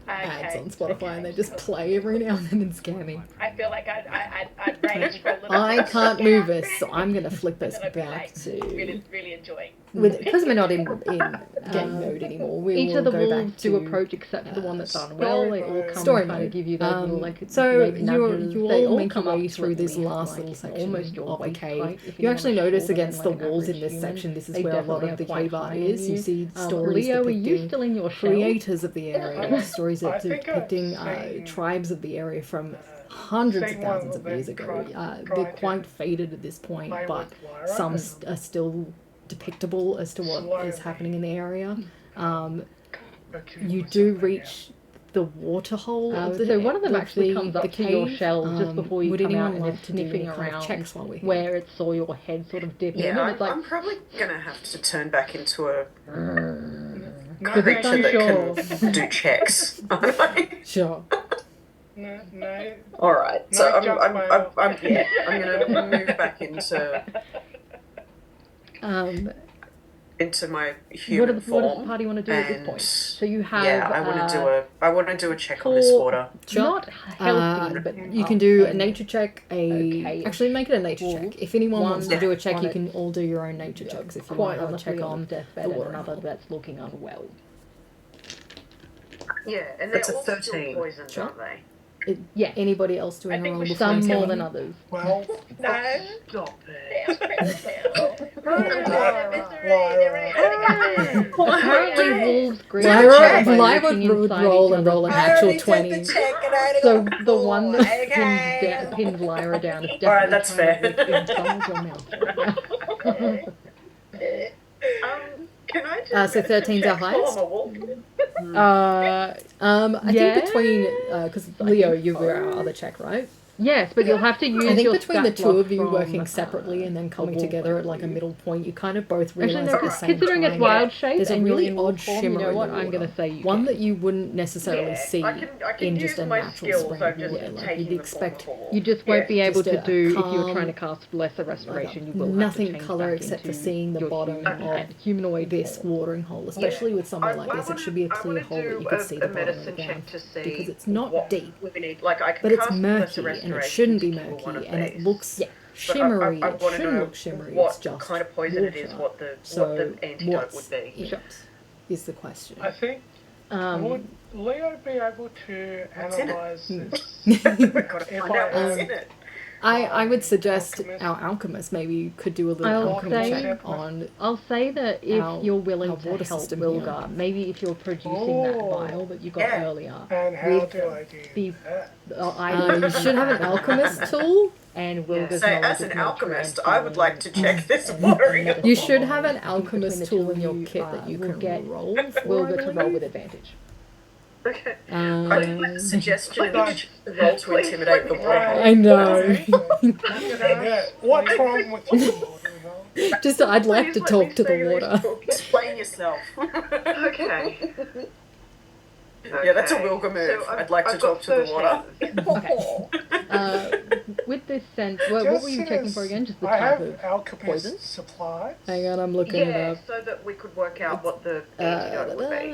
ads on Spotify and they just play every now and then and scare me. I feel like I'd rage for a little I bit. can't move us, so I'm gonna flip us And then I'd be back like, to really enjoying. because we're not in game mode anymore. We Each will of the go wolves back do to approach except for the one that's story unwell. They all mode. come Story and kind of mode. give you those little like So leg you nudges. you They all make your come up way to through at this least, last like, little section almost your of a waist cave. height, if You you're actually much notice shorter than, against the like, an walls in average this human. section, this is They where a lot definitely of the are quite cave art high in is. You you. see stories Leo, are you depicting still in your shell? creators of the area, stories I think I've depicting seen- tribes of the area from hundreds of seen one thousands of of them years ago. try They're to quite faded at this point, play but with Lyra some and are still depictable as to what is slowly happening in the area. accumulate You do something, reach the water hole of the So one of them actually the, comes the up to your cave. shell just before you Would come out anyone and like is to do any sniffing kind of around checks while we're here? where it saw your head sort of dip in, Yeah, and it's like, I'm probably gonna have to turn back into a No, Because it's creature that can do checks. Sure. no. All right, No, so I'm gonna move back into my human what does the form. party want to do at this and point? So you have I want to do a check on this water. not healthy, but You can do a and nature check. okay. Actually, make it a nature Well, check. If anyone wants to one do a check, on you it- can all do your own nature checks. If you quite want to honestly check on on his deathbed, the and water another hole. that's looking unwell. Yeah, and They're that's a all still 13. poisoned, Sure. aren't they? Yeah. Anybody else doing I a think roll we should before I Some say more one? than others. Well, No. stop it. Apparently, wolves green Lyra check by would looking inside roll each and roll an other's actual mouths. 20. So the one that pins Lyra down is definitely Alright, that's trying fair. to lick inside your mouth right now. Can I do So 13's our highest. I Yeah. think between because Leo, you were our other check, right? Yes, but you'll have to use I think your between the stat two block of you from, working separately and then coming wolf, together I at like a believe. middle point, you kind of both Actually, realize no, at the same considering time it's wild that shape there's a and you're really in odd wolf form, shimmer you know in what? the I'm water. going to say you One can. that you wouldn't necessarily see I can in use just a my natural skills. spring I'm of just water. Like taking you'd the form expect of a wolf. You just won't be able Just to a do, if you're calm, trying to cast lesser restoration, you will nothing have to change colour back except for into seeing the your bottom human of and humanoid this form. watering hole, especially with somewhere like this. It should be a clear hole that you could see the bottom of the medicine check ground to see because it's not what deep, we need. Like I can but it's cast murky lesser and it restoration shouldn't be to kill one murky of and it these. looks But shimmery. I It wanna shouldn't know look shimmery. what It's just kind of poison it is, water. what the So antidote what's would be. in it is the question. I think would Leo be able to What's in it? analyze this? Gotta If find out what's I- in it. I would suggest Alchemist. our alchemist maybe could do a little I'll alchemy say- check on. I'll say that if Our- you're willing our to water help system Wilgar, maybe if you're producing that Oh, vial that you got yeah. earlier, And how with do I do the that? items You should have an alchemist tool. and Wilgar's So, knowledge as of an nature alchemist, and I would like to healing check this and watering medical You should have an knowledge. alchemist Between the tool two in of your you, kit that you will can get roll for. I Wilgar to roll believe. with advantage. Okay. I think my suggestion is roll to intimidate the water. I know. Yeah, what's wrong with you? Watering hole? Just I'd like Please to let talk me to say the this. water. Explain yourself. Okay. Yeah, that's a Okay. Wilga move. So I'd like to I've got talk to the water. 13. With this sense, what were you checking for again? Just the I type have of alchemist poison? supplies. Hang on, I'm looking it Yeah, up. so that we could work out what the antidote would be.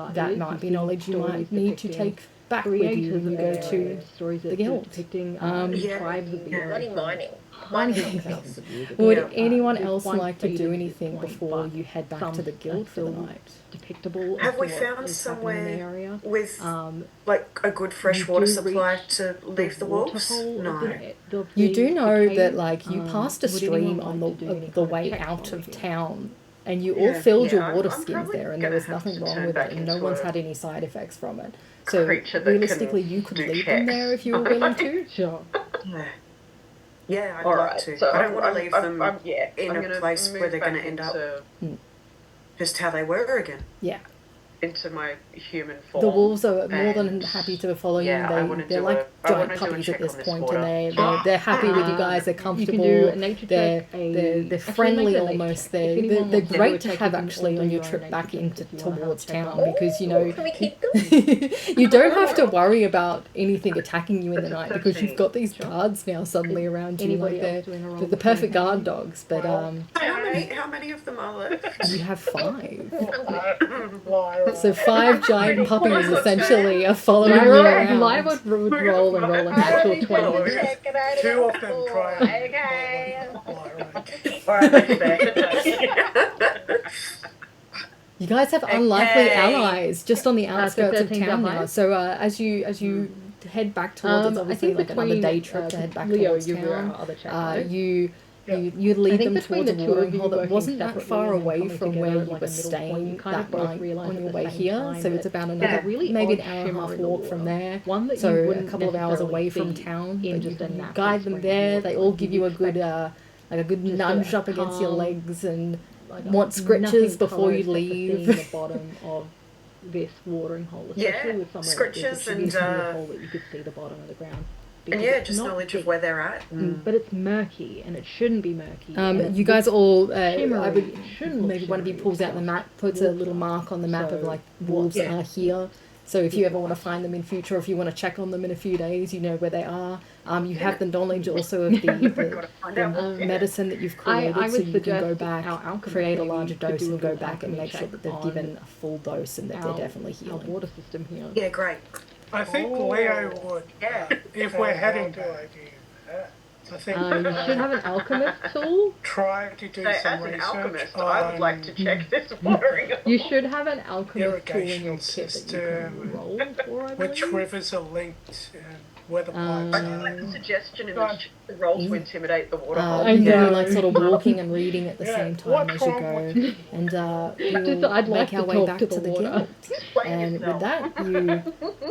bar that is. might You be see knowledge you stories might need to depicting take back with you creators when of you the go to area, stories the that guild. depicting Yeah. tribes of the Bloody area from mining. hundreds of thousands of years ago. Would Yeah. anyone To else point like to faded do at this anything point, before but you head back some to the guild for the still night? depictable. Have as we to what found is happening in the somewhere area. with Um, like a good fresh you water do supply reach to leave the wolves? waterhole of No. the You do know cave. that, like, you passed a would anyone stream like on to do any the kind of way checks out while of we're here? town, and you all Yeah, filled your yeah, water I'm skins probably there, and there gonna was have nothing to wrong turn with back it, and no into one's a had any side effects from it. So creature that can realistically, you could do leave them there checks. if you were willing to. Sure. Yeah. Yeah, I'd All like right. to. So I don't want to leave them yeah, in I'm a gonna place where move they're going back to end up into just how they were again. Yeah. into my human form. The wolves are more than and happy to follow yeah, I you. wanna They're do like I giant wanna do a puppies check at this on this point, water. and they're happy with you guys. They're comfortable. You can do a nature they're check. They're they're actually friendly make a nature almost. check. They're If anyone they're wants to do a great to check, have you can actually all on do your your trip own back nature check into if you wanna have a towards check town on it. because you know Can we keep them? you don't have to worry about anything attacking you in the night because you've 13. got these guards now suddenly around you. Like Anybody else doing a roll? they're the perfect guard dogs. But How many of them are left? you have 5. Lyra. So 5 giant puppies essentially are following you around. Lyra would roll and roll an actual 20. Check it out. Two of them try and Okay. Lyra. Alright, that's fair. You guys have unlikely Okay. allies just on the outskirts of 13's town are high. now. So as you head back towards, it's I obviously think like another between day trip to head back Leo, towards you were town. our other check, right? You lead think them between towards a the two of watering you hole that working wasn't that separately far and then away coming from together where at, you like, were a middle point, staying you kind of that both night realise on at your the way same here. time So that it's about there's another a really maybe an odd hour and a shimmer half in the walk from water. there. One that So you a wouldn't couple of hours away from necessarily see town. in But just you a can natural guide them spring there. water. They all Like, give you'd you a good expect like a good just nudge a up against your calm, legs and like want scritches before you seeing the leave. bottom of this watering hole, especially Yeah, with somewhere like this. scritches It should and, be a hole that you could see the bottom of the ground. And Because yeah, it's just not knowledge deep, of where they're at. but it's murky and it shouldn't be murky. and it You guys looks all, I shimmery. would It shouldn't look maybe one of you shimmery, pulls it's out the just map, puts a little water. mark on the map of So, like wolves yeah. are here. So if you ever want to find them in future, or if you want to check on them in a few days, you know where they are. You have the knowledge also of the medicine that you've created, I so would you can go suggest back, our alchemist create a maybe larger could dose, do a and go little back and alchemy make sure check that they're on given a full dose and that they're definitely our healing. water system here. Yeah, great. I think Leo would. Yeah. If we're heading back, I think You should have an alchemist tool. try to do So some as an research alchemist, on I would like to check this watering hole. You should have an alchemist tool in irrigation your kit that you system, can roll for, I which believe. rivers are linked and where the pipes I are. like the suggestion in the roll to intimidate the water hole. I You know. can like sort of walking and reading at the Yeah, same time what's as you wrong go, with- and Just, we'll I'd like make our to way talk back to to the the water. guild. Explain And with yourself. that,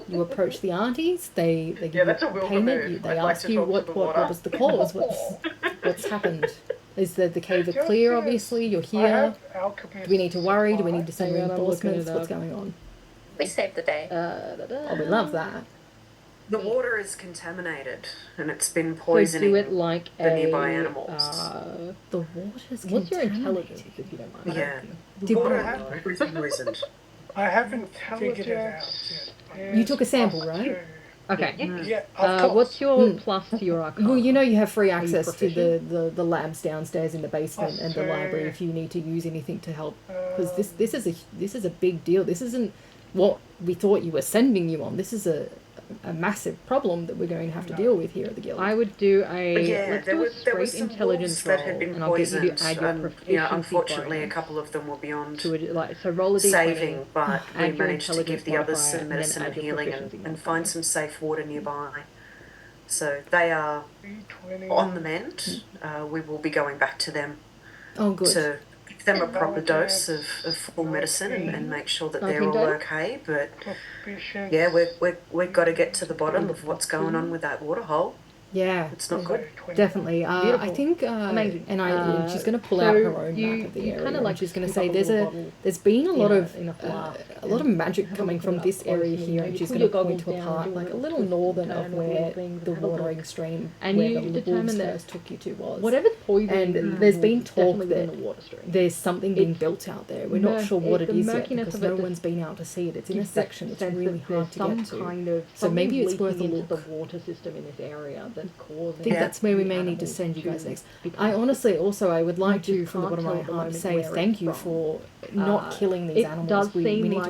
you approach the aunties. They give Yeah, that's a you Wilbur payment. move. They I'd like ask to you talk to what the what water. was the cause. What's happened? Is the cave Just clear? yes. Obviously, you're I here. have alchemist Do we need to worry? Do we need to send Hang on, I'm looking reinforcements? it What's up. going on? We saved the day. Oh, we love that. The water is contaminated and it's been So poisoning do it like the a. nearby animals. The water's What's your contaminated. intelligence, if you don't mind? Yeah. The Did water we- has It's poisoned. I haven't figured it out yet. You took a sample, right? Okay. Yeah, of course. What's your plus to your arcana? Well, you know you have free you access to proficient? the labs downstairs in the basement and the Okay. library if you need to use anything to help. Because this is a big deal. This isn't what we thought you were sending you on. This is a massive problem that we're going to have to deal with here at the guild. I would do a Yeah, let's there do a was straight some intelligence wolves roll, that had been and I'll get you poisoned. to add your And, proficiency you know, unfortunately, a bonus couple of them were beyond to it. Like so, roll a d20, saving, but we add your managed to give intelligence the others modifier, some and then medicine add and your healing proficiency and modifier. find some safe water nearby. So they are B20. on the mend. We will be going back to them Oh, good. to give them a proper dose of full medicine and make sure that they're all 19 okay. But Proficiency. yeah, we've got to get to the bottom of what's going on with that water hole. Yeah, It's not good. definitely. I Beautiful. think Amazing. and she's going to pull so out her own you- map of the you area. kinda And like she's going to scoop say up a little bottle there's been a lot of in a flask a lot of and magic have a coming look from at it this up area close, here, and and you she's pull going to your point to a goggles down, part do a like a little little twist and northern turn of of all where the things, the have a look. watering stream And where you the determine wolves that first took you to was. whatever's poison, And there's been talk definitely within that the water stream. there's something being It's built out there. We're not sure what it the is yet murkiness because of no it one's been out to see it. It's in a gives that section. It's sense really that hard there's to some get to. kind of So maybe something it's worth a leaking look. into the water system in this area that's causing. I think Yeah. that's where we the may need to animals send you guys to next. become I honestly also I would like You to just from the can't bottom of my tell at the heart moment say where thank it's you from. for not killing these it animals. does We seem need to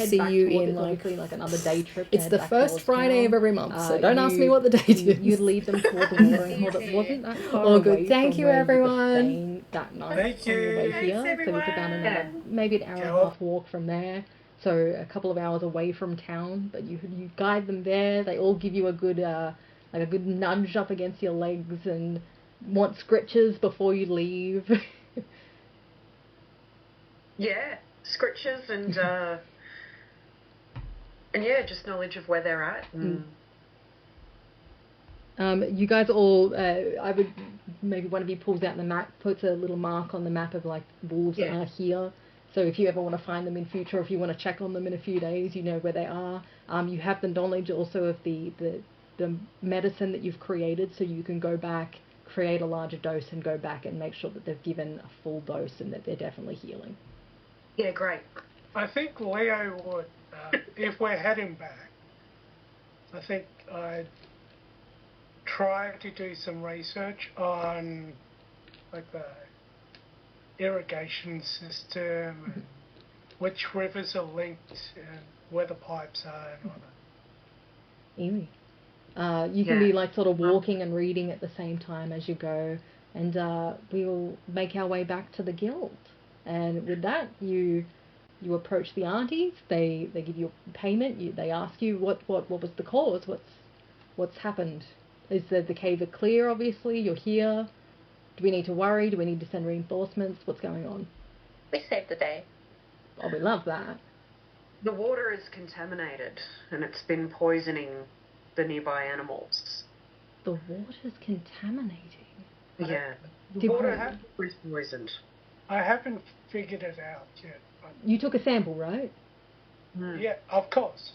head see back you towards, in it's like obviously like another day trip. it's the first Friday of every month, so don't ask me what the date is. You lead them toward the watering hole that wasn't that far All away good. Thank from you, where everyone. you were staying that night Thank on your way you. here. Thanks, So it's about another, maybe an hour and a Go. half walk from there. So a couple of hours away from town, but you guide them there. They all give you a good like a good nudge up against your legs, and want scritches before you leave? Yeah, scritches and yeah, just knowledge of where they're at. You guys all, I would, maybe one of you pulls out the map, puts a little mark on the map of like wolves that are here. So if you ever want to find them in future, or if you want to check on them in a few days, you know where they are. You have the knowledge also of the medicine that you've created, so you can go back, create a larger dose, and go back and make sure that they've given a full dose and that they're definitely healing. Yeah, great. I think Leo would, if we're heading back, I think I'd try to do some research on like the irrigation system and which rivers are linked and where the pipes are and all that. Easy. You can be like sort of walking and reading at the same time as you go, and we will make our way back to the guild. And with that, you approach the aunties. They give you a payment. They ask you what was the cause. What's happened? Is the cave clear? Obviously, you're here. Do we need to worry? Do we need to send reinforcements? What's going on? We saved the day. Oh, we love that. The water is contaminated, and it's been poisoning the nearby animals. The water's contaminating? Yeah. The water is poisoned. I haven't figured it out yet. You took a sample, right? Yeah, of course.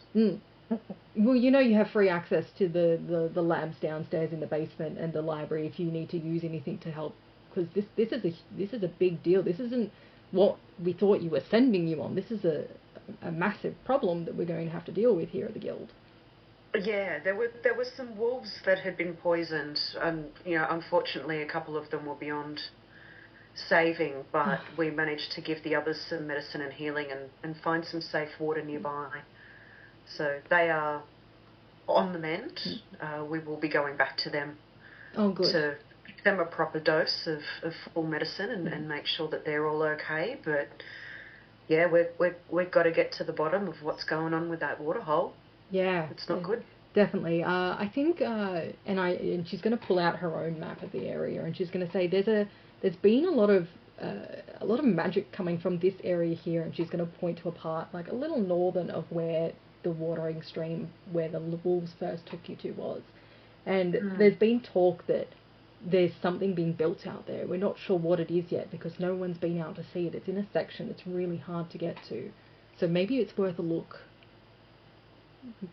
Well, you know you have free access to the labs downstairs in the basement and the library if you need to use anything to help. Because this is a big deal. This isn't what we thought you were sending you on. This is a massive problem that we're going to have to deal with here at the guild. Yeah, there were some wolves that had been poisoned, and unfortunately a couple of them were beyond saving, but we managed to give the others some medicine and healing and find some safe water nearby. So they are on the mend. We will be going back to them to give them a proper dose of full medicine and make sure that they're all okay. But yeah, we've got to get to the bottom of what's going on with that water hole. Yeah, it's not good. Definitely. I think, and she's going to pull out her own map of the area, and she's going to say there's been a lot of magic coming from this area here, and she's going to point to a part like a little northern of where the watering stream where the wolves first took you to was. And there's been talk that there's something being built out there. We're not sure what it is yet because no one's been out to see it. It's in a section that's really hard to get to. So maybe it's worth a look. I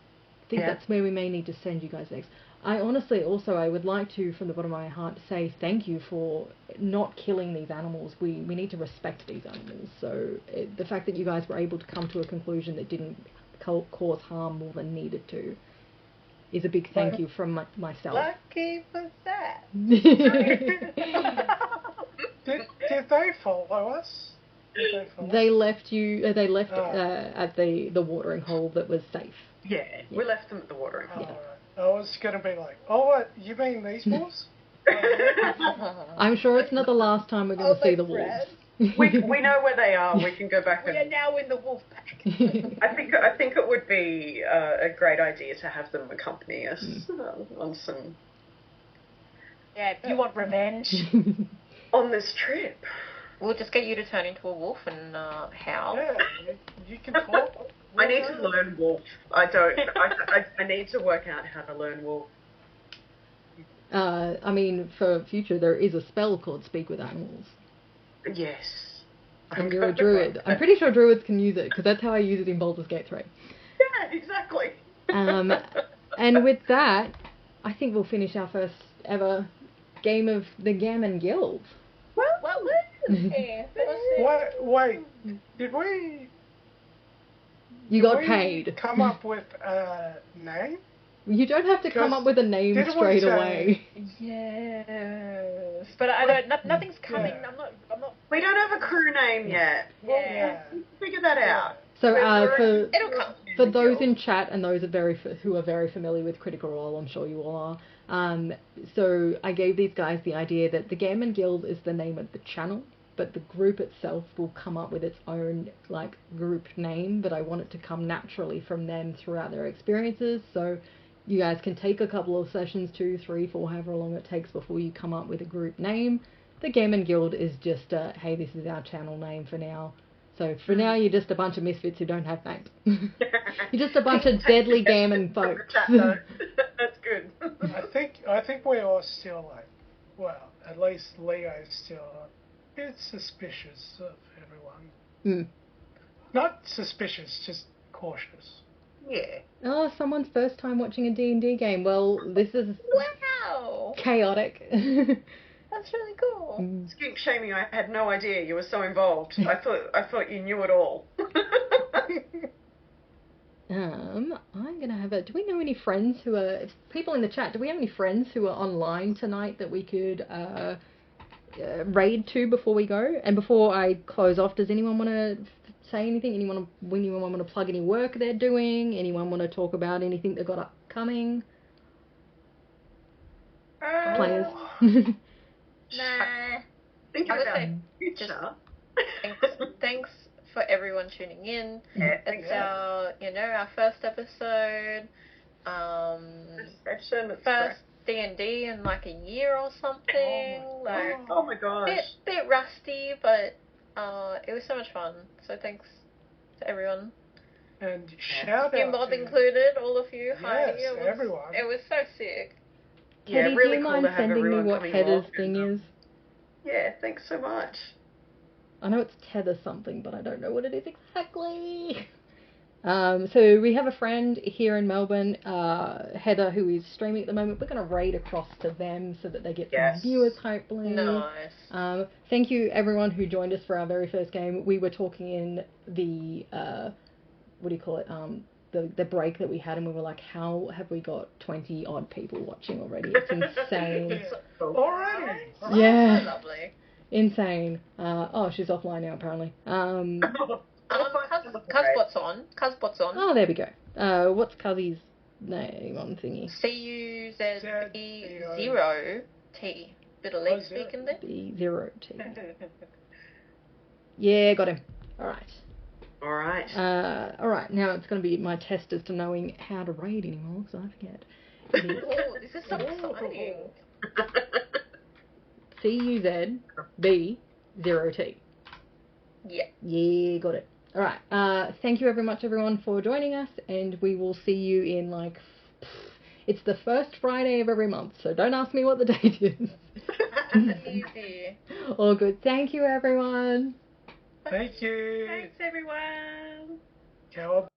think that's where we may need to send you guys next. I honestly also, I would like to, from the bottom of my heart, say thank you for not killing these animals. We need to respect these animals. So the fact that you guys were able to come to a conclusion that didn't cause harm more than needed to is a big thank you from myself. Lucky for that. Did they follow us? They left you. They left at the watering hole that was safe. Yeah, we left them at the watering hole. Yeah. I was going to be like, oh, what? You mean these wolves? I'm sure it's not the last time we're going to see the wolves. We know where they are. We can go back. We are now in the wolf pack. I think it would be a great idea to have them accompany us on some. Yeah, if you want revenge on this trip, we'll just get you to turn into a wolf and howl. Yeah, you can talk. I need to learn wolf. I don't. I need to work out how to learn wolf. I mean, for future, there is a spell called Speak with Animals. Yes. And you're a druid. I'm pretty sure druids can use it, because that's how I use it in Baldur's Gate 3. Yeah, exactly. And with that, I think we'll finish our first ever game of the Gammin Guild. What? Wait, did we... You got paid. Come up with a name? You don't have to come up with a name straight away. Yes, but I don't. Nothing's coming. Yeah. I'm not. We don't have a crew name yet. We'll figure that out. So it'll come. For those in chat and those who are very familiar with Critical Role, I'm sure you all are. So I gave these guys the idea that the Gammin Guild is the name of the channel, but the group itself will come up with its own group name. But I want it to come naturally from them throughout their experiences. So You guys can take a couple of sessions, 2, 3, 4, however long it takes before you come up with a group name. The Gammin Guild is just hey, this is our channel name for now. So for now, you're just a bunch of misfits who don't have names. You're just a bunch of deadly gammon folks. That's good. I think we're all still like, well, at least Leo's still a bit suspicious of everyone. Not suspicious, just cautious. Yeah. Oh, someone's first time watching a D&D game. Well, this is chaotic. That's really cool. Skink shaming, I had no idea you were so involved. I thought you knew it all. I'm gonna have do we know any friends who are, people in the chat, do we have any friends who are online tonight that we could raid to before we go? And before I close off, does anyone want to say anything? Anyone want to plug any work they're doing? Anyone want to talk about anything they've got upcoming? Players? Nah. Think I would about say future. thanks for everyone tuning in. Yeah, It's our first episode. First D&D in like a year or something. Oh my gosh. Bit rusty, but it was so much fun. So thanks to everyone. And shout You out mod to included, all of you. Heidi, yes, everyone. It was so sick. Yeah, Teddy, really do you cool mind to have sending me everyone what coming Heather's along. thing is? Yeah, thanks so much. I know it's Tether something, but I don't know what it is exactly. So we have a friend here in Melbourne, Heather, who is streaming at the moment. We're going to raid across to them so that they get some viewers, hopefully. Nice. Thank you, everyone who joined us for our very first game. We were talking in the, what do you call it, the break that we had, and we were like, how have we got 20-odd people watching already? It's insane. Already? Yeah. So lovely. Insane. Oh, she's offline now, apparently. Cuzbot's on. Cuzbot's on. Oh, there we go. What's Cuzzy's name on thingy? CUZ0T. Bit of leg speaking there. B0T. Yeah, got him. Alright. Alright, now it's going to be my test as to knowing how to raid anymore, because I forget. Oh, this is so exciting. CUZB0T. Yeah. Yeah, got it. Alright, thank you very much, everyone, for joining us, and we will see you in, like, it's the first Friday of every month, so don't ask me what the date is. Easy. All good. Thank you, everyone. Thank you. Thanks, everyone. Cowabunga.